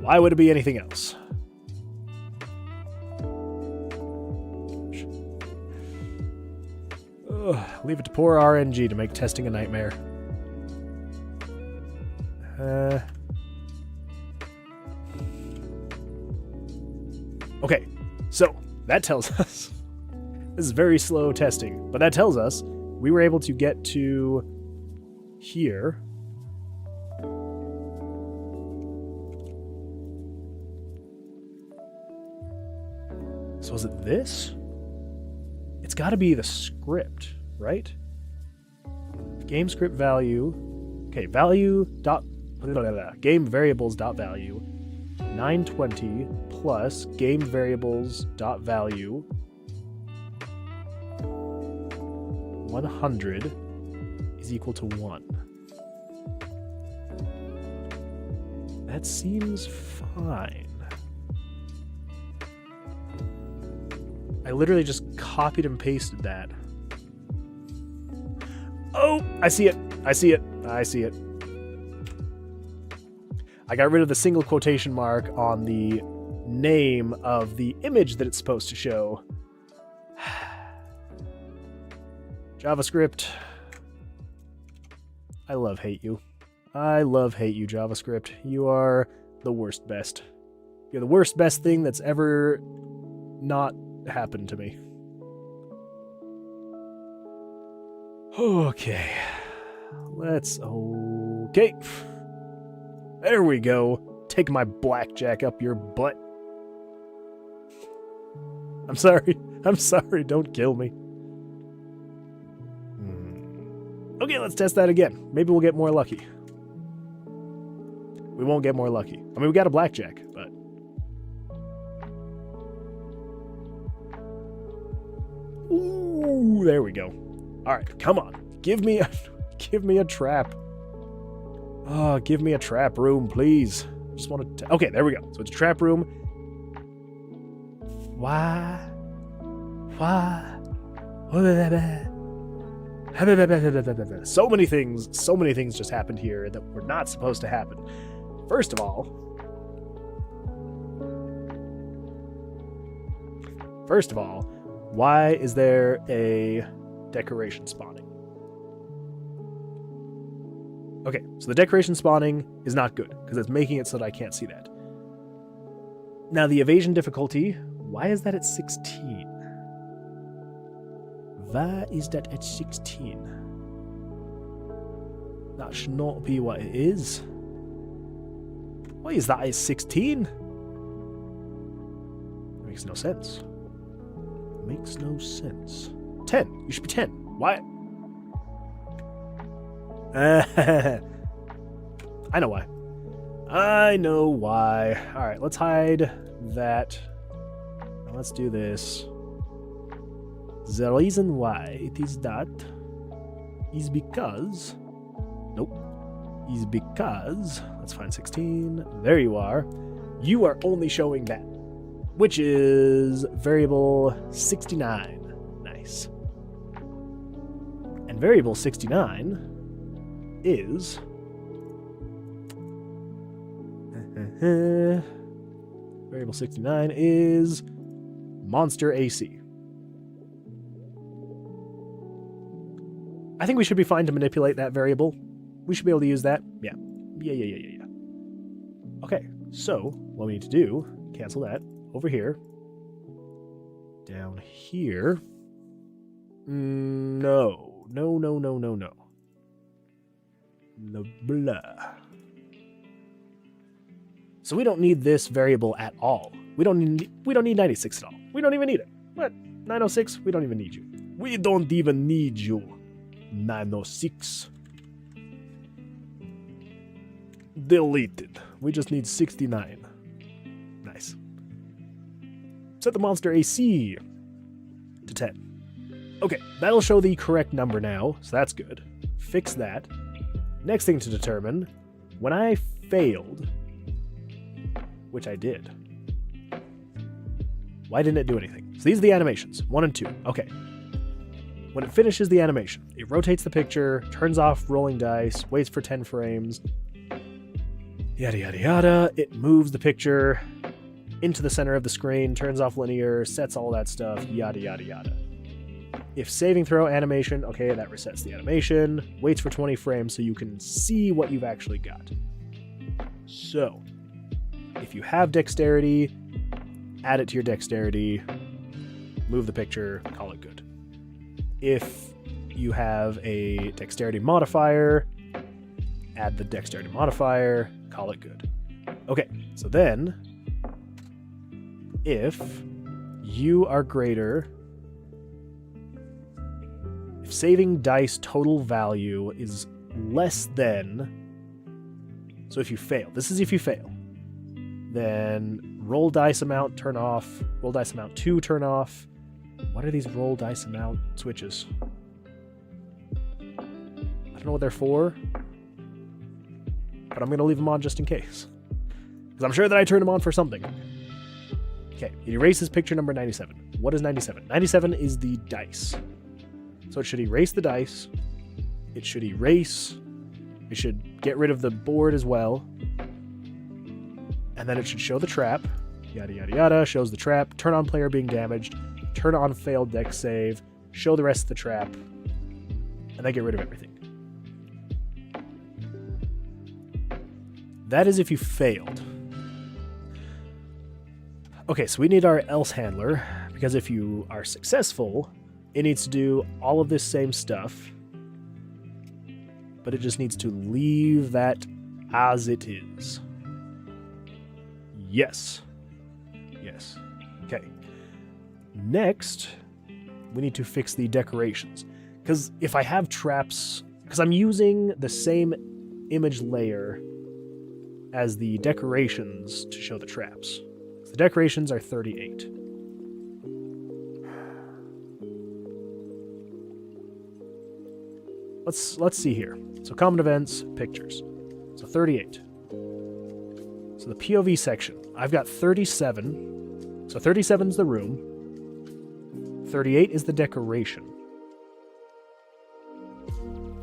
A: Why would it be anything else? Leave it to poor RNG to make testing a nightmare. Okay, so that tells us this is very slow testing, but that tells us we were able to get to here. So is it this? It's got to be the script, right? Game script value. Okay, value dot game variables dot value 920 plus game variables dot value 100 is equal to 1. That seems fine. I literally just copied and pasted that. Oh, I see it. I see it. I see it. I got rid of the single quotation mark on the name of the image that it's supposed to show. JavaScript. I love hate you. I love hate you, JavaScript. You are the worst best. You're the worst best thing that's ever not happened to me. Okay. Okay. There we go. Take my blackjack up your butt. I'm sorry. I'm sorry. Don't kill me. Okay, let's test that again. Maybe we'll get more lucky. We won't get more lucky. I mean, we got a blackjack, but... Ooh, there we go. All right, come on. Give me a trap. Oh, give me a trap room, please. Just want to... Okay, there we go. So it's a trap room. Why? So many things just happened here that were not supposed to happen. First of all, why is there a decoration spawning? Okay, so the decoration spawning is not good, because it's making it so that I can't see that. Now, the evasion difficulty, why is that at 16? Why is that at 16? That should not be what it is. Why is that at 16? Makes no sense. Makes no sense. 10. You should be 10. Why? I know why. I know why. Alright, let's hide that. Now let's do this. The reason why it is that is because... Nope. Is because... Let's find 16. There you are. You are only showing that, which is variable 69. Nice. And variable 69 is... variable 69 is monster AC. I think we should be fine to manipulate that variable. We should be able to use that. Yeah. Okay, so what we need to do, cancel that. Over here. Down here. No. No, blah. So we don't need this variable at all. We don't need 96 at all. We don't even need it. What? 906? We don't even need you. We don't even need you. 906. Deleted. We just need 69. Nice. Set the monster AC to 10. Okay, that'll show the correct number now, so that's good. Fix that. Next thing to determine, when I failed, which I did, why didn't it do anything? So these are the animations, 1 and 2. Okay. When it finishes the animation, it rotates the picture, turns off rolling dice, waits for 10 frames, yada yada yada. It moves the picture into the center of the screen, turns off linear, sets all that stuff, yada yada yada. If saving throw animation, okay, that resets the animation, waits for 20 frames so you can see what you've actually got. So, if you have dexterity, add it to your dexterity, move the picture, call it good. If you have a dexterity modifier, add the dexterity modifier, call it good. Okay, so then, if you are greater, if saving dice total value is less than, so if you fail, this is if you fail, then roll dice amount, turn off, roll dice amount 2, turn off. What are these roll dice amount switches? I don't know what they're for, but I'm going to leave them on just in case, because I'm sure that I turned them on for something. Okay, it erases picture number 97. What is 97? 97 is the dice. So it should erase the dice. It should erase. It should get rid of the board as well. And then it should show the trap. Yada, yada, yada. Shows the trap. Turn on player being damaged. Turn on failed dex save. Show the rest of the trap. And then get rid of everything. That is if you failed. Okay, so we need our else handler, because if you are successful, it needs to do all of this same stuff, but it just needs to leave that as it is. Yes. Yes. Okay. Next, we need to fix the decorations, because if I have traps, because I'm using the same image layer as the decorations to show the traps. The decorations are 38. Let's see here. So common events, pictures. So 38. So the POV section, I've got 37. So 37 is the room. 38 is the decoration.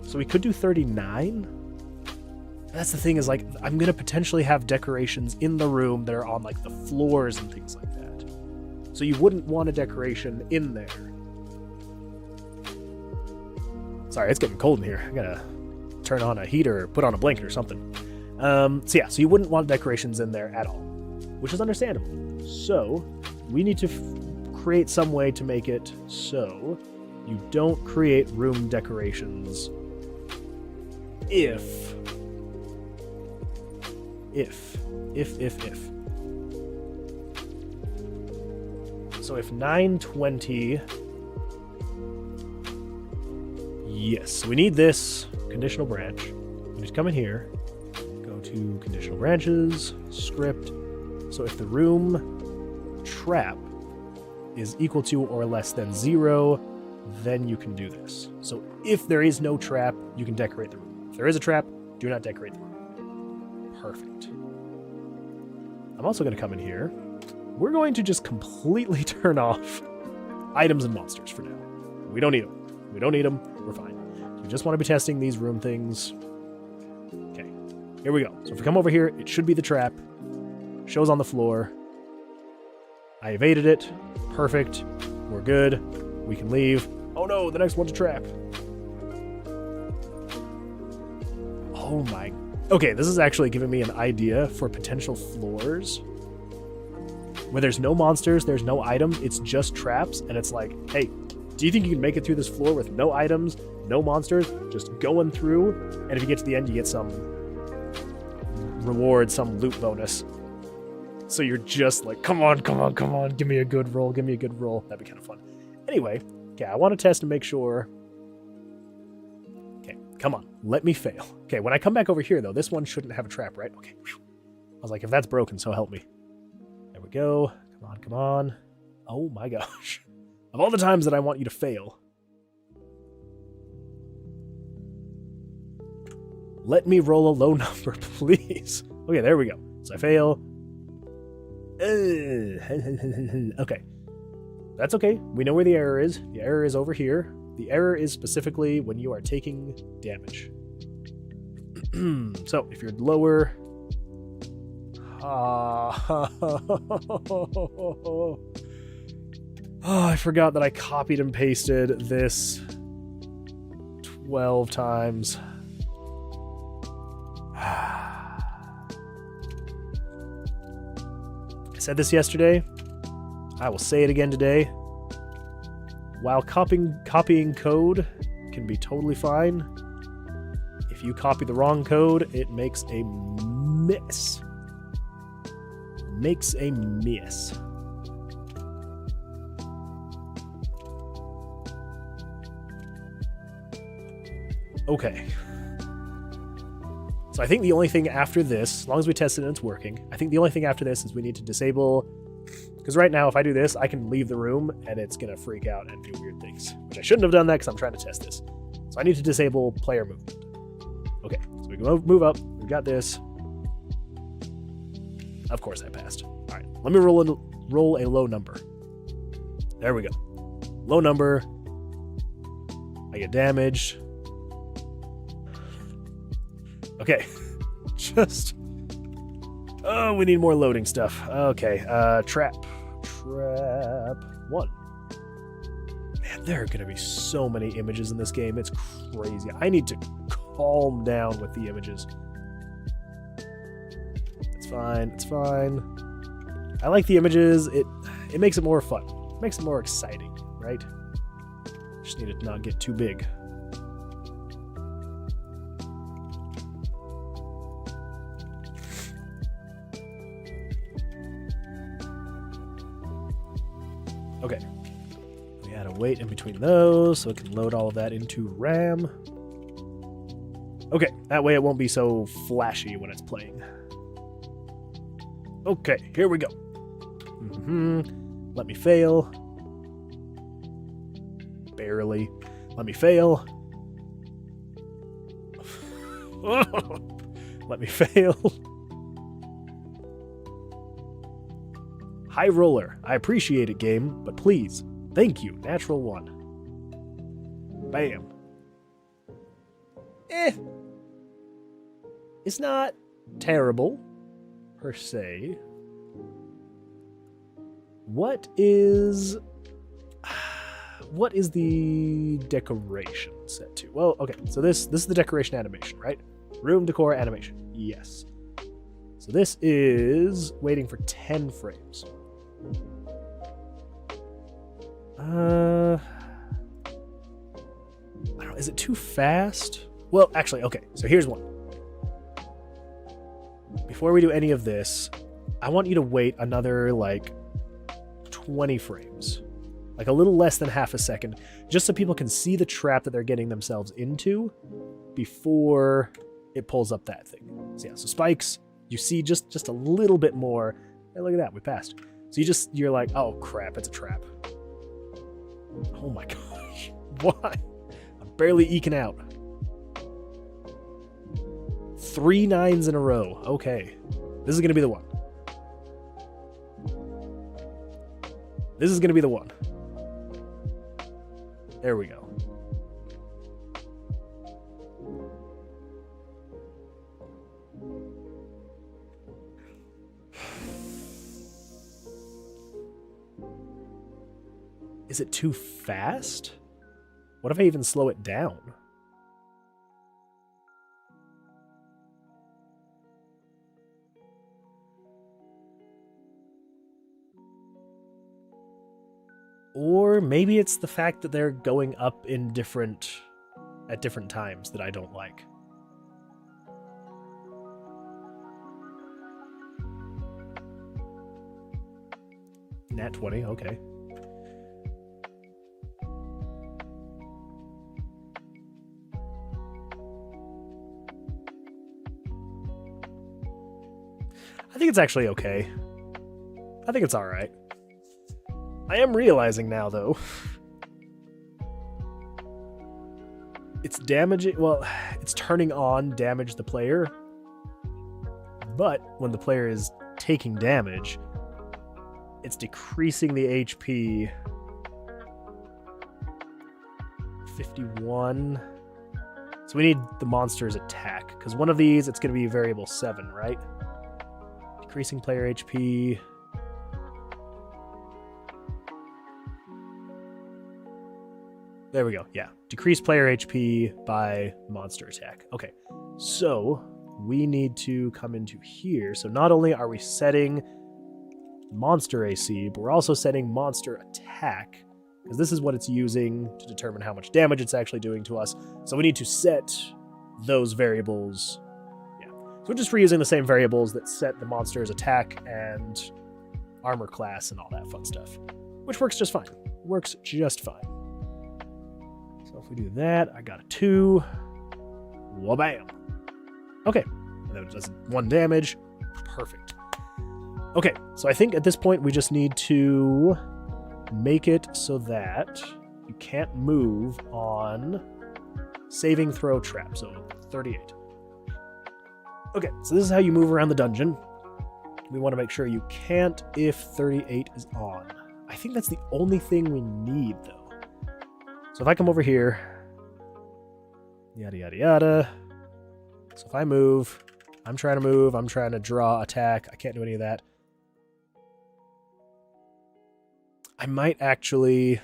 A: So we could do 39. That's the thing, is like, I'm going to potentially have decorations in the room that are on like the floors and things like that. So you wouldn't want a decoration in there. Sorry, it's getting cold in here. I gotta turn on a heater or put on a blanket or something. So you wouldn't want decorations in there at all, which is understandable. So we need to create some way to make it so you don't create room decorations if. So if 920, yes, so we need this conditional branch. We just come in here, go to conditional branches, script. So if the room trap is equal to or less than 0, then you can do this. So if there is no trap, you can decorate the room. If there is a trap, do not decorate the room. Perfect. I'm also going to come in here. We're going to just completely turn off items and monsters for now. We don't need them. We don't need them. We're fine. We just want to be testing these room things. Okay, here we go. So if we come over here, it should be the trap. Shows on the floor. I evaded it. Perfect. We're good. We can leave. Oh no, the next one's a trap. Oh my. Okay, this is actually giving me an idea for potential floors where there's no monsters, there's no items, it's just traps, and it's like, hey, do you think you can make it through this floor with no items, no monsters, just going through, and if you get to the end, you get some reward, some loot bonus. So you're just like, come on, give me a good roll, give me a good roll. That'd be kind of fun. Anyway, okay, I want to test and make sure. Okay, come on, let me fail. Okay, when I come back over here, though, this one shouldn't have a trap, right? Okay, I was like, if that's broken, so help me. There we go. Come on. Oh my gosh. Of all the times that I want you to fail, let me roll a low number, please. Okay, there we go. So I fail. Okay. That's okay. We know where the error is. The error is over here. The error is specifically when you are taking damage. So, if you're lower... Oh, I forgot that I copied and pasted this 12 times. I said this yesterday. I will say it again today. While copying code can be totally fine, if you copy the wrong code, it makes a mess. Makes a mess. Okay. So I think the only thing after this, as long as we test it and it's working, I think the only thing after this is we need to disable, because right now if I do this, I can leave the room and it's going to freak out and do weird things, which I shouldn't have done that because I'm trying to test this. So I need to disable player movement. Okay, so we can move up. We've got this. Of course I passed. All right, let me roll a low number. There we go. Low number. I get damaged. Okay. Just... Oh, we need more loading stuff. Okay, trap. Trap 1. Man, there are going to be so many images in this game. It's crazy. I need to calm down with the images. It's fine. It's fine. I like the images. It makes it more fun. It makes it more exciting, right? Just need it to not get too big. Okay. We had to wait in between those so it can load all of that into RAM. Okay, that way it won't be so flashy when it's playing. Okay, here we go. Let me fail. Barely. Let me fail. Let me fail. High roller. I appreciate it, game, but please, thank you. Natural 1. Bam. It's not terrible, per se. What is the decoration set to? Well, okay, so this is the decoration animation, right? Room decor animation. Yes. So this is waiting for 10 frames. I don't know, is it too fast? Well, actually, okay, so here's one. Before we do any of this, I want you to wait another, like, 20 frames. Like a little less than half a second, just so people can see the trap that they're getting themselves into before it pulls up that thing. So yeah, so spikes, you see just a little bit more. Hey, look at that, we passed. So you're like, oh crap, it's a trap. Oh my gosh, why? I'm barely eking out. 3 9s in a row. Okay, this is gonna be the one. This is gonna be the one. There we go. Is it too fast? What if I even slow it down? Or maybe it's the fact that they're going up in at different times that I don't like. Nat 20, okay. I think it's actually okay. I think it's alright. I am realizing now, though, it's damaging, well, it's turning on damage the player, but when the player is taking damage, it's decreasing the HP 51. So we need the monster's attack, because one of these, it's going to be variable 7, right? Decreasing player HP. There we go, yeah. Decrease player HP by monster attack. Okay, so we need to come into here. So not only are we setting monster AC, but we're also setting monster attack, because this is what it's using to determine how much damage it's actually doing to us. So we need to set those variables. Yeah, so we're just reusing the same variables that set the monster's attack and armor class and all that fun stuff, which works just fine. Works just fine. So if we do that, I got a 2. Wabam. Okay, and then it does 1 damage. Perfect. Okay, so I think at this point we just need to make it so that you can't move on saving throw trap, so 38. Okay, so this is how you move around the dungeon. We want to make sure you can't if 38 is on. I think that's the only thing we need, though. So if I come over here, yada, yada, yada. So if I move, I'm trying to move, I'm trying to draw, attack. I can't do any of that. I might actually...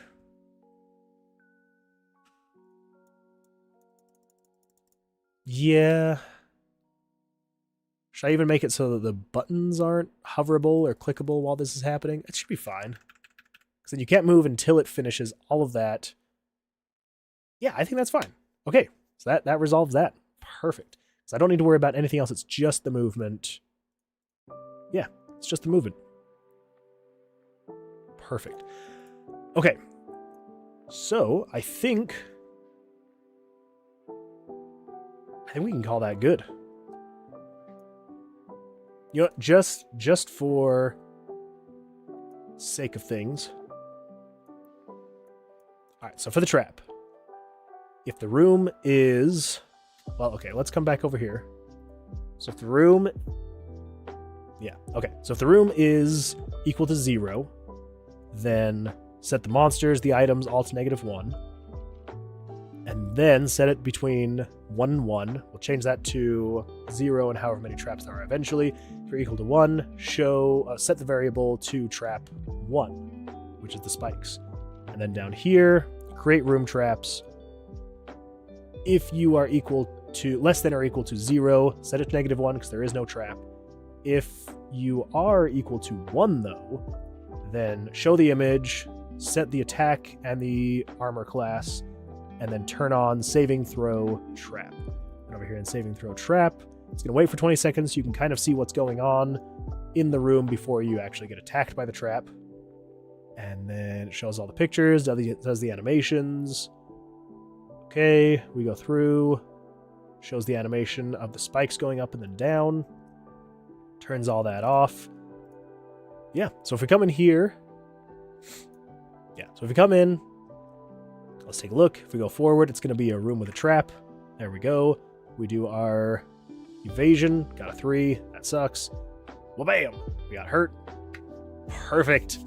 A: Yeah. Should I even make it so that the buttons aren't hoverable or clickable while this is happening? It should be fine. Because then you can't move until it finishes all of that. Yeah, I think that's fine. Okay, so that resolves that. Perfect. So I don't need to worry about anything else. It's just the movement. Yeah, it's just the movement. Perfect. Okay. So I think we can call that good. You know, just for sake of things. All right, so for the trap. If the room is... Well, okay, let's come back over here. So if the room... Yeah, okay. So if the room is equal to 0, then set the monsters, the items, all to -1. And then set it between 1 and 1. We'll change that to 0 and however many traps there are eventually. If you're equal to 1, set the variable to trap 1, which is the spikes. And then down here, create room traps. If you are less than or equal to 0, set it to -1 because there is no trap. If you are equal to 1, though, then show the image, set the attack and the armor class and then turn on saving throw trap. And over here in saving throw trap, it's going to wait for 20 seconds so you can kind of see what's going on in the room before you actually get attacked by the trap. And then it shows all the pictures, does the animations. Okay, we go through, shows the animation of the spikes going up and then down, turns all that off. Yeah, so if we come in here, so if we come in, let's take a look. If we go forward, it's going to be a room with a trap. There we go. We do our evasion, got a 3, that sucks. Well, bam, we got hurt. Perfect.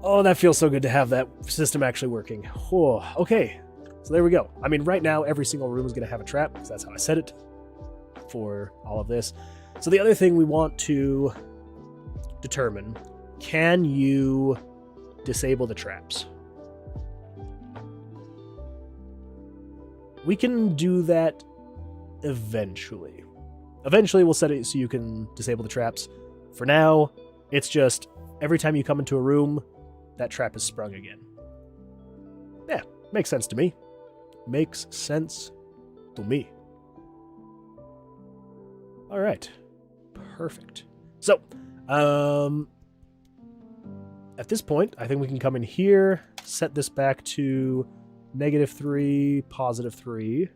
A: Oh, that feels so good to have that system actually working. Oh, okay, so there we go. I mean, right now, every single room is going to have a trap, because that's how I set it for all of this. So the other thing we want to determine, can you disable the traps? We can do that eventually. Eventually, we'll set it so you can disable the traps. For now, it's just every time you come into a room, that trap is sprung again. Yeah, makes sense to me. Makes sense to me. All right. Perfect. So, at this point, I think we can come in here, set this back to -3, +3.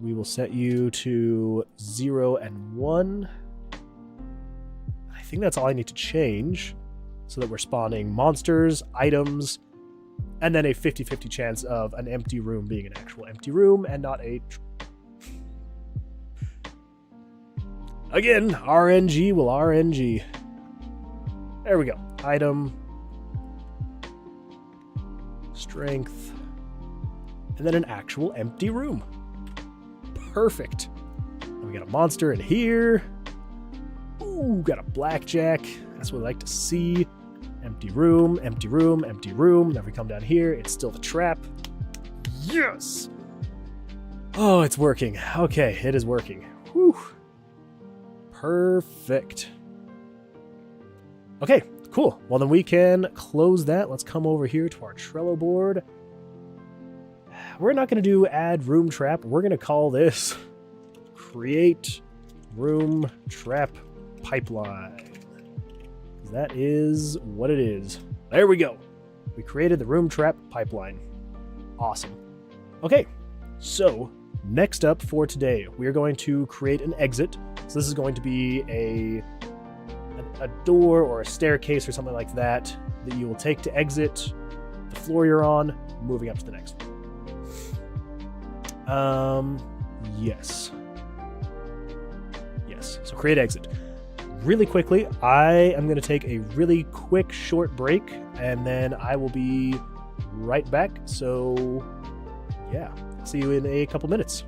A: We will set you to 0 and 1. I think that's all I need to change so that we're spawning monsters, items, and then a 50-50 chance of an empty room being an actual empty room and not a... Again, RNG will RNG. There we go. Item. Strength. And then an actual empty room. Perfect. And we got a monster in here. Ooh, got a blackjack. That's what I like to see. Empty room, empty room, empty room. Then we come down here. It's still the trap. Yes! Oh, it's working. Okay, it is working. Whew. Perfect. Okay, cool. Well, then we can close that. Let's come over here to our Trello board. We're not going to do add room trap. We're going to call this create room trap pipeline. That is what it is. There we go. We created the room trap pipeline. Awesome. Okay, so next up for today, we're going to create an exit. So this is going to be a door or a staircase or something like that that you will take to exit the floor you're on, moving up to the next one. Yes. So create exit. Really quickly, I am going to take a really quick short break, and then I will be right back. So yeah, see you in a couple minutes.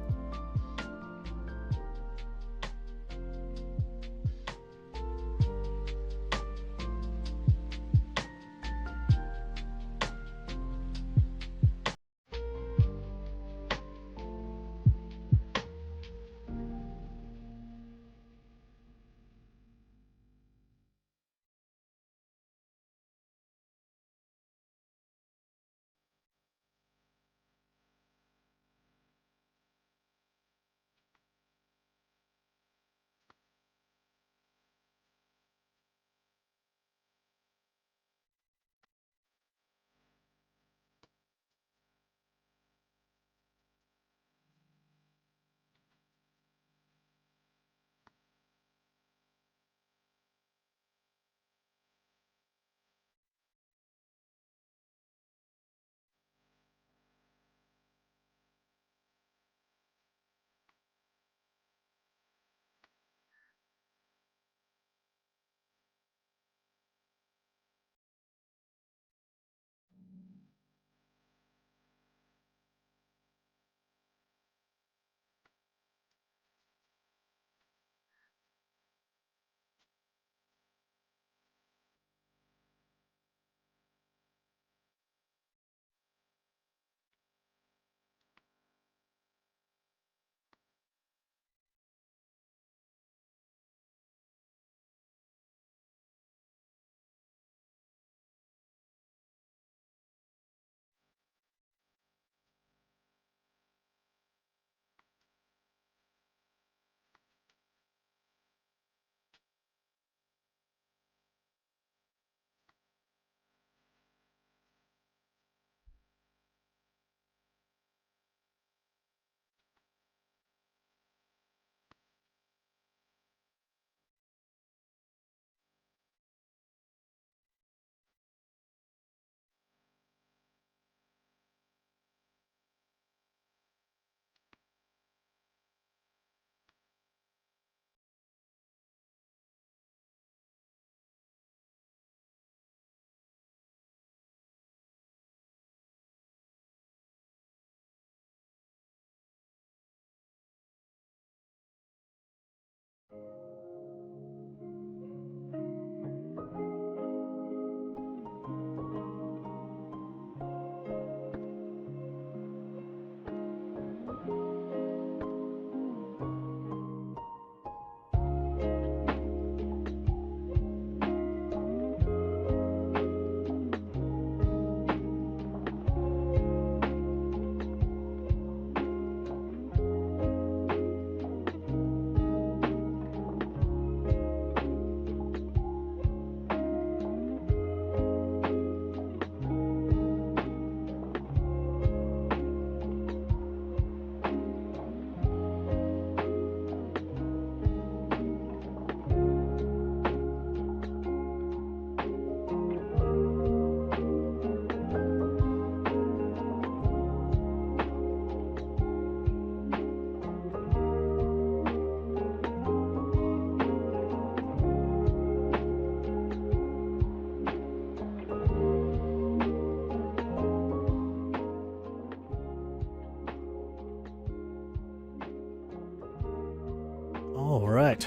A: All right.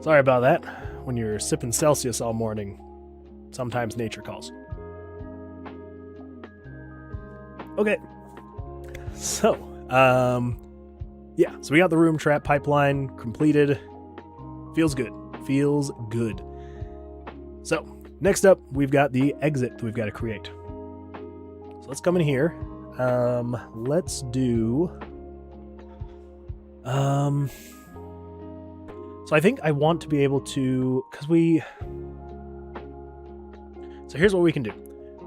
A: Sorry about that. When you're sipping Celsius all morning, sometimes nature calls. Okay. So, yeah. So we got the room trap pipeline completed. Feels good. Feels good. So, next up, we've got the exit that we've got to create. So let's come in here. Let's do... So I think I want to be able to... So here's what we can do.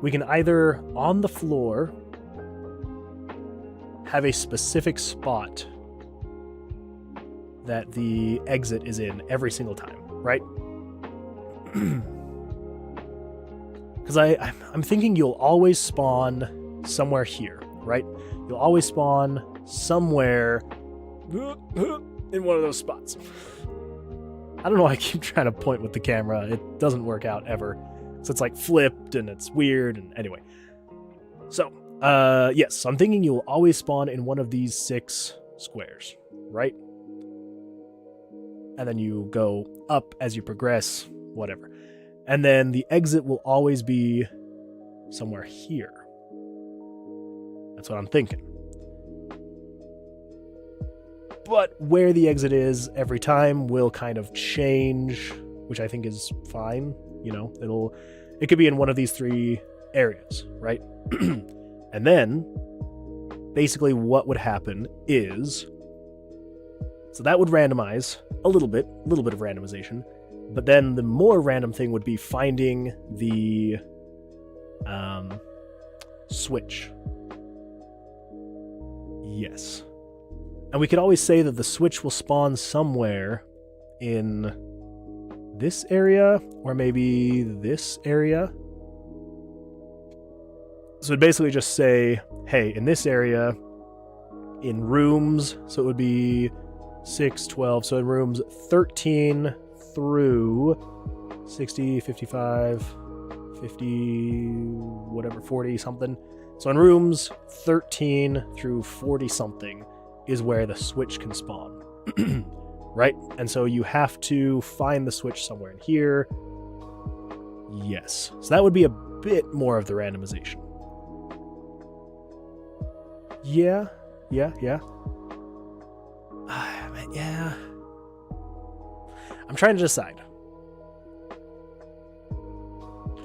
A: We can either, on the floor, have a specific spot that the exit is in every single time, right? Because I'm thinking you'll always spawn somewhere here, right? You'll always spawn somewhere in one of those spots. I don't know why I keep trying to point with the camera. It doesn't work out ever. So it's like flipped and it's weird, and anyway. So, yes, so I'm thinking you'll always spawn in one of these 6 squares, right? And then you go up as you progress, whatever. And then the exit will always be somewhere here. That's what I'm thinking. But where the exit is every time will kind of change, which I think is fine. You know, it could be in one of these 3 areas, right? And then basically what would happen is, so that would randomize a little bit of randomization, but then the more random thing would be finding the switch. Yes. And we could always say that the switch will spawn somewhere in this area, or maybe this area. So it'd basically just say, hey, in this area, in rooms, so it would be 6, 12, so in rooms 13 through 60, 55, 50, whatever, 40 something. So in rooms 13 through 40 something is where the switch can spawn. Right? And so you have to find the switch somewhere in here. Yes. So that would be a bit more of the randomization. Yeah. Yeah. I'm trying to decide.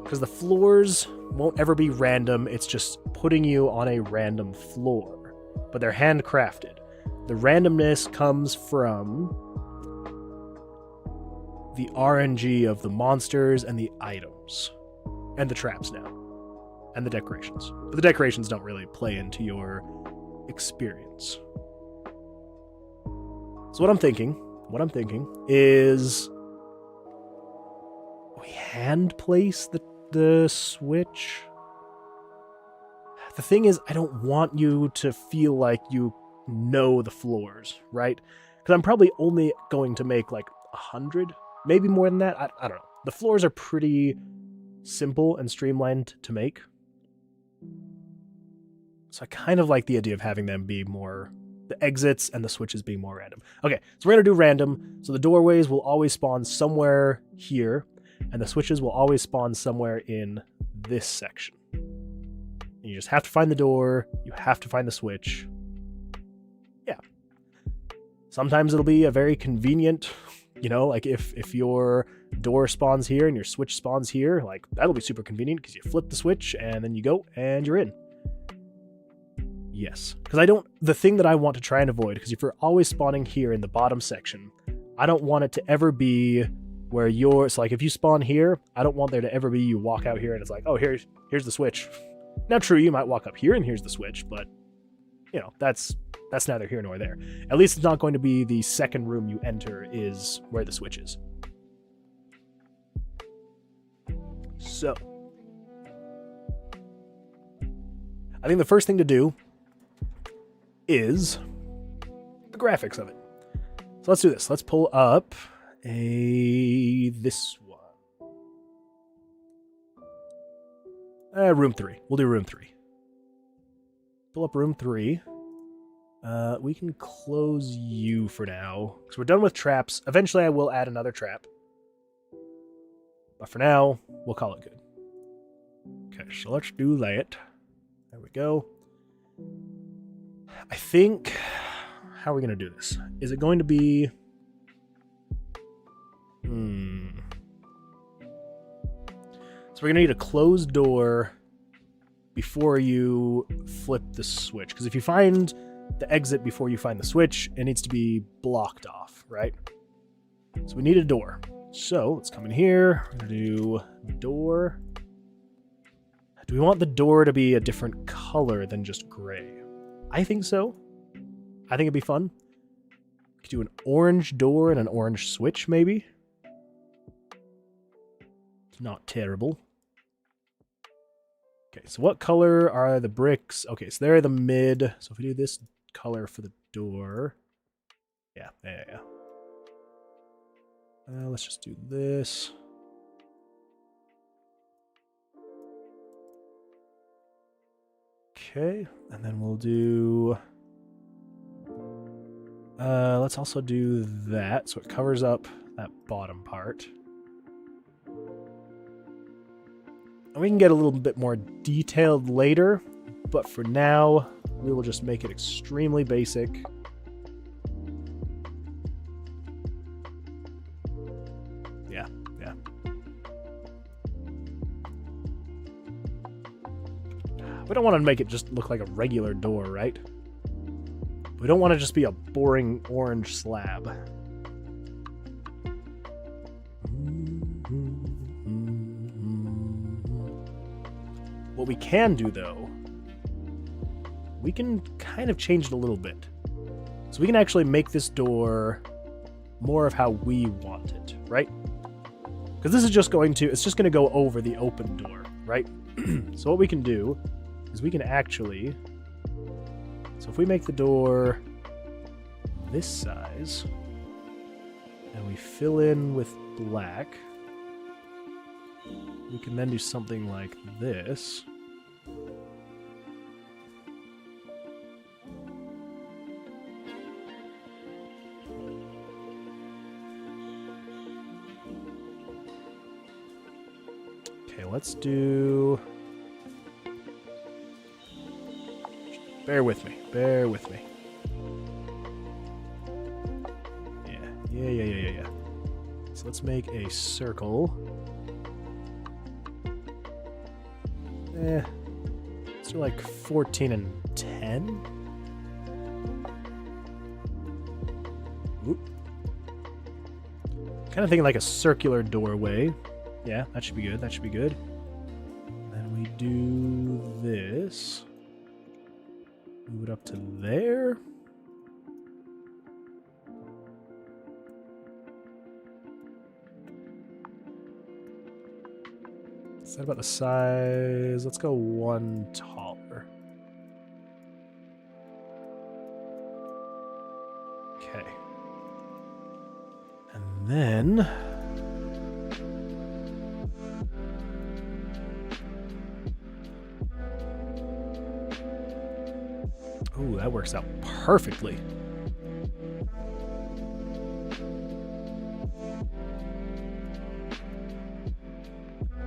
A: Because the floors won't ever be random. It's just putting you on a random floor. But they're handcrafted. The randomness comes from the RNG of the monsters and the items. And the traps now. And the decorations. But the decorations don't really play into your experience. So what I'm thinking is we hand place the switch. The thing is, I don't want you to feel like you know the floors, right? Because I'm probably only going to make like 100, maybe more than that. I don't know. The floors are pretty simple and streamlined to make. So I kind of like the idea of having them be more, the exits and the switches being more random. Okay, so we're going to do random. So the doorways will always spawn somewhere here, and the switches will always spawn somewhere in this section. And you just have to find the door, you have to find the switch. Yeah. Sometimes it'll be a very convenient, like if your door spawns here and your switch spawns here, like that'll be super convenient because you flip the switch and then you go and you're in. Yes, because the thing that I want to try and avoid, because if you're always spawning here in the bottom section, I don't want it to ever be where so like if you spawn here, I don't want there to ever be you walk out here and it's like, oh, here's the switch. Now, true, you might walk up here and here's the switch, but that's neither here nor there. At least it's not going to be the second room you enter is where the switch is. So, I think the first thing to do is the graphics of it. So let's do this. Let's pull up this one. Room 3. We'll do room 3. Pull up room 3. We can close you for now, because we're done with traps. Eventually I will add another trap. But for now, we'll call it good. Okay, so let's do that. There we go. I think... How are we going to do this? Is it going to be... So we're going to need a closed door before you flip the switch. Because if you find the exit before you find the switch, it needs to be blocked off, right? So we need a door. So let's come in here. We're going to do door. Do we want the door to be a different color than just gray? I think so. I think it'd be fun. We could do an orange door and an orange switch, maybe. It's not terrible. Okay, so what color are the bricks? Okay, so they're the mid. So if we do this color for the door. Yeah. Let's just do this. Okay, and then we'll do... let's also do that, so it covers up that bottom part. And we can get a little bit more detailed later, but for now, we will just make it extremely basic. Yeah. We don't want to make it just look like a regular door, right? We don't want to just be a boring orange slab. What we can do, though, we can kind of change it a little bit. So we can actually make this door more of how we want it, right? Because this is just going to, it's just going to go over the open door, right? So what we can do is we can actually... So if we make the door this size, and we fill in with black, we can then do something like this. Okay, let's do... Bear with me. Yeah. So let's make a circle. Let's do like 14 and 10. Oop. Kind of thinking like a circular doorway. Yeah, that should be good. Then we do this. Move it up to there. Is that about the size? Let's go one taller. Okay. And then... Ooh, that works out perfectly.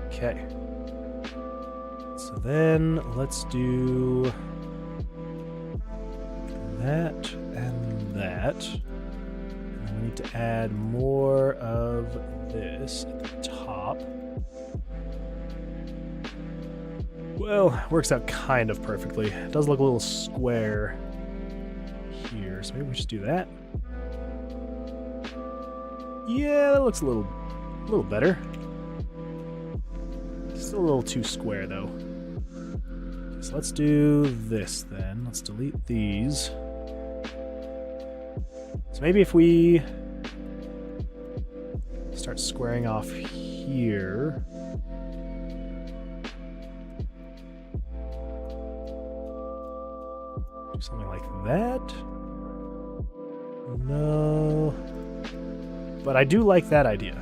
A: Okay. So then let's do that and that. And then we need to add more of this at the top. Well, works out kind of perfectly. It does look a little square here, so maybe we just do that. Yeah, that looks a little better. Still a little too square, though. So let's do this, then. Let's delete these. So maybe if we start squaring off here... Do something like that. No. But I do like that idea.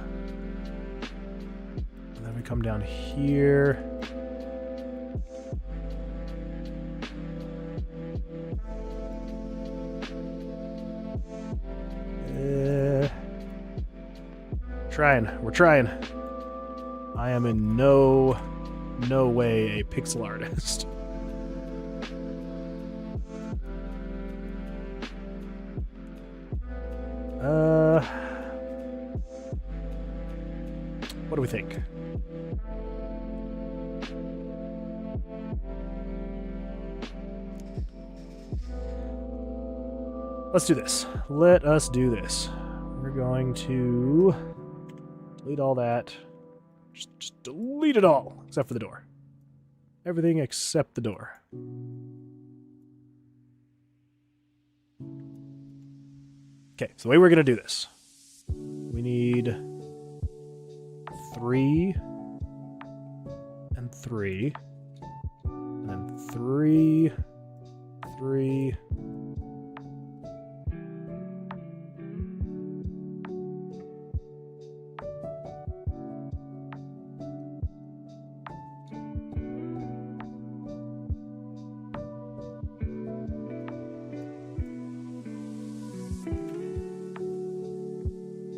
A: And then we come down here. We're trying. I am in no way a pixel artist. What do we think? Let's do this. Let us do this. We're going to delete all that. Just delete it all, except for the door. Everything except the door. Okay, so the way we're going to do this, we need 3 and 3, and then 3, 3,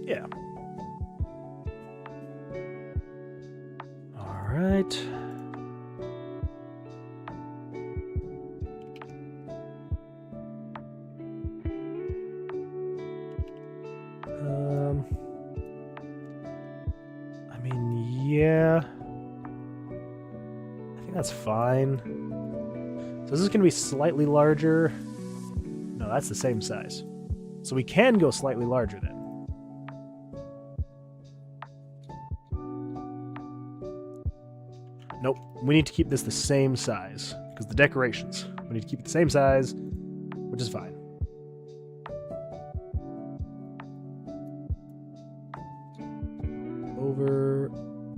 A: yeah. All right. I mean, yeah. I think that's fine. So this is going to be slightly larger. No, that's the same size. So we can go slightly larger then. Nope, we need to keep this the same size, because the decorations, we need to keep it the same size, which is fine.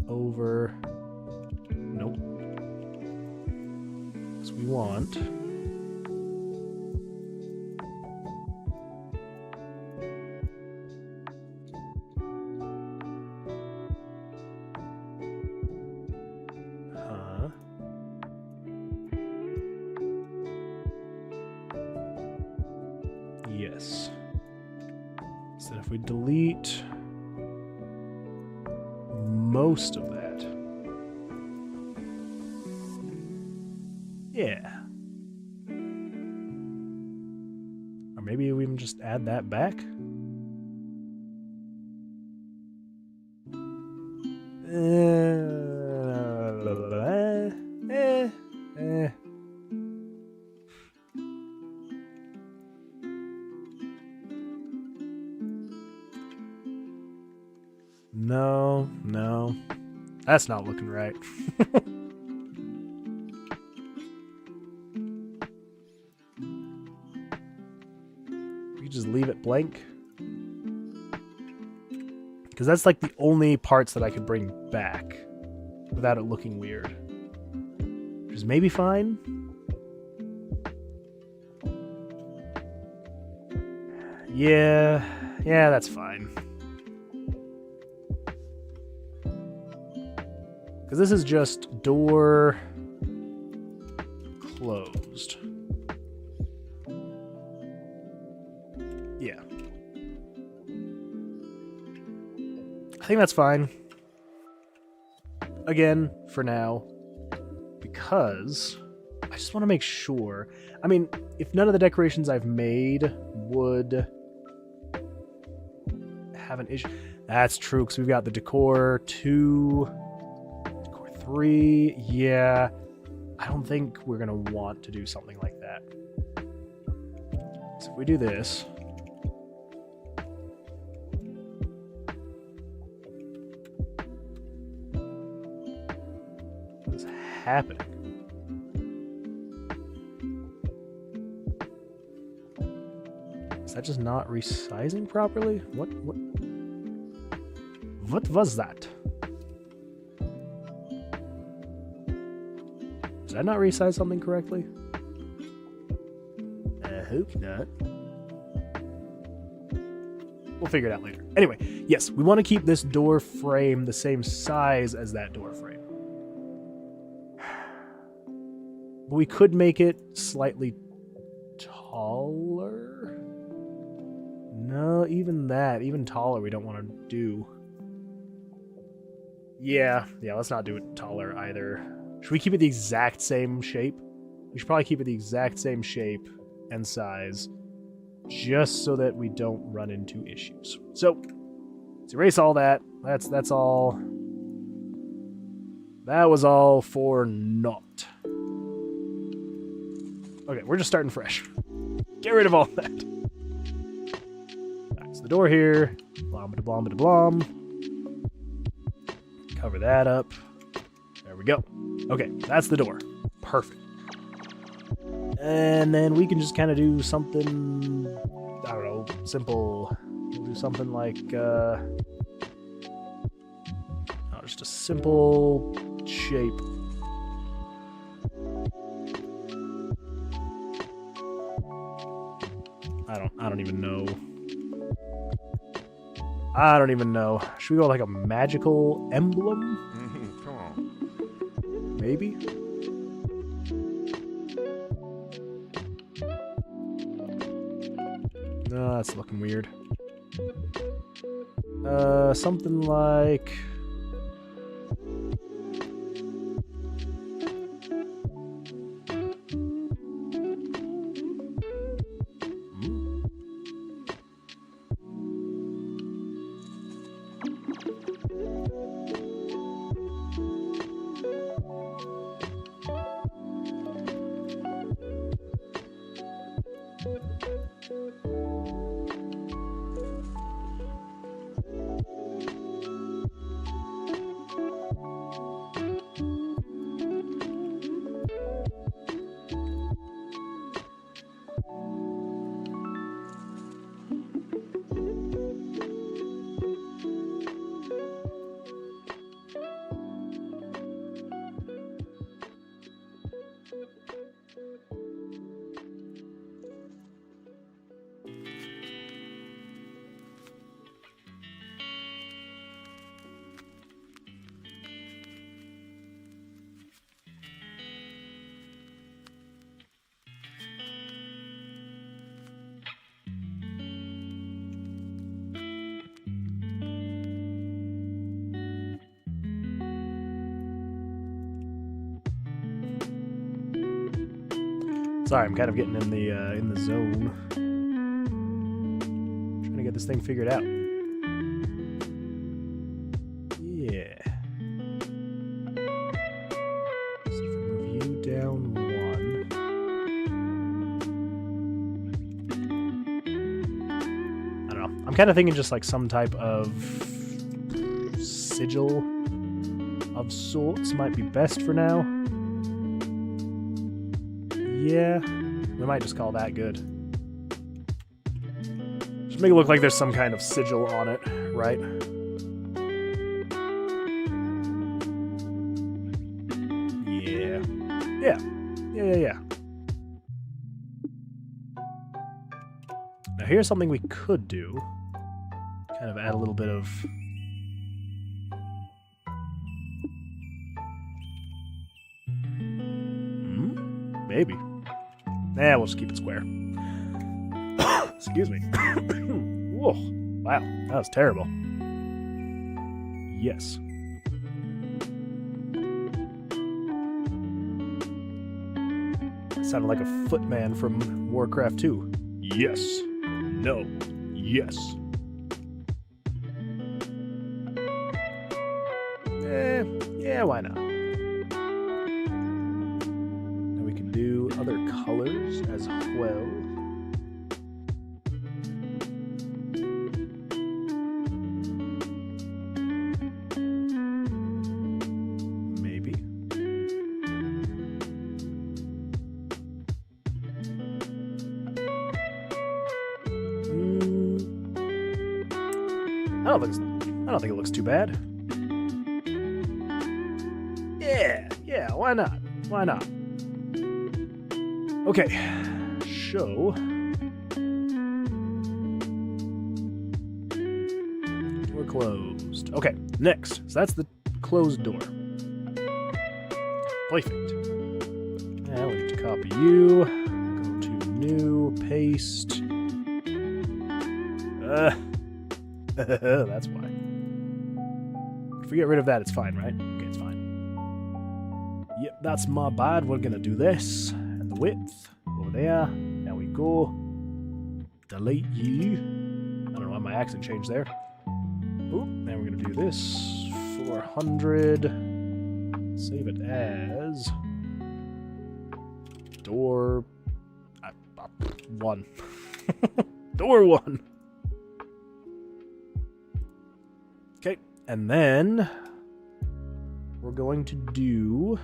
A: Over, nope. Because we want... Yes. So if we delete most of that. Yeah. Or maybe we can just add that back. No. That's not looking right. We just leave it blank. Because that's like the only parts that I could bring back without it looking weird. Which is maybe fine. Yeah, that's fine. Because this is just door closed. Yeah. I think that's fine. Again, for now. Because I just want to make sure. I mean, if none of the decorations I've made would have an issue. That's true, because we've got the decor 2... 3, yeah, I don't think we're going to want to do something like that. So if we do this, what's happening? Is that just not resizing properly? What was that? Did I not resize something correctly? I hope not. We'll figure it out later. Anyway, yes, we want to keep this door frame the same size as that door frame. But we could make it slightly taller. No, even taller we don't want to do. Yeah, let's not do it taller either. Should we keep it the exact same shape? We should probably keep it the exact same shape and size, just so that we don't run into issues. So, let's erase all that. That's all. That was all for naught. Okay, we're just starting fresh. Get rid of all that. That's the door here. Blom. Cover that up. There we go. Okay, that's the door. Perfect. And then we can just kind of do something, I don't know, simple. We'll do something like, just a simple shape. I don't even know. I don't even know. Should we go like a magical emblem?
B: Come on.
A: Maybe? No, that's looking weird. Something like... Sorry, I'm kind of getting in the zone. Trying to get this thing figured out. Yeah. See if we move you down one. I don't know. I'm kind of thinking just like some type of sigil of sorts might be best for now. Yeah, we might just call that good. Just make it look like there's some kind of sigil on it, right? Yeah. Now here's something we could do. Kind of add a little bit of... Maybe. Nah, we'll just keep it square. Excuse me. Whoa. Wow, that was terrible. Yes. Sounded like a footman from Warcraft 2. Yes. No. Yes. Yeah, why not? Do other colors as well. Maybe. I don't think it looks too bad. Yeah, why not? Why not? Okay, show. Door closed. Okay, next. So that's the closed door. Perfect. Now we need to copy you. Go to new, paste. That's why. If we get rid of that, it's fine, right? Okay, it's fine. Yep, that's my bad. We're gonna do this. And the width over there. There we go. Delete you. I don't know why my accent changed there. Oh, now we're gonna do this. 400. Save it as door 1. Door 1. Okay, and then we're going to do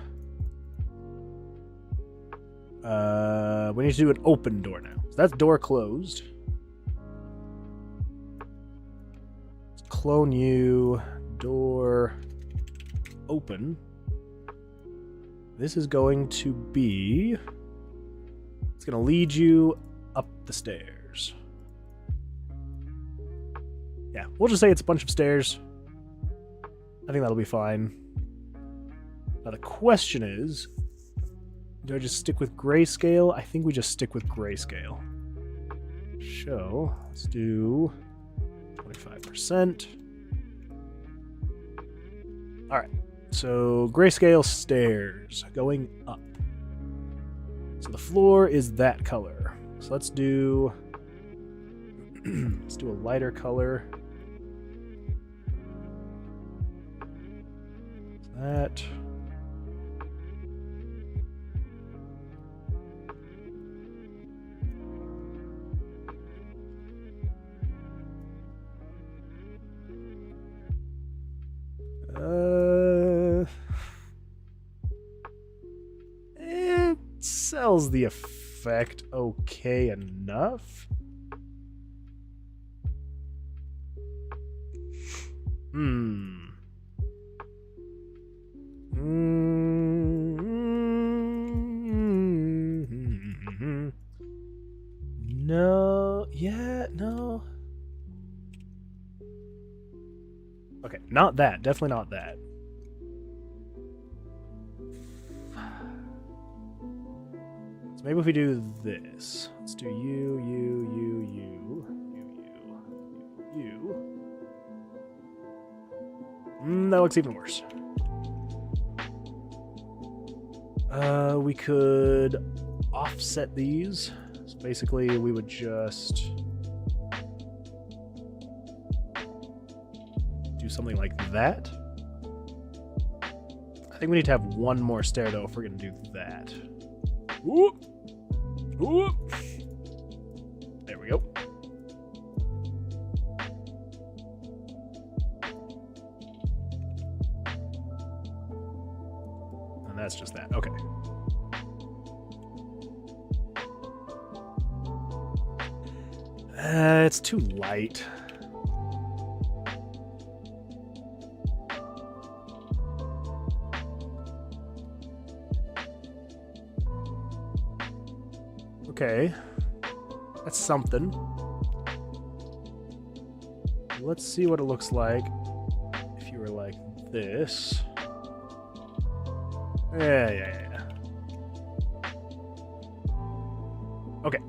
A: we need to do an open door now. So that's door closed. Let's clone you, door open. This is going to be, it's going to lead you up the stairs. Yeah, we'll just say it's a bunch of stairs. I think that'll be fine. Now the question is, do I just stick with grayscale? I think we just stick with grayscale. So, let's do 25%. Alright, so grayscale stairs going up. So the floor is that color. So let's do let's do a lighter color. That. It sells the effect okay enough. No, yeah, no. Okay, not that. Definitely not that. So maybe if we do this. Let's do you. That looks even worse. We could offset these. So basically, we would just do something like that. I think we need to have one more stair, though, if we're going to do that. Whoop. Whoop. There we go. And that's just that. Okay. It's too light. Okay. That's something. Let's see what it looks like if you were like this. Yeah. Okay.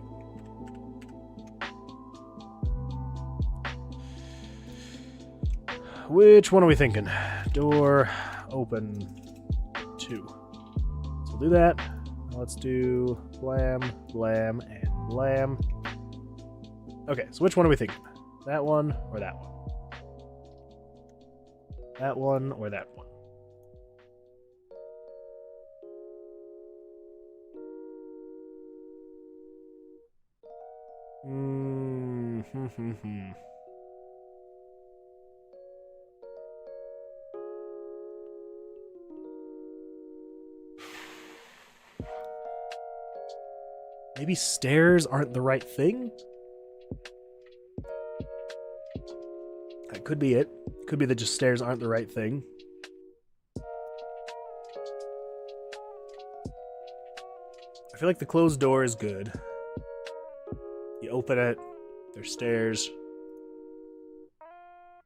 A: Which one are we thinking? Door open 2. So we'll do that. Let's do blam, blam, and blam. Okay, so which one are we thinking? That one or that one? That one or that one? Maybe stairs aren't the right thing? That could be it. Could be that just stairs aren't the right thing. I feel like the closed door is good. You open it, there's stairs.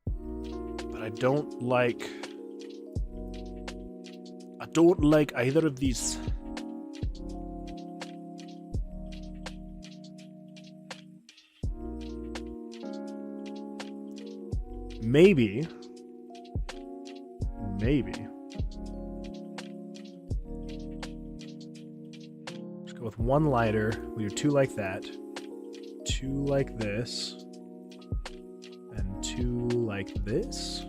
A: But I don't like either of these. Maybe maybe. Just go with one lighter. We do two like that. Two like this. And two like this.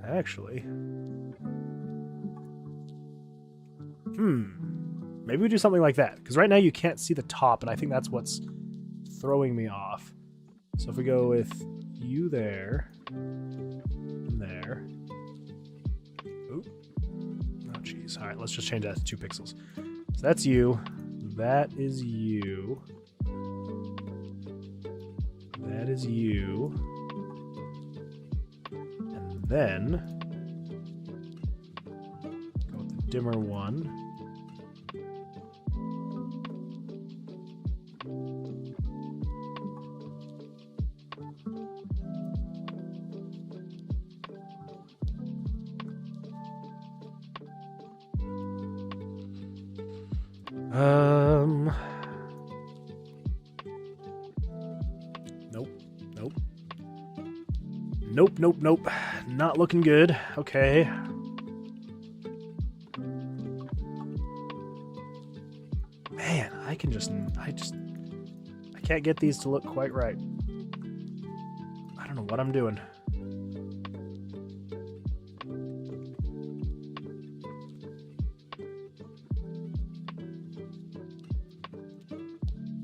A: Actually. Maybe we do something like that. Because right now you can't see the top, and I think that's what's throwing me off. So if we go with you there, and there. Oop. Oh, jeez. All right, let's just change that to 2 pixels. So that's you. That is you. That is you. And then go with the dimmer one. Nope. Not looking good. Okay. Man, I can't get these to look quite right. I don't know what I'm doing.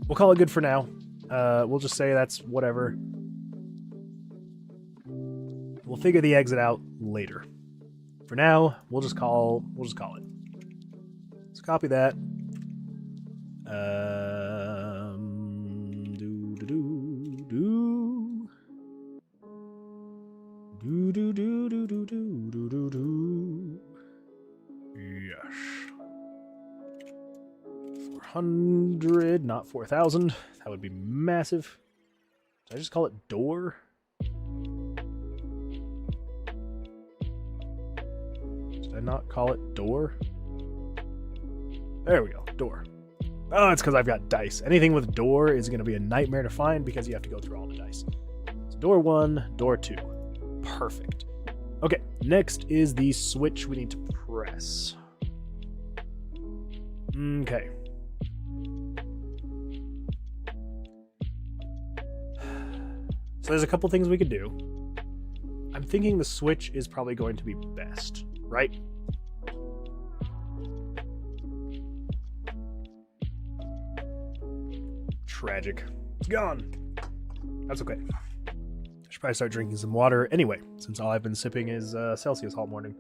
A: We'll call it good for now. We'll just say that's whatever. We'll figure the exit out later. For now, we'll just call it. Let's copy that. Yes. 400, not 4,000. That would be massive. Did I just call it door? Did I not call it door? There we go, door. Oh, it's because I've got dice. Anything with door is going to be a nightmare to find because you have to go through all the dice. So door 1, door 2. Perfect. Okay, next is the switch we need to press. Okay. So there's a couple things we could do. I'm thinking the switch is probably going to be best, right? Tragic. It's gone. That's okay. I should probably start drinking some water anyway, since all I've been sipping is Celsius all morning.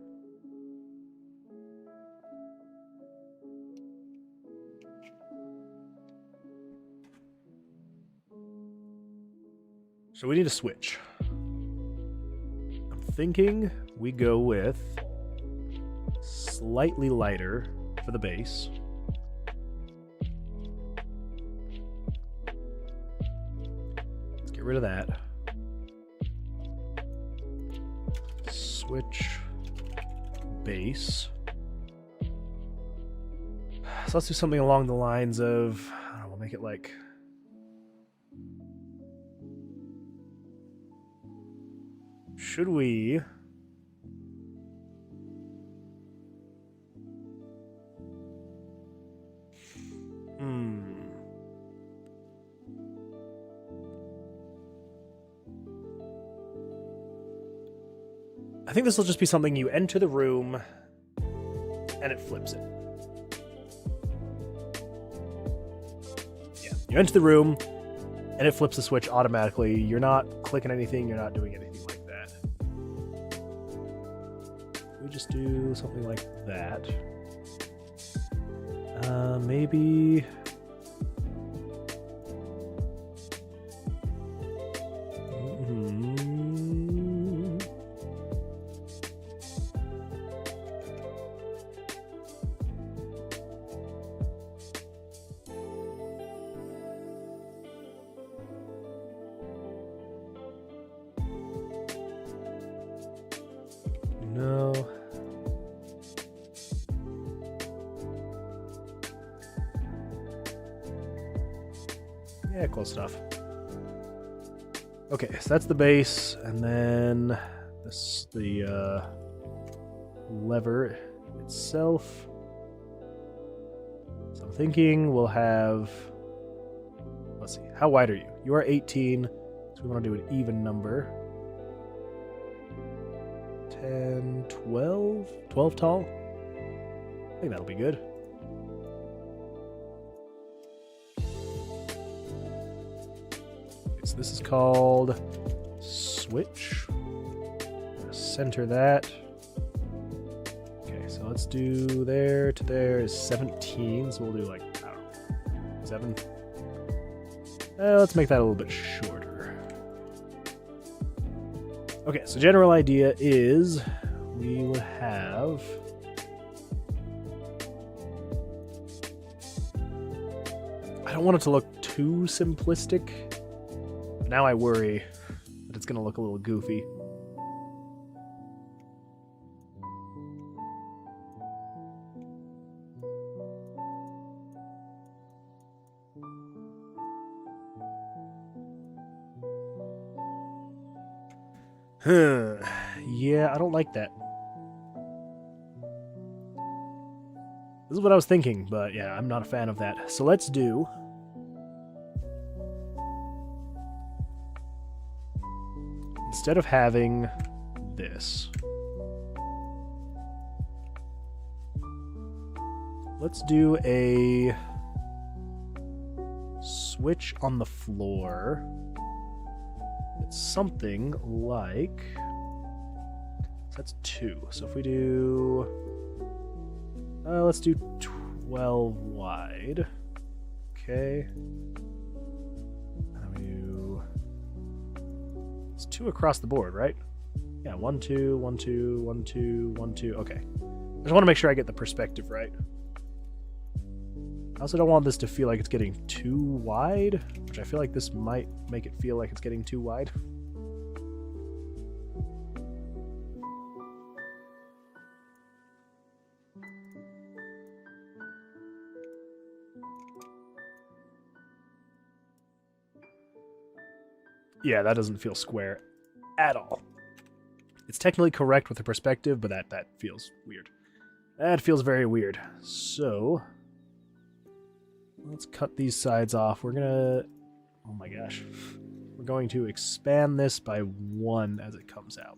A: So we need a switch. I'm thinking we go with slightly lighter for the base. Let's get rid of that. Switch base. So let's do something along the lines of, I don't know, we'll make it like, should we I think this will just be something you enter the room and it flips it. Yeah, you enter the room and it flips the switch automatically. You're not clicking anything, you're not doing anything like that. We just do something like that. Maybe Yeah, close enough. Okay, so that's the base, and then the lever itself. So I'm thinking we'll have... Let's see, how wide are you? You are 18, so we want to do an even number. 10, 12? 12 tall? I think that'll be good. So this is called switch. I'm gonna center that. Okay, so let's do there to there is 17, so we'll do like, I don't know, 7. Let's make that a little bit shorter. Okay, so general idea is we will have... I don't want it to look too simplistic. Now I worry that it's going to look a little goofy. Yeah, I don't like that. This is what I was thinking, but yeah, I'm not a fan of that. So let's do... Instead of having this, let's do a switch on the floor. It's something like... So that's 2. So if we do... let's do 12 wide. Okay. And we do... It's 2 across the board, right? Yeah, 1, 2, 1, 2, 1, 2, 1, 2. Okay. I just want to make sure I get the perspective right. I also don't want this to feel like it's getting too wide, which I feel like this might make it feel like it's getting too wide. Yeah, that doesn't feel square at all. It's technically correct with the perspective, but that feels weird. That feels very weird. So... let's cut these sides off. We're gonna... Oh my gosh. We're going to expand this by 1 as it comes out.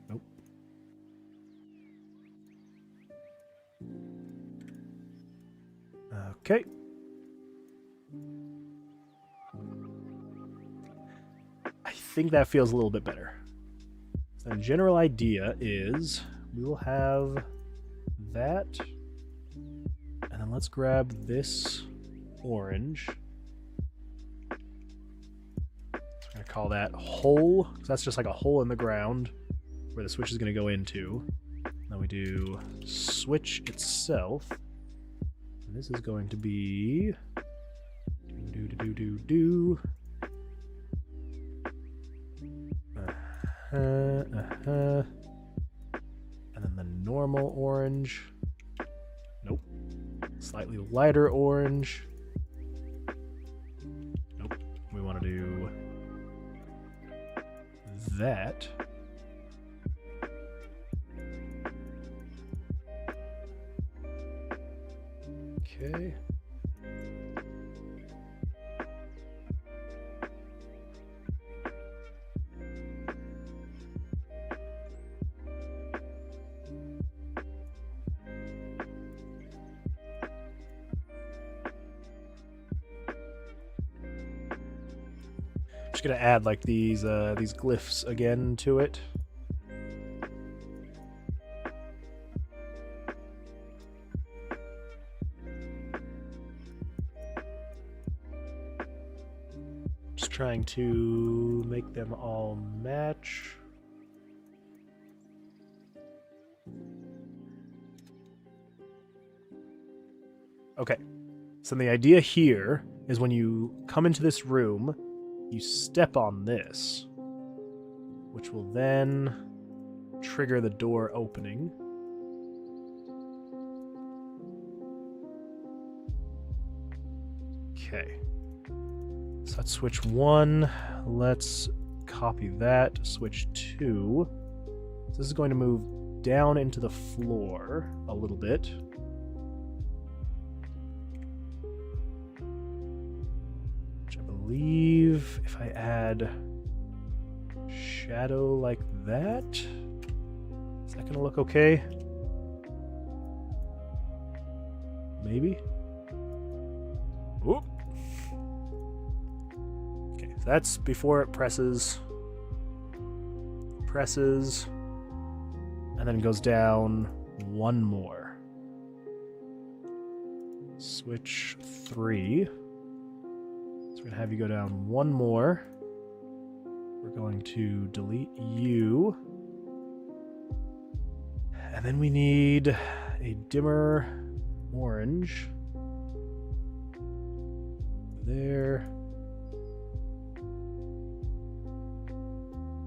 A: Nope. Okay. I think that feels a little bit better. The general idea is we will have that, and then let's grab this orange. So we're going to call that hole, because that's just like a hole in the ground where the switch is going to go into. Then we do switch itself, and this is going to be do. And then the normal orange. Nope. Slightly lighter orange. Nope. We want to do that. Okay. Just gonna add like these glyphs again to it. Just trying to make them all match. Okay, so the idea here is when you come into this room, you step on this, which will then trigger the door opening. Okay. So that's switch 1. Let's copy that. Switch 2. So this is going to move down into the floor a little bit. Which I believe if I add shadow like that, is that going to look okay? Maybe? Oop. Okay, so that's before it presses, and then goes down one more. Switch 3. So we're going to have you go down one more. We're going to delete you. And then we need a dimmer orange. There.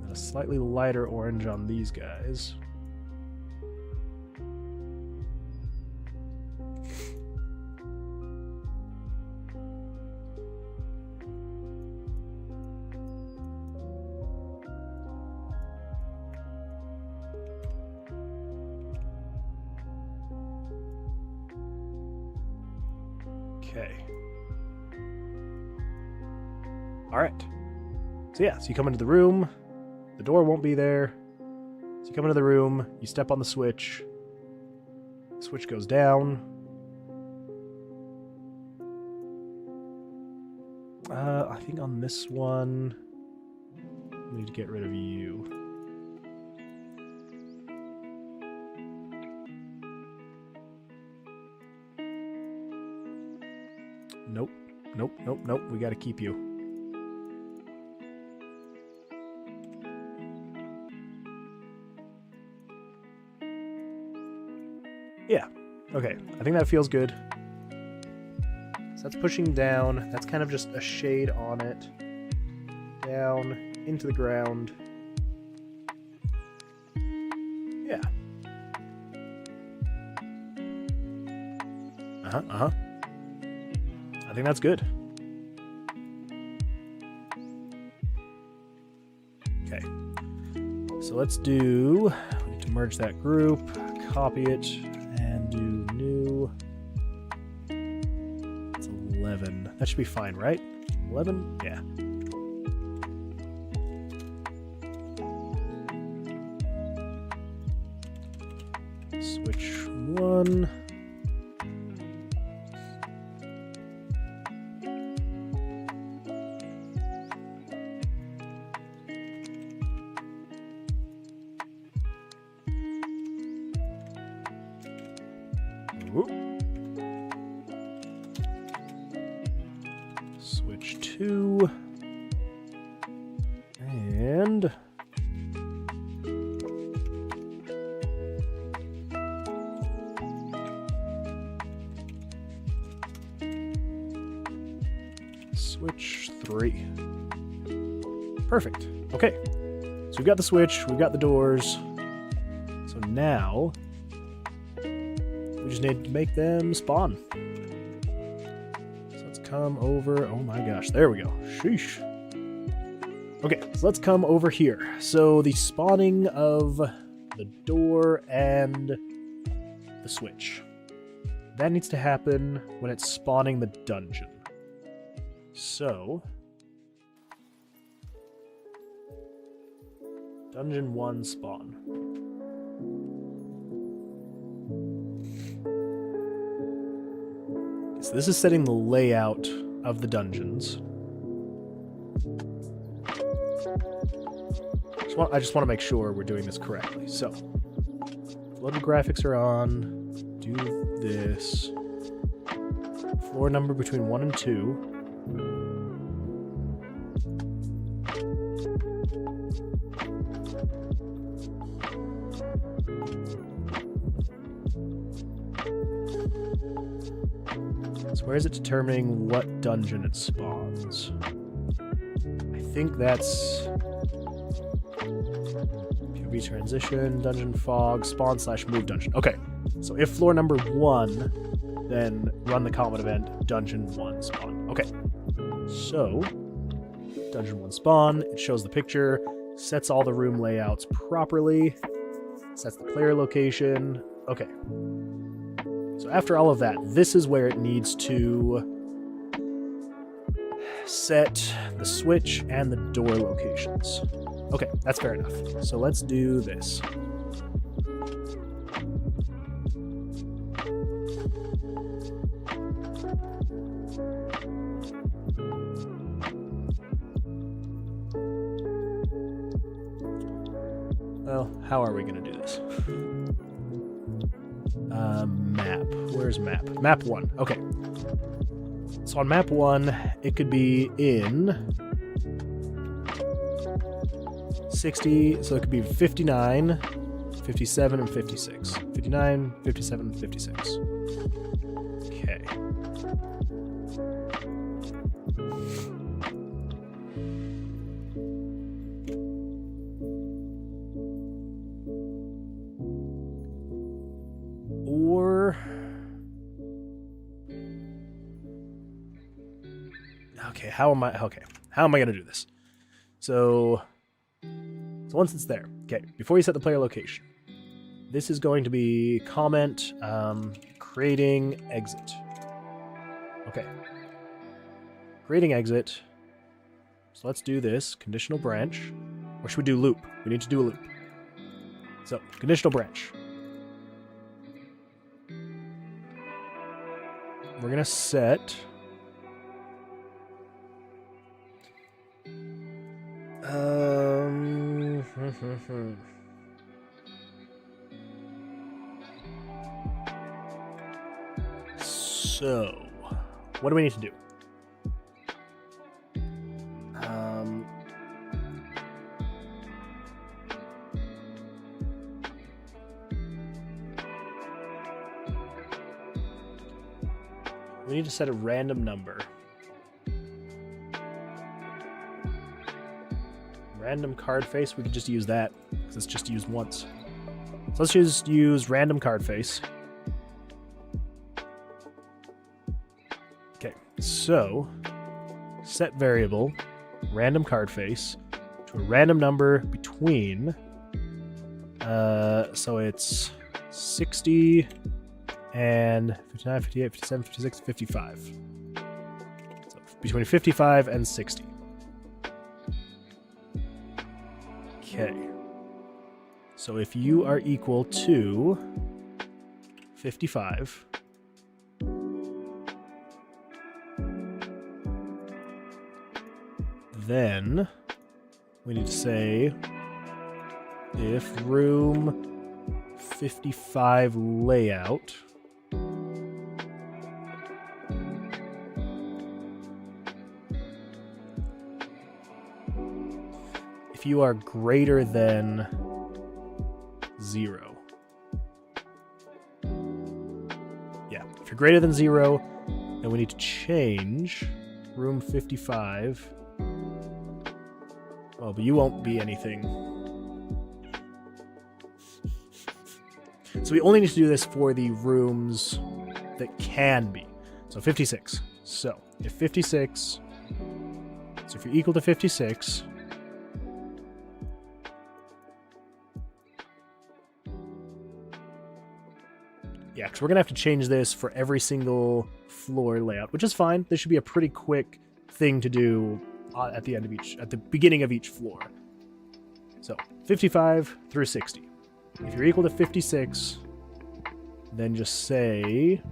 A: And a slightly lighter orange on these guys. Okay. All right. So yeah, so you come into the room. The door won't be there. So you come into the room. You step on the switch. The switch goes down. I think on this one, we need to get rid of you. Nope. Nope, nope, nope. We gotta keep you. Yeah. Okay. I think that feels good. So that's pushing down. That's kind of just a shade on it. Down into the ground. Yeah. Uh-huh. I think that's good. Okay. So let's do... we need to merge that group, copy it, and do new. It's 11. That should be fine, right? 11? Yeah. Switch 1. Switch 2. And... switch 3. Perfect. Okay. So we've got the switch, we've got the doors. So now... we just need to make them spawn. So let's come over. Oh my gosh, there we go. Sheesh. Okay, so let's come over here. So the spawning of the door and the switch. That needs to happen when it's spawning the dungeon. So... Dungeon 1 spawn. So this is setting the layout of the dungeons. I just want to make sure we're doing this correctly. So, loaded graphics are on. Do this. Floor number between 1 and 2. So where is it determining what dungeon it spawns? I think that's... UV transition, dungeon fog, spawn / move dungeon. Okay, so if floor number 1, then run the common event, dungeon 1 spawn. Okay, so dungeon 1 spawn, it shows the picture, sets all the room layouts properly, sets the player location. Okay, so after all of that, this is where it needs to set the switch and the door locations. Okay, that's fair enough. So let's do this. Well, how are we going to do this? Map. Where's map? Map 1. Okay. So on map 1, it could be in 60, so it could be 59, 57, and 56. 59, 57, 56. Okay. Or... Okay, how am I going to do this? So once it's there, okay, before you set the player location, this is going to be comment, creating exit. Okay. Creating exit. So let's do this, conditional branch. Or should we do loop? We need to do a loop. So, conditional branch. We're going to set... So, what do we need to do? We need to set a random number. Random card face, we could just use that, because it's just used once. So let's just use random card face. Okay, so set variable random card face to a random number between, so it's 60 and 59, 58, 57, 56, 55. So between 55 and 60. Okay. So if you are equal to 55, then we need to say if room 55 layout if you are greater than 0. Yeah, if you're greater than 0, then we need to change room 55. Oh, but you won't be anything. So we only need to do this for the rooms that can be. So 56. So if 56, so if you're equal to 56, yeah, because we're going to have to change this for every single floor layout, which is fine. This should be a pretty quick thing to do at the beginning of each floor. So 55 through 60. If you're equal to 56, then just say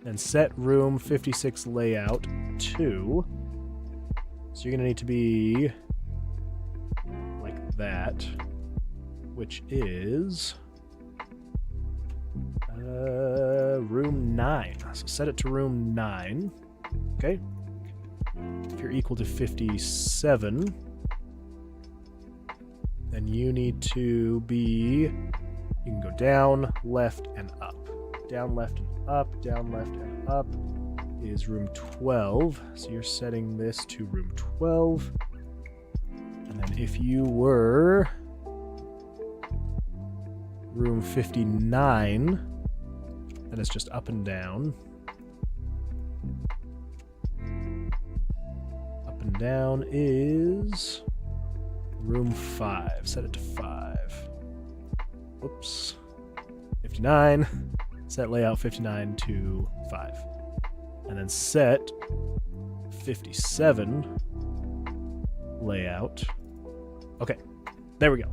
A: then set room 56 layout to, so you're going to need to be like that, which is room 9. So set it to room 9. Okay. If you're equal to 57, then you need to be, you can go down, left, and up. Down, left, and up, down, left, and up, is room 12. So you're setting this to room 12. And then if you were room 59, then it's just up and down. Up and down is room 5. Set it to 5. Whoops. 59. Set layout 59 to 5. And then set 57 layout. Okay, there we go.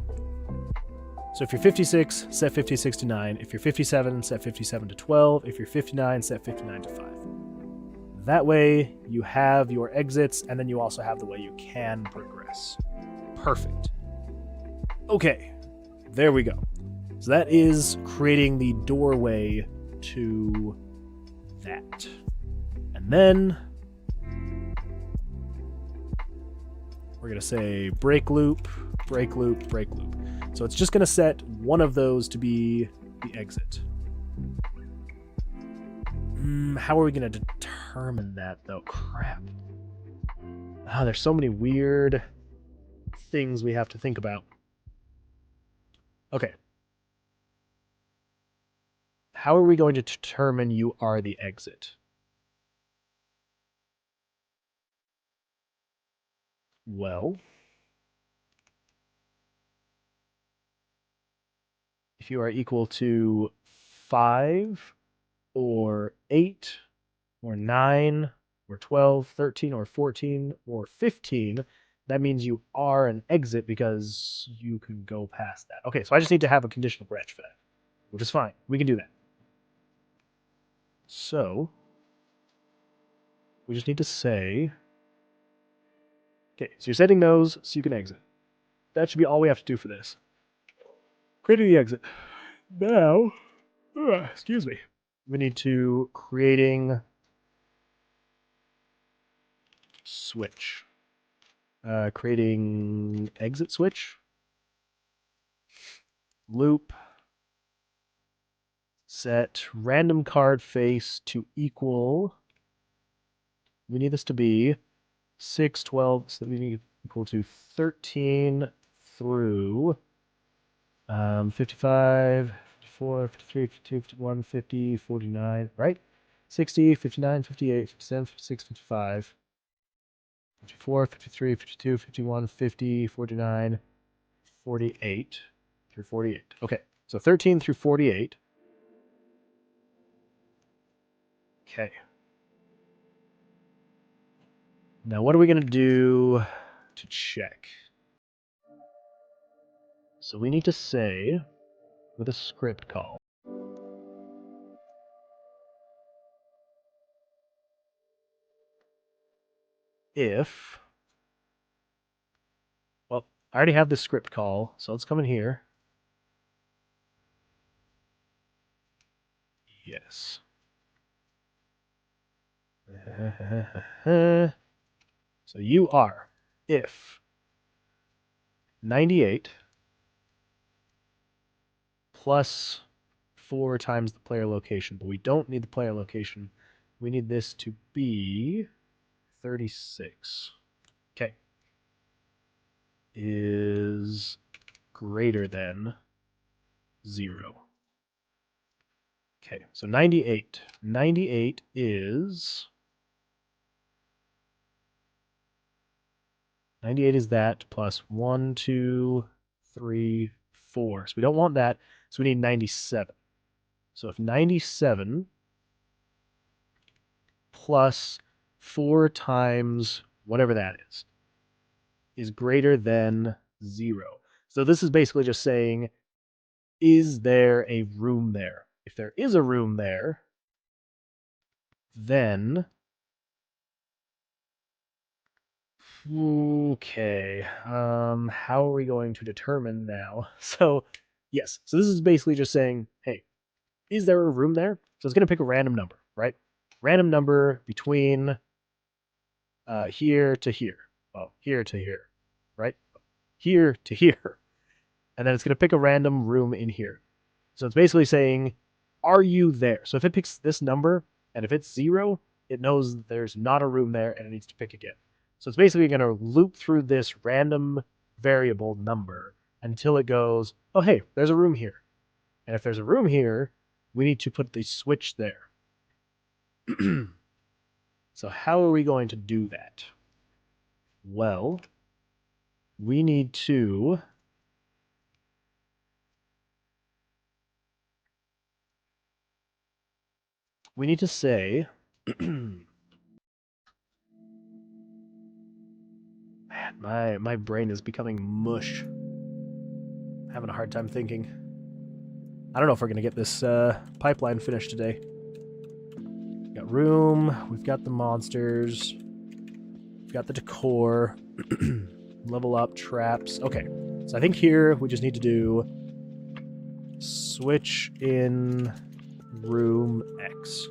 A: So if you're 56, set 56 to 9. If you're 57, set 57 to 12. If you're 59, set 59 to 5. That way, you have your exits, and then you also have the way you can progress. Perfect. Okay, there we go. So that is creating the doorway to that. And then we're going to say break loop, break loop, break loop. So it's just going to set one of those to be the exit. How are we going to determine that, though? Crap. Oh, there's so many weird things we have to think about. Okay. How are we going to determine you are the exit? Well, if you are equal to 5 or 8 or 9 or 12, 13 or 14 or 15, that means you are an exit because you can go past that. Okay, so I just need to have a conditional branch for that, which is fine. We can do that. So we just need to say, okay, so you're setting those so you can exit. That should be all we have to do for this. Creating the exit. Now, excuse me, we need to creating switch. Creating exit switch. Loop. Set random card face to equal. We need this to be 6, 12, so we need equal to 13 through 55, 54, 53, 52, 51, 50, 49, right? 60, 59, 58, 57, 56, 55, 54, 53, 52, 51, 50, 49, 48 through 48. Okay, so 13 through 48. Okay. Now what are we going to do to check? So we need to say, with a script call, if, well, I already have this script call, so let's come in here. Yes. So you are, if 98 plus 4 times the player location, but we don't need the player location. We need this to be 36. Okay. Is greater than 0. Okay, so 98. 98 is... 98 is that plus 1, 2, 3, 4. So we don't want that, so we need 97. So if 97 plus 4 times whatever that is greater than 0. So this is basically just saying, is there a room there? If there is a room there, then... Okay, how are we going to determine now? So, yes, so this is basically just saying, hey, is there a room there? So it's going to pick a random number, right? Random number between here to here. Well, here to here, right? Here to here. And then it's going to pick a random room in here. So it's basically saying, are you there? So if it picks this number, and if it's 0, it knows there's not a room there and it needs to pick again. So it's basically going to loop through this random variable number until it goes, oh, hey, there's a room here. And if there's a room here, we need to put the switch there. So how are we going to do that? Well, we need to say man, my brain is becoming mush. I'm having a hard time thinking. I don't know if we're gonna get this pipeline finished today. We've got room, we've got the monsters, we've got the decor, level up, traps. Okay, so I think here we just need to do switch in room X.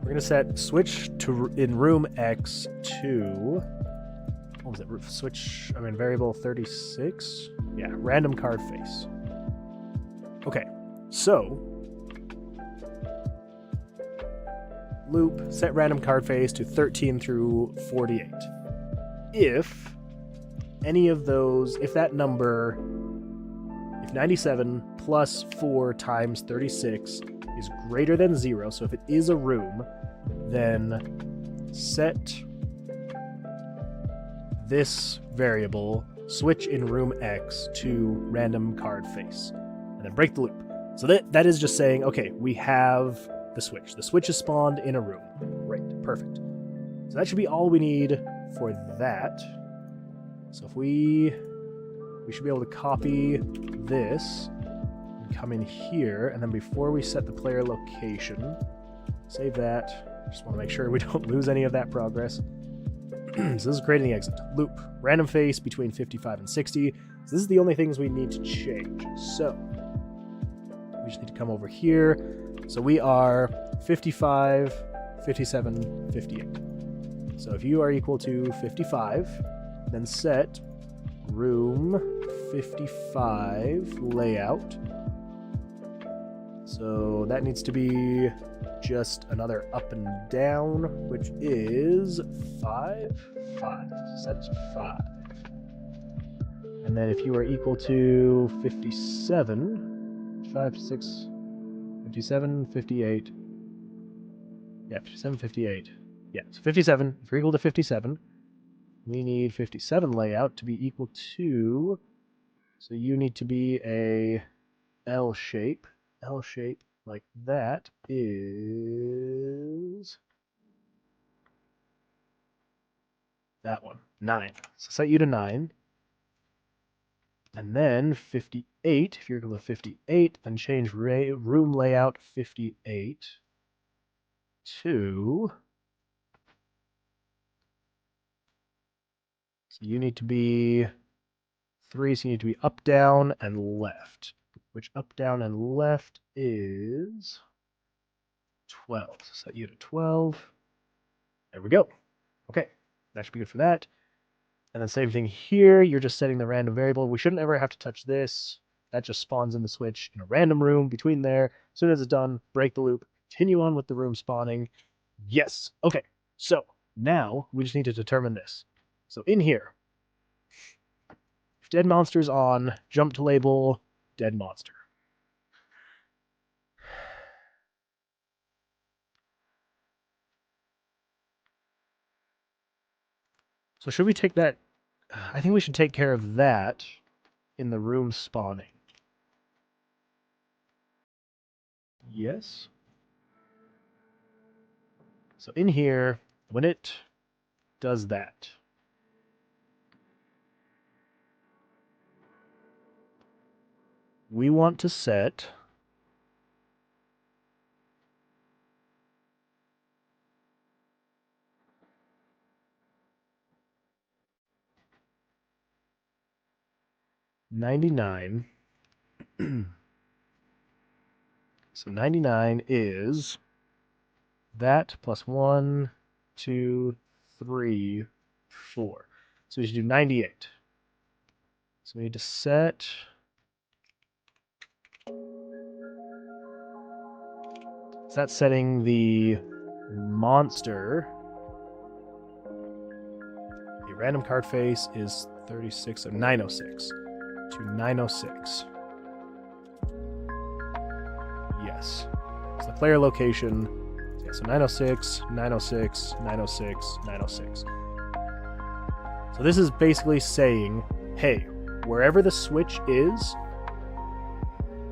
A: We're going to set switch to in room X to, what was it? Switch, variable 36? Yeah, random card face. Okay, so loop, set random card face to 13 through 48. If any of those, if that number, if 97 plus 4 times 36 is greater than 0, so if it is a room, then set this variable switch in room X to random card face, and then break the loop. So that is just saying, okay, we have the switch. The switch is spawned in a room. Great, perfect. So that should be all we need for that. So if we should be able to copy this and come in here, and then before we set the player location, save that. Just want to make sure we don't lose any of that progress. So this is creating the exit. Loop. Random face between 55 and 60. So this is the only things we need to change. So we just need to come over here. So we are 55, 57, 58. So if you are equal to 55, then set room 55 layout. So that needs to be just another up and down, which is 5, 5. So that's 5. And then if you are equal to 57, 5, 6, 57, 58. Yeah, 57, 58. Yeah, so 57. If you're equal to 57, we need 57 layout to be equal to, so you need to be a L shape. L shape like that is that one, 9. So set you to 9. And then 58, if you're equal to 58, then change room layout 58 to, so you need to be 3, so you need to be up, down, and left. Which up, down, and left is 12. So set you to 12. There we go. Okay, that should be good for that. And then same thing here, you're just setting the random variable. We shouldn't ever have to touch this. That just spawns in the switch in a random room between there. As soon as it's done, break the loop, continue on with the room spawning. Yes. Okay, so now we just need to determine this. So in here, if dead monster's on, jump to label dead monster. So should we take that? I think we should take care of that in the room spawning. Yes. So in here, when it does that, we want to set $99. So 99 is that plus 1, 2, 3, 4. So we should do 98. So we need to set So that's setting the monster. The random card face is 36, so 906 to 906. Yes. So the player location. Yeah, so 906, 906, 906, 906. So this is basically saying, hey, wherever the switch is,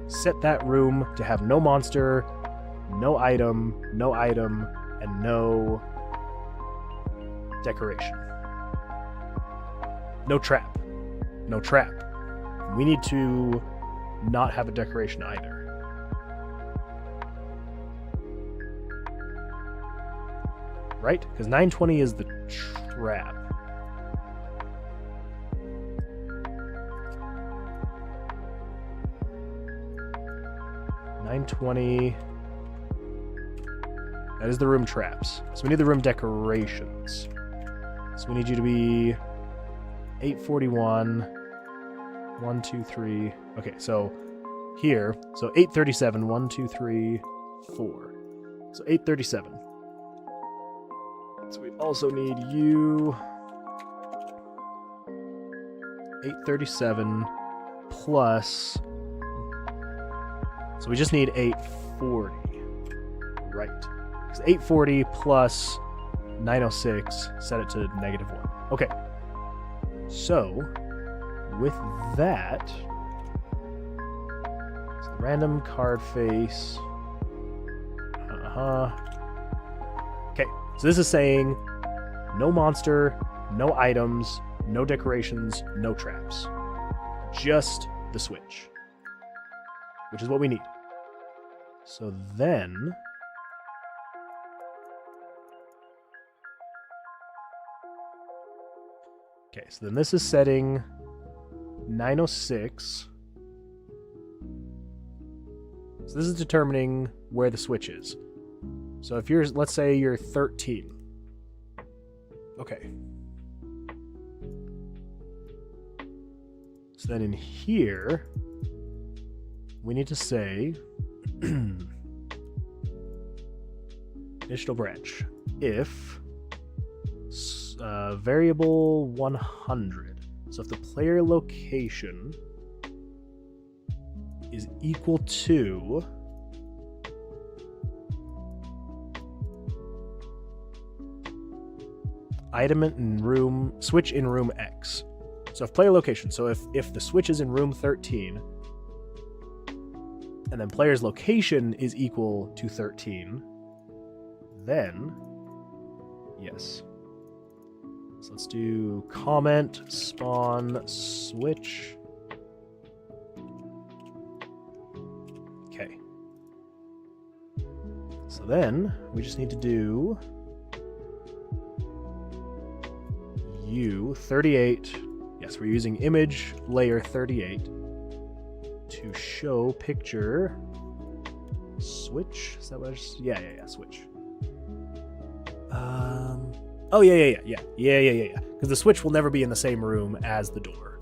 A: set that room to have no monster, no item, and no decoration. No trap. No trap. We need to not have a decoration either. Right? Because 920 is the trap. $920. That is the room traps. So we need the room decorations. So we need you to be 841. 1, 2, 3. Okay, so here. So 837. 1, 2, 3, 4. So 837. So we also need you. 837 plus. So we just need 840. Right. Because 840 plus 906, set it to -1. Okay. So, with that, so the random card face. Okay, so this is saying no monster, no items, no decorations, no traps. Just the switch. Which is what we need. So then... Okay, so then this is setting 906. So this is determining where the switch is. So if you're, let's say you're 13. Okay. So then in here, we need to say initial branch. If variable 100. So if the player location is equal to item in room, switch in room X. So if player location, so if the switch is in room 13, and then player's location is equal to 13, then yes. So let's do comment spawn switch. Okay. So then we just need to do U38. Yes, we're using image layer 38 to show picture switch. Is that what I just... Yeah, switch. Oh, yeah. Because the switch will never be in the same room as the door.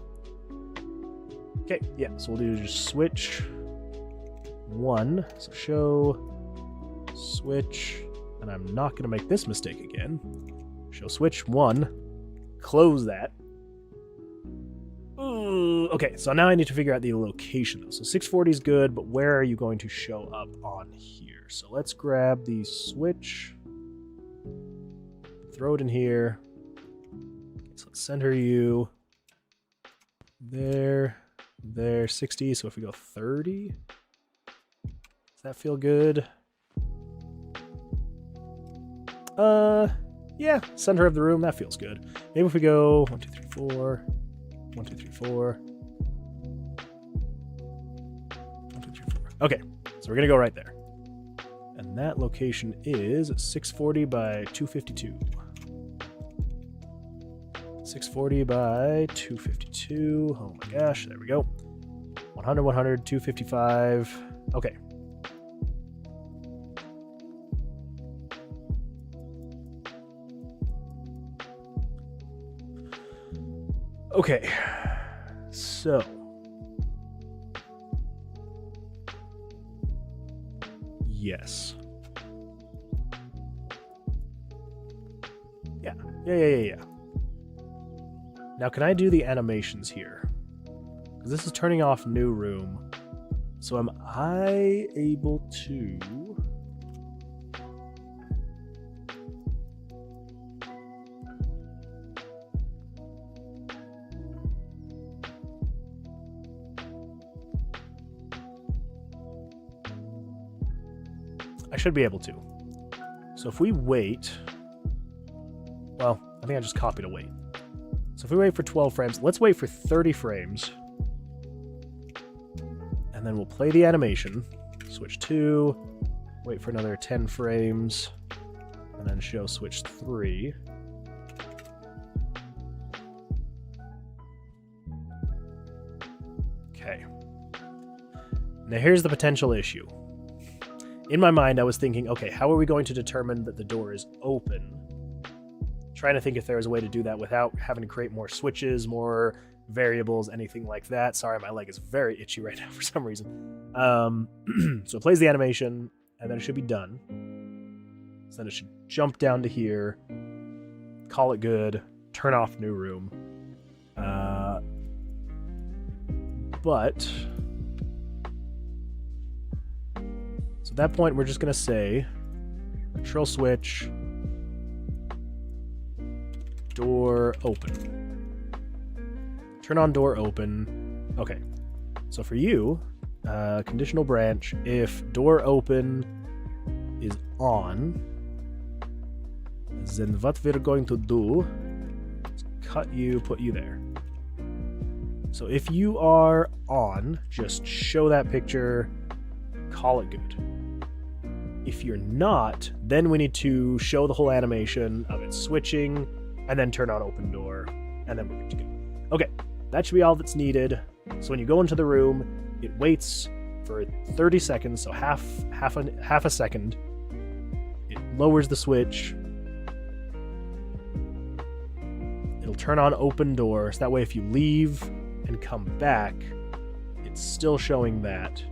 A: Okay, yeah, so we'll do just switch 1. So show switch, and I'm not going to make this mistake again. Show switch 1. Close that. Okay, so now I need to figure out the location, though. So 640 is good, but where are you going to show up on here? So let's grab the switch. Throw it in here. Okay, so let's center you. There. 60. So if we go 30, does that feel good? Yeah, center of the room, that feels good. Maybe if we go 1, 2, 3, 4. 1, 2, 3, 4. 1, 2, 3, 4. Okay, so we're gonna go right there. And that location is 640 by 252. 640 by 252. Oh my gosh, there we go. 100, 100, 255. Okay. Okay, so yes. Yeah. Now, can I do the animations here? Because this is turning off new room. So am I able to... I should be able to. So if we wait... Well, I think I just copied a wait. So if we wait for 12 frames, let's wait for 30 frames. And then we'll play the animation. Switch 2. Wait for another 10 frames. And then show switch 3. Okay. Now here's the potential issue. In my mind, I was thinking, okay, how are we going to determine that the door is open? Trying to think if there was a way to do that without having to create more switches, more variables, anything like that. Sorry, my leg is very itchy right now for some reason. So it plays the animation, and then it should be done. So then it should jump down to here, call it good, turn off new room. But... So at that point, we're just going to say, control switch, door open. Turn on door open. Okay. So for you, conditional branch, if door open is on, then what we're going to do is cut you, put you there. So if you are on, just show that picture, call it good. If you're not, then we need to show the whole animation of it switching, and then turn on open door, and then we're good to go. Okay, that should be all that's needed. So when you go into the room, it waits for 30 seconds, so half a second. It lowers the switch. It'll turn on open door, so that way if you leave and come back, it's still showing that.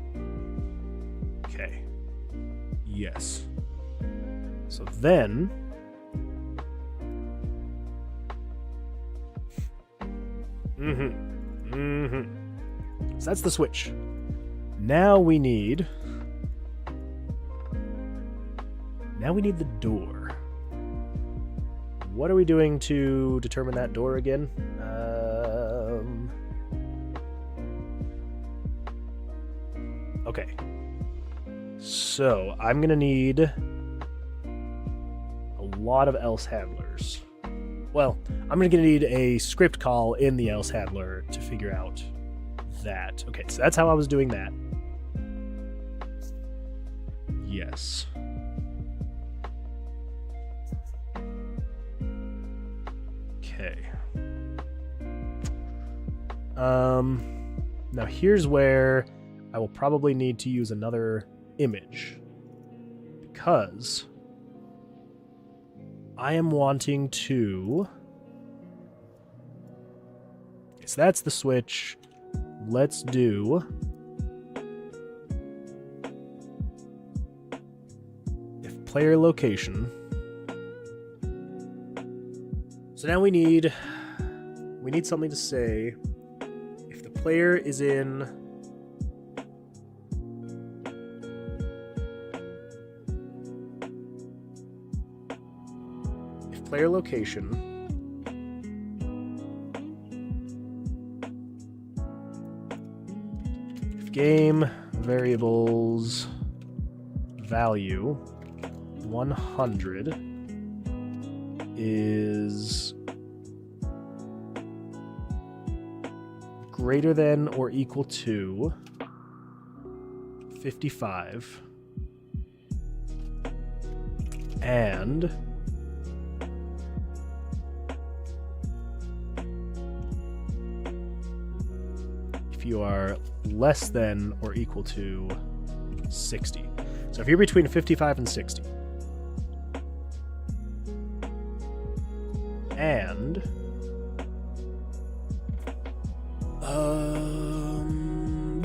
A: Okay. Yes. So then... So that's the switch. Now we need the door. What are we doing to determine that door again? Okay. So I'm gonna need a lot of else handlers. Well, I'm going to need a script call in the else handler to figure out that. Okay, so that's how I was doing that. Yes. Okay. Now here's where I will probably need to use another image, because I am wanting to... Okay, so that's the switch. Let's do... if player location. So now we need something to say if the player is in... player location, if game variables value 100 is greater than or equal to 55 and if you are less than or equal to 60. So if you're between 55 and 60. And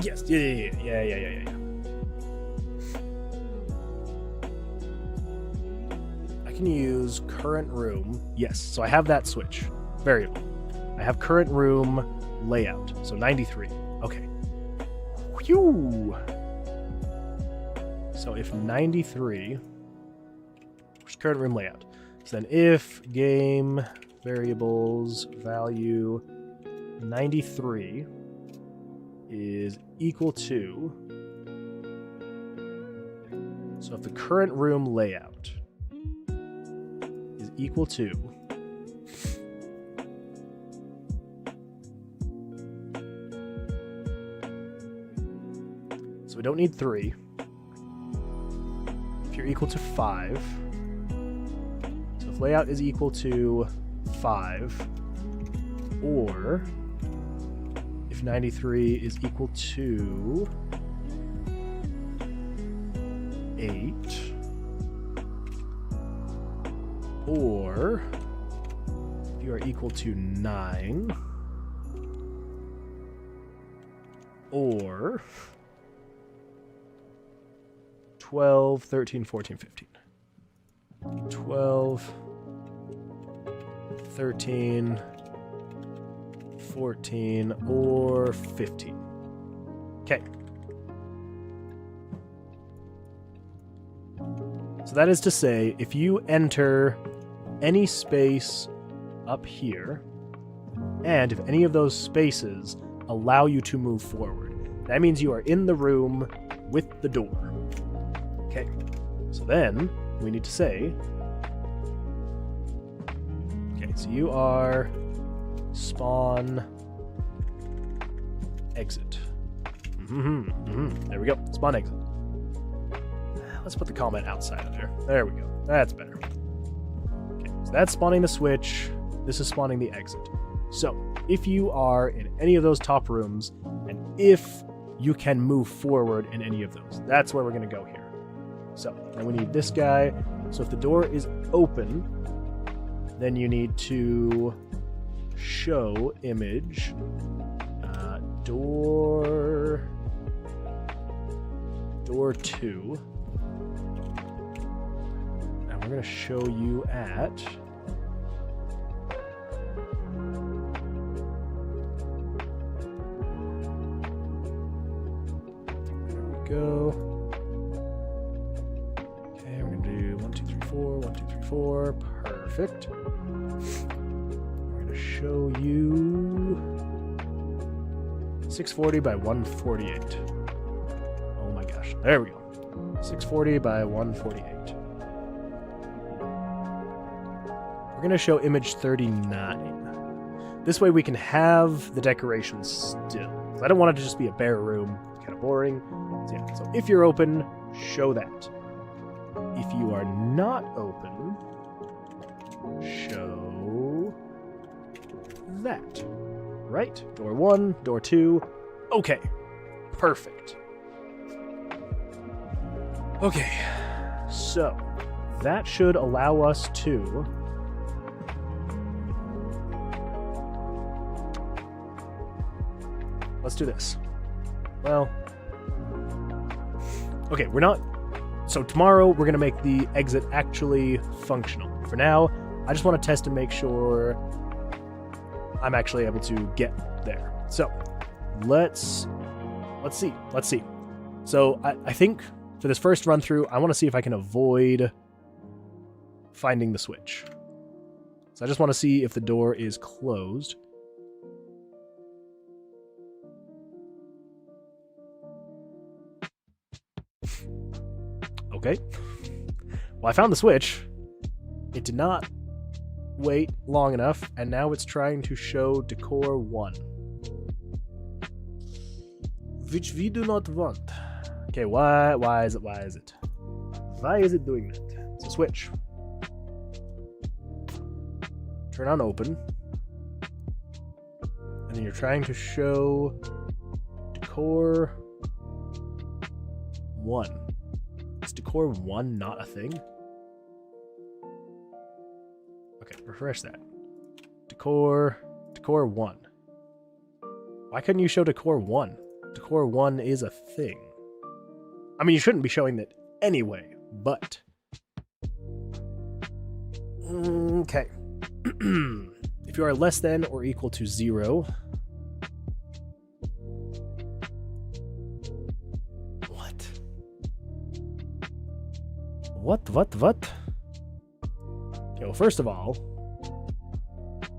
A: yes, yeah. I can use current room. Yes, so I have that switch. Variable. I have current room layout. So 93. Okay. Whew. So if 93, where's current room layout? So then if game variables value 93 is equal to, so if the current room layout is equal to so we don't need 3. If you're equal to 5, so if layout is equal to 5, or if 93 is equal to 8, or if you are equal to 9, or 12, 13, 14, 15. 12, 13, 14, or 15. Okay. So that is to say, if you enter any space up here, and if any of those spaces allow you to move forward, that means you are in the room with the door. Okay. So then we need to say, okay, so you are spawn exit. There we go. Spawn exit. Let's put the comment outside of there. There we go. That's better. Okay, so that's spawning the switch. This is spawning the exit. So if you are in any of those top rooms, and if you can move forward in any of those, that's where we're going to go here. So then we need this guy. So if the door is open, then you need to show image door 2, and we're going to show you at there we go. Okay, we're going to do 1 2 3 4 1 2 3 4. Perfect. We're going to show you 640 by 148. Oh my gosh. There we go. 640 by 148. We're going to show image 39. This way we can have the decorations still. I don't want it to just be a bare room. It's kind of boring. So, yeah. So if you're open, show that. If you are not open, show that. Right? Door 1, door 2. Okay. Perfect. Okay. So, that should allow us to let's do this. Well, okay, we're not. So tomorrow we're going to make the exit actually functional. For now, I just want to test and make sure I'm actually able to get there. So let's see. So I think for this first run through, I want to see if I can avoid finding the switch. So I just want to see if the door is closed. Okay. Well, I found the switch. It did not wait long enough, and now it's trying to show decor 1. Which we do not want. Okay, why is it? Why is it doing that? It's a switch. Turn on open. And then you're trying to show decor 1. Is decor 1 not a thing? Okay, refresh that. Decor 1. Why couldn't you show decor 1? Decor 1 is a thing. I mean, you shouldn't be showing that anyway, but Okay. If you are less than or equal to 0... What? Okay, well, first of all,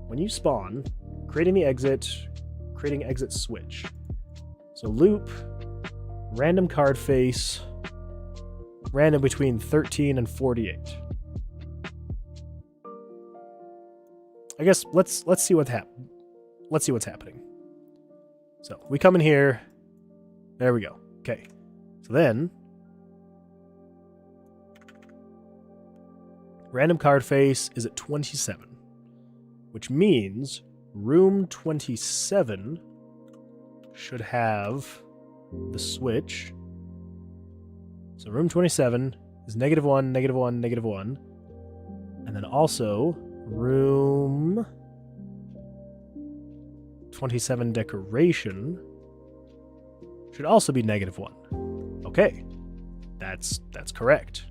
A: when you spawn, creating exit switch. So loop, random card face, random between 13 and 48. I guess let's see what's happening. So we come in here. There we go. Okay. So then random card face is at 27, which means room 27 should have the switch. So room 27 is -1, -1, -1. And then also room 27 decoration should also be -1. Okay. That's correct.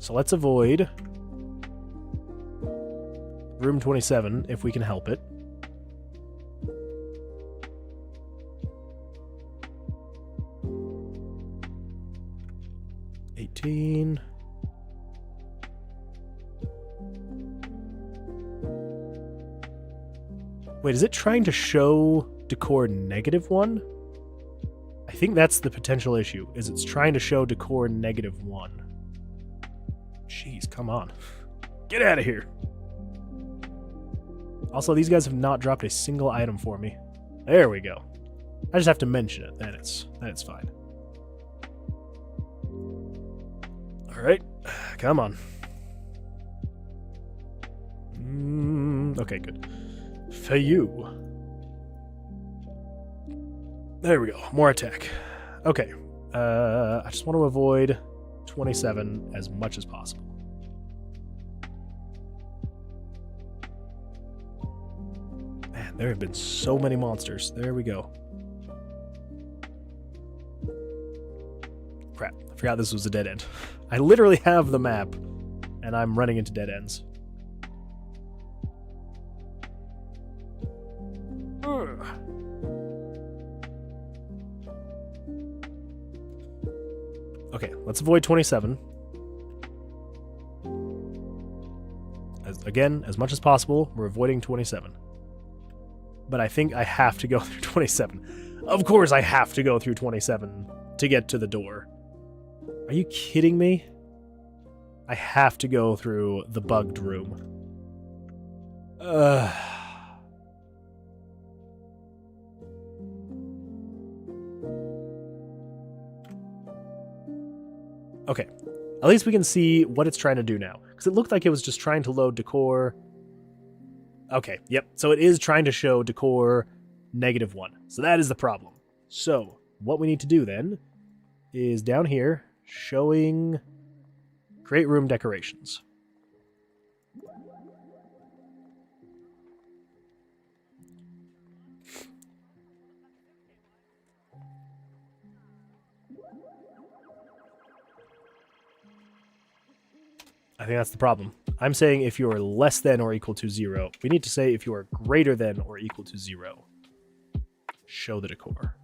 A: So let's avoid room 27 if we can help it. $18. Wait, is it trying to show decor -1? I think that's the potential issue, is it's trying to show decor -1. Jeez, come on. Get out of here. Also, these guys have not dropped a single item for me. There we go. I just have to mention it, then it's fine. Alright, come on. Okay, good. For you. There we go, more attack. Okay, I just want to avoid 27 as much as possible. Man, there have been so many monsters. There we go. Crap, I forgot this was a dead end. I literally have the map, and I'm running into dead ends. Okay, let's avoid 27. Again, as much as possible, we're avoiding 27. But I think I have to go through 27. Of course I have to go through 27 to get to the door. Are you kidding me? I have to go through the bugged room. Okay, at least we can see what it's trying to do now. Because it looked like it was just trying to load decor. Okay, yep, so it is trying to show decor -1. So that is the problem. So, what we need to do then is down here, showing create room decorations. I think that's the problem. I'm saying if you are less than or equal to 0. We need to say if you are greater than or equal to 0. Show the decor.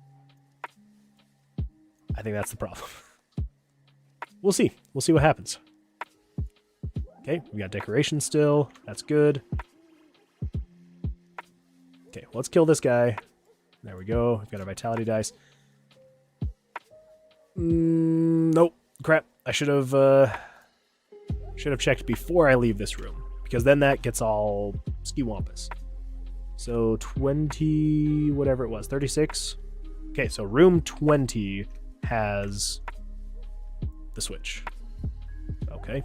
A: I think that's the problem. We'll see. We'll see what happens. Okay, we got decoration still. That's good. Okay, let's kill this guy. There we go. We've got our vitality dice. Nope. Crap. I should have checked before I leave this room, because then that gets all ski-wampus. So 20, whatever it was, 36? Okay, so room 20 has the switch. Okay.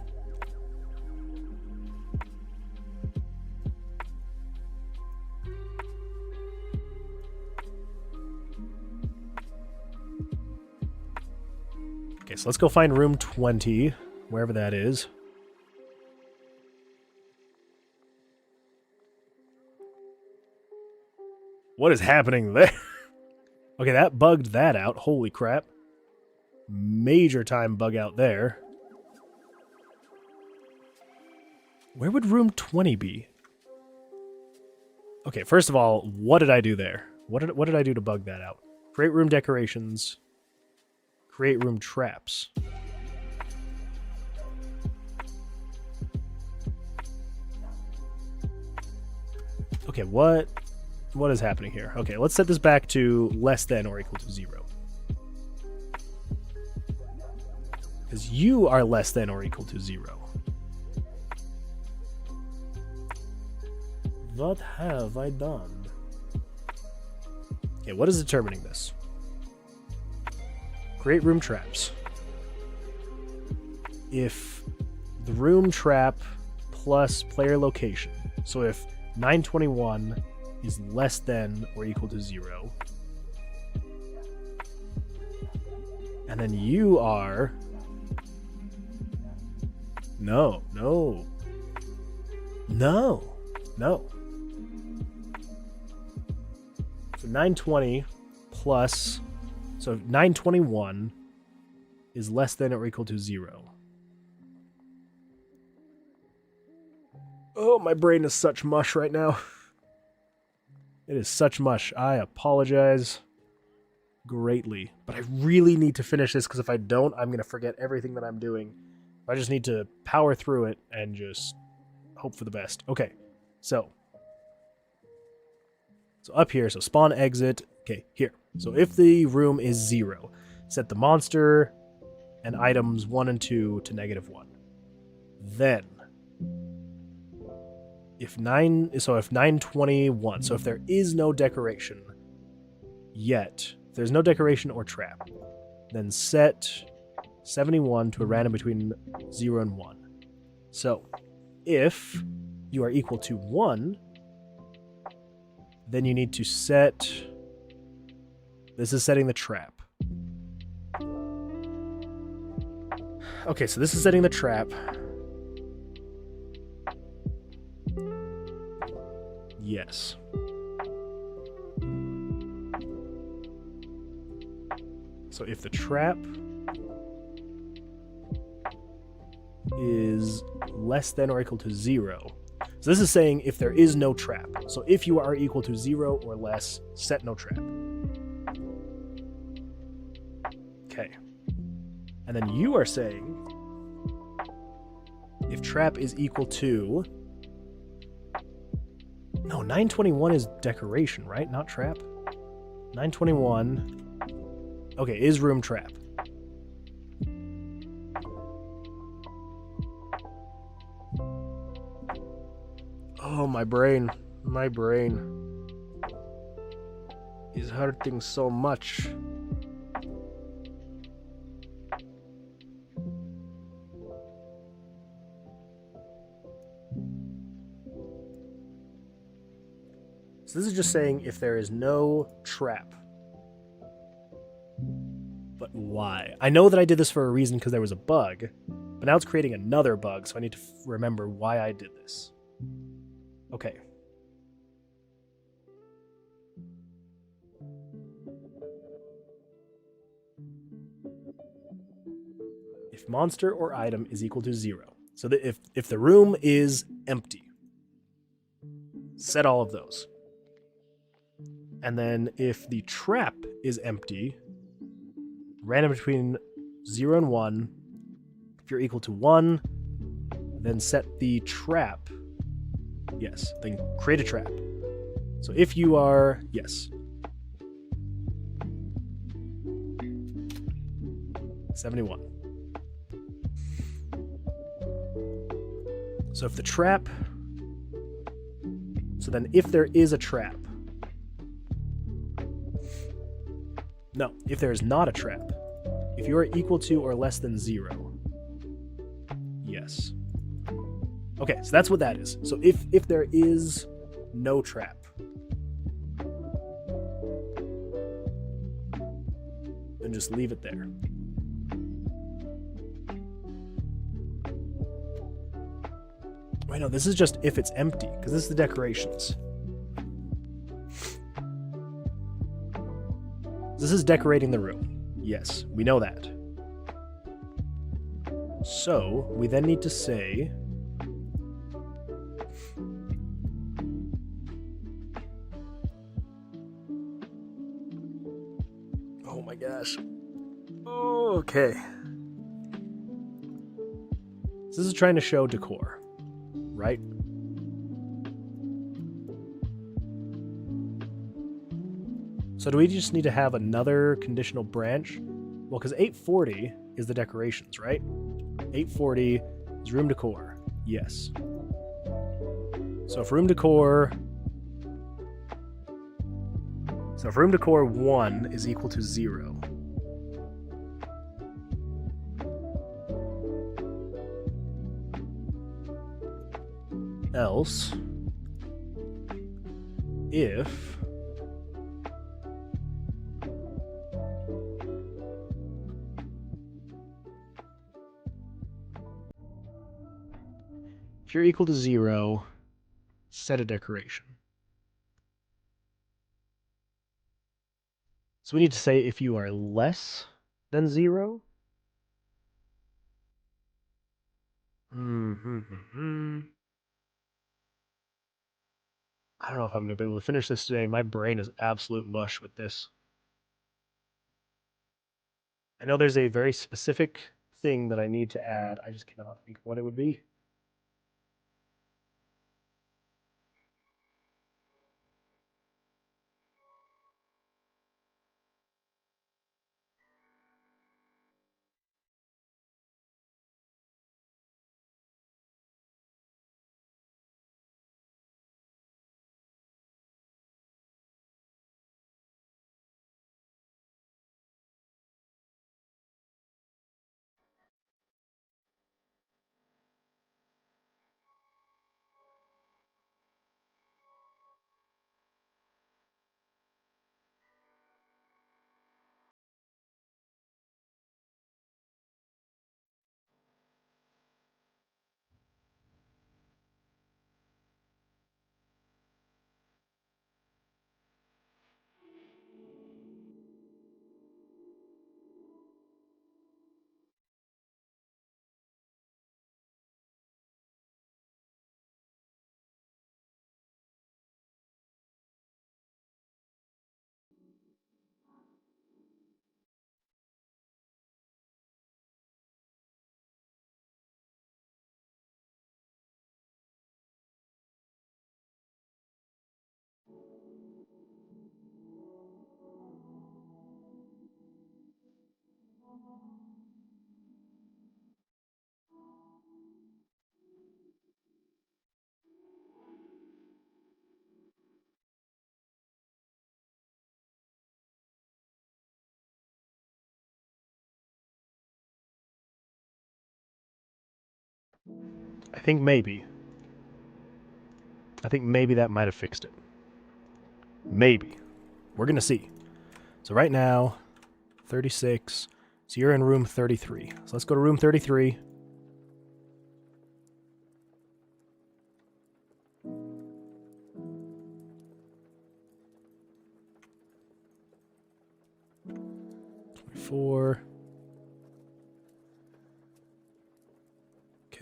A: Okay, so let's go find room 20, wherever that is. What is happening there? Okay, that bugged that out. Holy crap. Major time bug out there. Where would room 20 be? Okay, first of all, what did I do there? What did I do to bug that out? Create room decorations. Create room traps. Okay, what is happening here? Okay, let's set this back to less than or equal to 0. Because you are less than or equal to 0. What have I done? Okay, what is determining this? Create room traps. If the room trap plus player location. So if 921 is less than or equal to 0. And then you are... No. So 920 plus... So 921 is less than or equal to 0. Oh, my brain is such mush right now. It is such mush. I apologize greatly. But I really need to finish this, because if I don't, I'm going to forget everything that I'm doing. I just need to power through it and just hope for the best. Okay, so up here, so spawn exit. Okay, here. So if the room is 0, set the monster and items 1 and 2 to -1. Then, if 921, so if there is no decoration yet, if there's no decoration or trap, then set 71 to a random between 0 and 1. So, if you are equal to 1, then you need to set... This is setting the trap. Okay, so this is setting the trap. Yes. So if the trap is less than or equal to 0. So this is saying if there is no trap. So if you are equal to 0 or less, set no trap. Okay. And then you are saying if trap is equal to... No, 921 is decoration, right? Not trap? 921... Okay, is room trap. Oh, my brain. My brain is hurting so much. So this is just saying if there is no trap. But why? I know that I did this for a reason because there was a bug, but now it's creating another bug, so I need to remember why I did this. Okay. If monster or item is equal to 0. So that if the room is empty, set all of those. And then if the trap is empty, random between 0 and 1. If you're equal to 1, then set the trap. Yes, then create a trap. So if you are... Yes. 71. So if the trap... So then if there is a trap... No, if there is not a trap. If you are equal to or less than 0. Yes. Okay, so that's what that is. So if there is no trap. Then just leave it there. Wait, no, this is just if it's empty, because this is the decorations. This is decorating the room. Yes, we know that. So, we then need to say gosh. Okay. This is trying to show decor, right? So do we just need to have another conditional branch? Well, because 840 is the decorations, right? 840 is room decor. Yes. So if room decor 1 is equal to 0, else if you're equal to 0, set a decoration. So we need to say if you are less than 0. I don't know if I'm going to be able to finish this today. My brain is absolute mush with this. I know there's a very specific thing that I need to add. I just cannot think of what it would be. I think maybe that might have fixed it. Maybe. We're going to see. So right now, 36. So you're in room 33. So let's go to room 33. Four.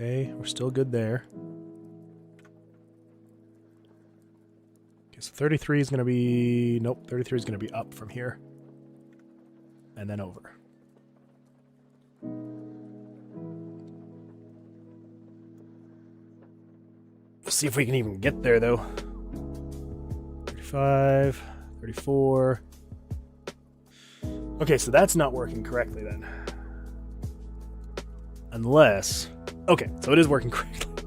A: Okay, we're still good there. Okay, so 33 is going to be... Nope, 33 is going to be up from here. And then over. Let's see if we can even get there, though. 35, 34... Okay, so that's not working correctly then. Unless... Okay, so it is working correctly.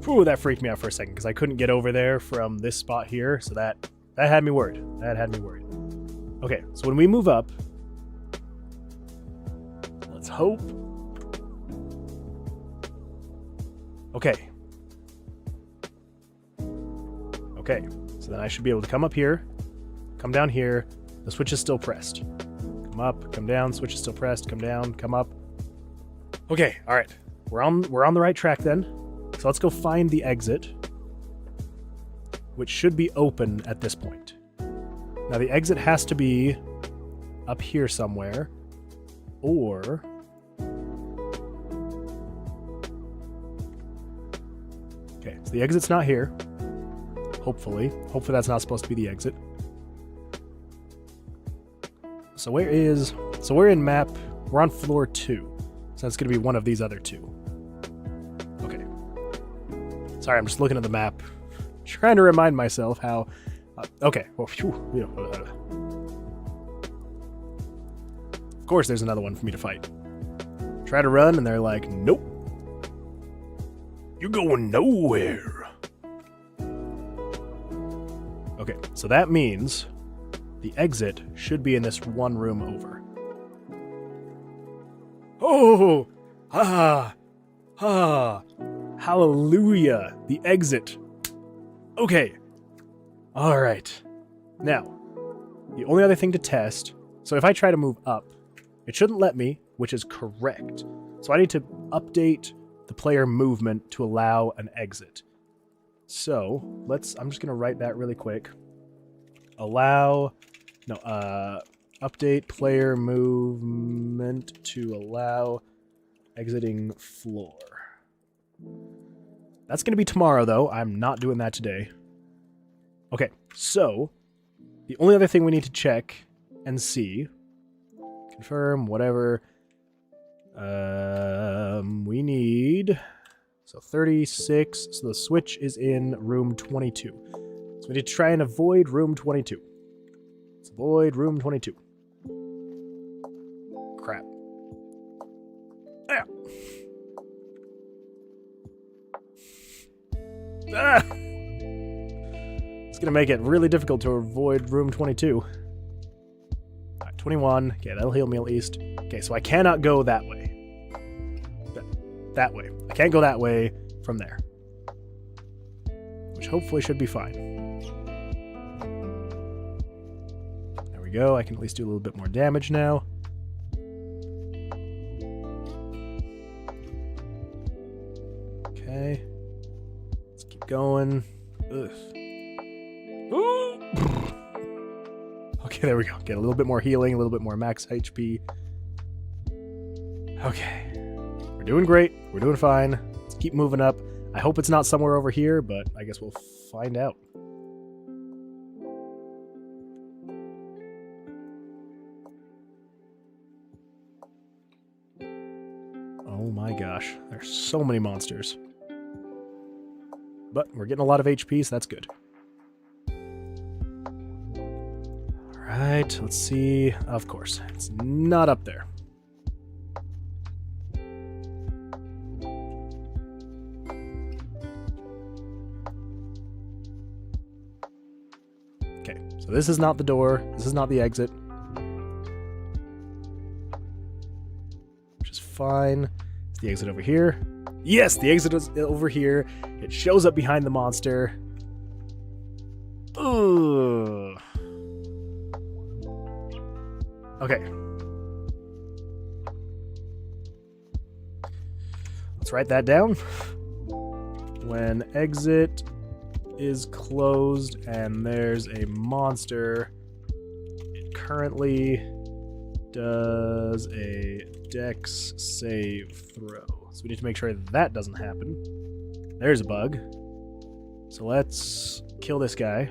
A: Ooh, that freaked me out for a second because I couldn't get over there from this spot here, so that had me worried. That had me worried. Okay, so when we move up... Let's hope... Okay. Okay, so then I should be able to come up here, come down here, the switch is still pressed. Come up, come down, switch is still pressed, come down, come up. Okay, all right. We're on the right track then. So let's go find the exit, which should be open at this point. Now the exit has to be up here somewhere, or... Okay, so the exit's not here. Hopefully. Hopefully that's not supposed to be the exit. So where is... So we're on floor 2. So that's going to be one of these other 2. Okay. Sorry, I'm just looking at the map. Trying to remind myself how... okay. Well, of course there's another one for me to fight. Try to run, and they're like, nope. You're going nowhere. Okay, so that means the exit should be in this one room over. Oh! Hallelujah! The exit. Okay. Alright. Now, the only other thing to test... So if I try to move up, it shouldn't let me, which is correct. So I need to update the player movement to allow an exit. So, I'm just going to write that really quick. Update player movement to allow exiting floor. That's going to be tomorrow, though. I'm not doing that today. Okay, so the only other thing we need to check and see, confirm, whatever, we need, so 36, so the switch is in room 22. So we need to try and avoid room 22. Let's avoid room 22. Crap. Ah! Ah! It's going to make it really difficult to avoid room 22. Alright, 21. Okay, that'll heal me at least. Okay, so I cannot go that way. That way. I can't go that way from there. Which hopefully should be fine. There we go. I can at least do a little bit more damage now. Okay. Let's keep going. Ugh. Okay, there we go. Get a little bit more healing, a little bit more max HP. Okay. We're doing great. We're doing fine. Let's keep moving up. I hope it's not somewhere over here, but I guess we'll find out. Oh my gosh. There's so many monsters. But we're getting a lot of HP, so that's good. Alright, let's see. Of course, it's not up there. Okay, so this is not the door. This is not the exit. Which is fine. Is the exit over here? Yes, the exit is over here. It shows up behind the monster. Ugh. Okay. Let's write that down. When exit is closed and there's a monster, it currently does a dex save throw. So we need to make sure that doesn't happen. There's a bug. So let's kill this guy.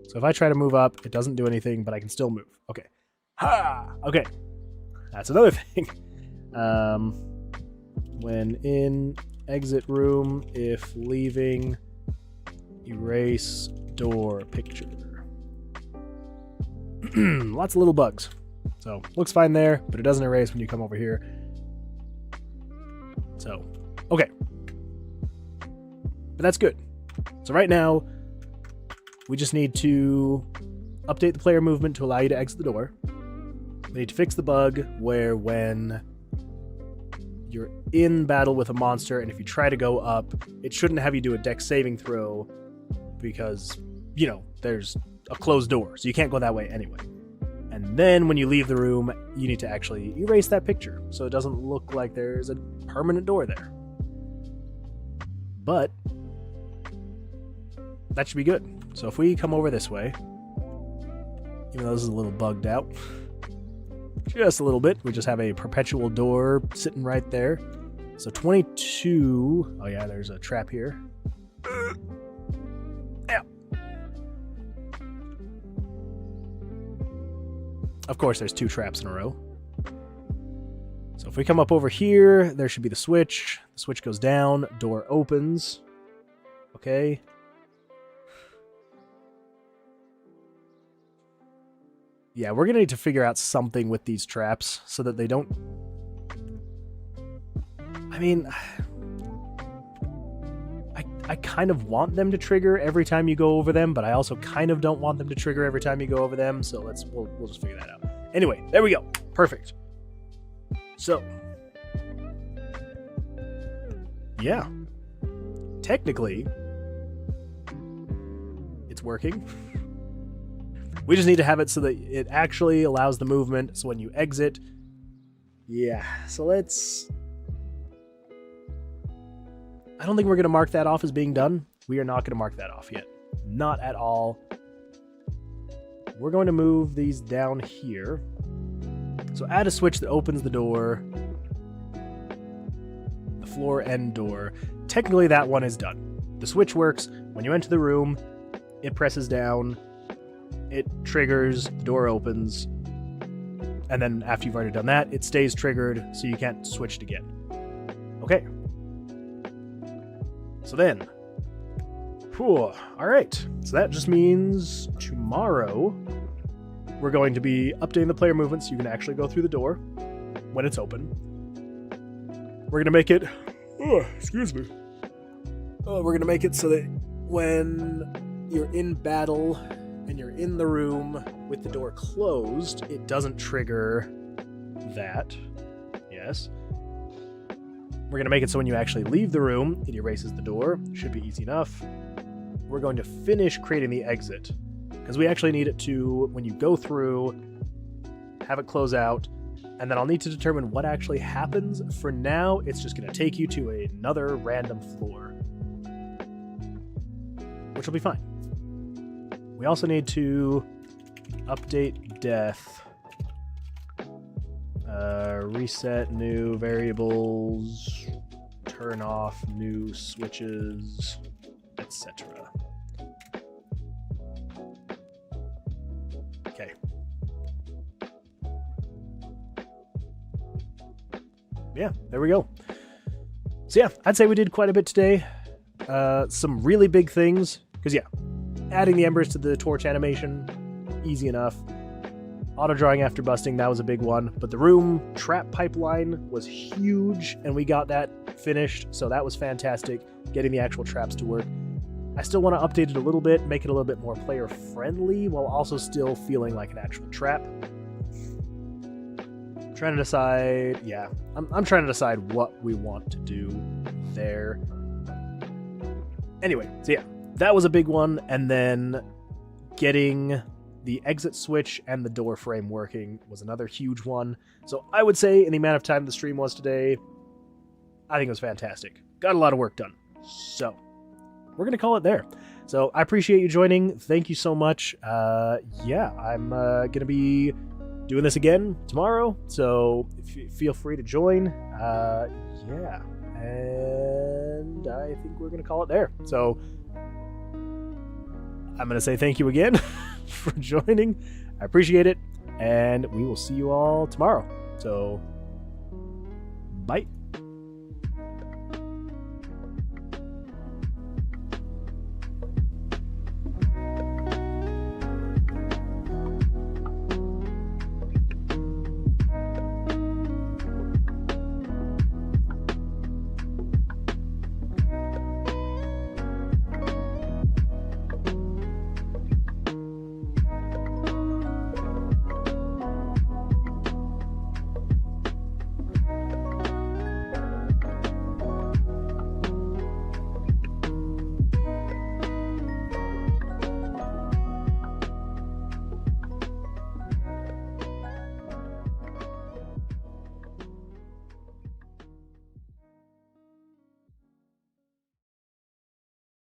A: So if I try to move up, it doesn't do anything, but I can still move. Okay. Ha! Okay. That's another thing. When in exit room, if leaving, erase door picture. Lots of little bugs. So, looks fine there, but it doesn't erase when you come over here. So, okay. But that's good. So right now, we just need to update the player movement to allow you to exit the door. We need to fix the bug where when you're in battle with a monster and if you try to go up, it shouldn't have you do a dex saving throw because, you know, there's a closed door, so you can't go that way anyway. And then when you leave the room, you need to actually erase that picture so it doesn't look like there's a permanent door there. But that should be good. So if we come over this way, even though this is a little bugged out, just a little bit, we just have a perpetual door sitting right there. So 22, oh yeah, there's a trap here. Of course, there's 2 traps in a row. if we come up over here, there should be the switch. The switch goes down, door opens. Okay. Yeah, we're going to need to figure out something with these traps so that they don't... I mean, I kind of want them to trigger every time you go over them, but I also kind of don't want them to trigger every time you go over them, so we'll just figure that out. Anyway, there we go. Perfect. So, yeah. Technically, it's working. We just need to have it so that it actually allows the movement, so when you exit... Yeah, so let's... I don't think we're going to mark that off as being done. We are not going to mark that off yet. Not at all. We're going to move these down here. So add a switch that opens the door. The floor end door. Technically that one is done. The switch works. When you enter the room, it presses down. It triggers, the door opens. And then after you've already done that, it stays triggered so you can't switch it again. Okay. So then, all right, so that just means tomorrow we're going to be updating the player movement so you can actually go through the door when it's open. We're going to make it, excuse me, we're going to make it so that when you're in battle and you're in the room with the door closed, it doesn't trigger that, yes. We're going to make it so when you actually leave the room, it erases the door. Should be easy enough. We're going to finish creating the exit, because we actually need it to, when you go through, have it close out, and then I'll need to determine what actually happens. For now, it's just going to take you to another random floor, which will be fine. We also need to update death. Reset new variables, turn off new switches, etc. Okay. Yeah, there we go. So yeah, I'd say we did quite a bit today. Some really big things, because yeah, adding the embers to the torch animation, easy enough. Auto-drawing after busting, that was a big one. But the room trap pipeline was huge, and we got that finished, so that was fantastic, getting the actual traps to work. I still want to update it a little bit, make it a little bit more player-friendly, while also still feeling like an actual trap. I'm trying to decide... Yeah, I'm trying to decide what we want to do there. Anyway, so yeah, that was a big one, and then getting the exit switch and the door frame working was another huge one. So I would say in the amount of time the stream was today, I think it was fantastic. Got a lot of work done. So we're going to call it there. So I appreciate you joining. Thank you so much. Yeah, I'm going to be doing this again tomorrow. So feel free to join. Yeah. And I think we're going to call it there. So I'm going to say thank you again for joining. I appreciate it, and we will see you all tomorrow. So, bye.